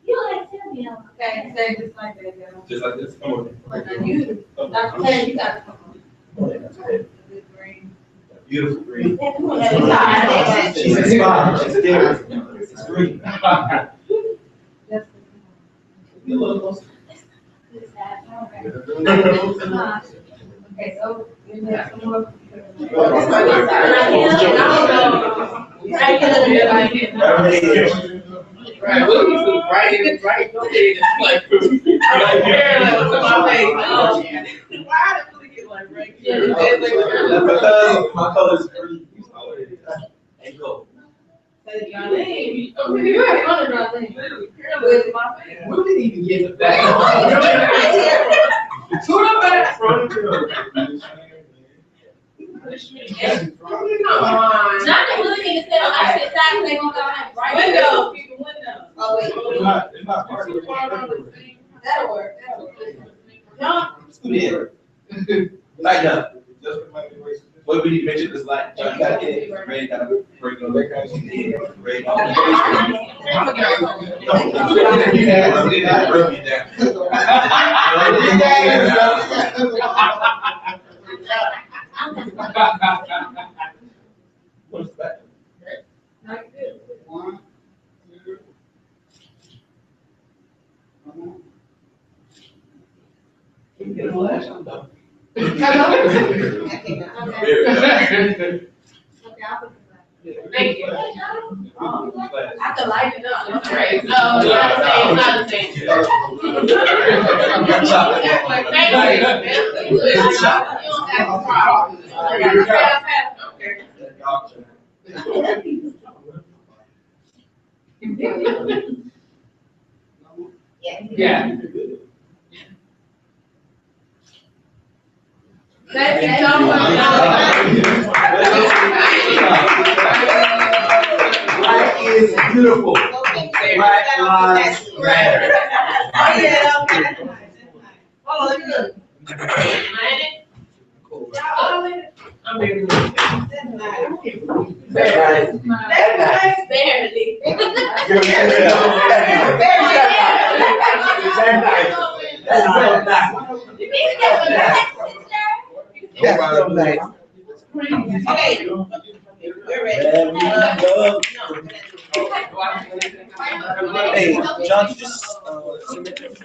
You like tell me. Okay, say just like that, girl. Just like this. Come on. You, Dr. Taylor, you got to come on. Beautiful green. Come on, She's a spot. She's a difference. It's green. You look close. Okay, so, you have some more. Right, we'll be some right in the right. Okay, it's like parallel to my face. Why did we get like right here? Because my color's green. And go. You already on the draw thing. Parallel to my face. We didn't even get the back. Who the back? Come on. Johnny looking instead of I said that they gonna go like right Window, people, window. Oh, wait. It's not part of That'll work. John. Light up. What we need to mention is like, John got it, Ray got to break on that guy. Ray. What's that? One, two. Thank you. I can light it up. Right. No, it's not the same. It's not the same. Good job. You don't have a problem. Yeah. That's it. Black is beautiful. Black lives matter. Oh, good. I'm very good. That's nice. Barely. Okay. We're ready. Hey, John, you just send it to me?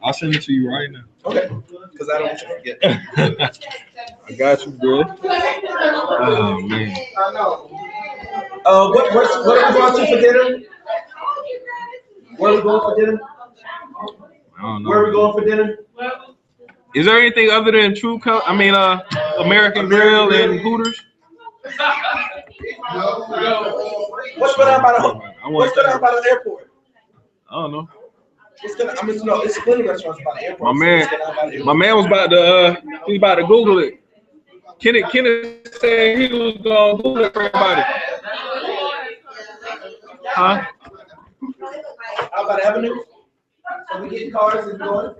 I'll send it to you right now. Okay, because I don't want you to forget. I got you, bro. Oh man. What are we going to for dinner? Where are we going for dinner? I don't know. Where are we going for dinner? Is there anything other than American Grill and Hooters? What's going on about an airport? I don't know. It's plenty of restaurants by the airport. My man was about to he's about to Google it. Kenneth said he was gonna Google it for everybody. Huh? Albert Avenue? So we get cars and going.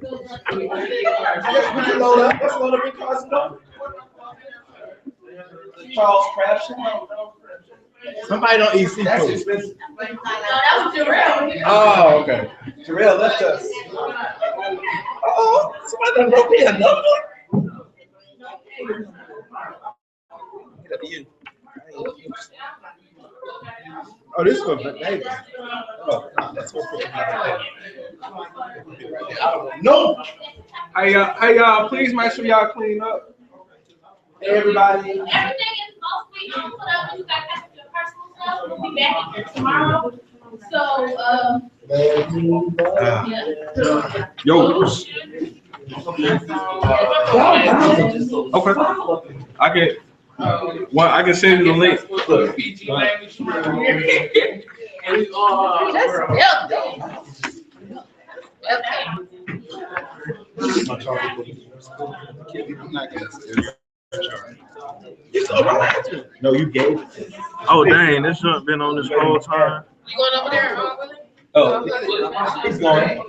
We can load up. Let's load up in cars and go. Charles Crafts. Somebody don't eat That's seafood. expensive. No, that was Jarrell. Oh, okay. Jarrell left us. Oh, somebody done wrote me another one. Oh, this is for David. Oh, that's what's for I don't know. Hey y'all, please make sure y'all clean up. Hey, everybody. Everything is mostly put up. You guys have your personal stuff. We'll be back here tomorrow. So, yeah. Yo. Okay. I can send you the link. It's all right. No, you gave it to me. Oh dang, this shouldn't been on this whole time. You going over there? Oh, he's going.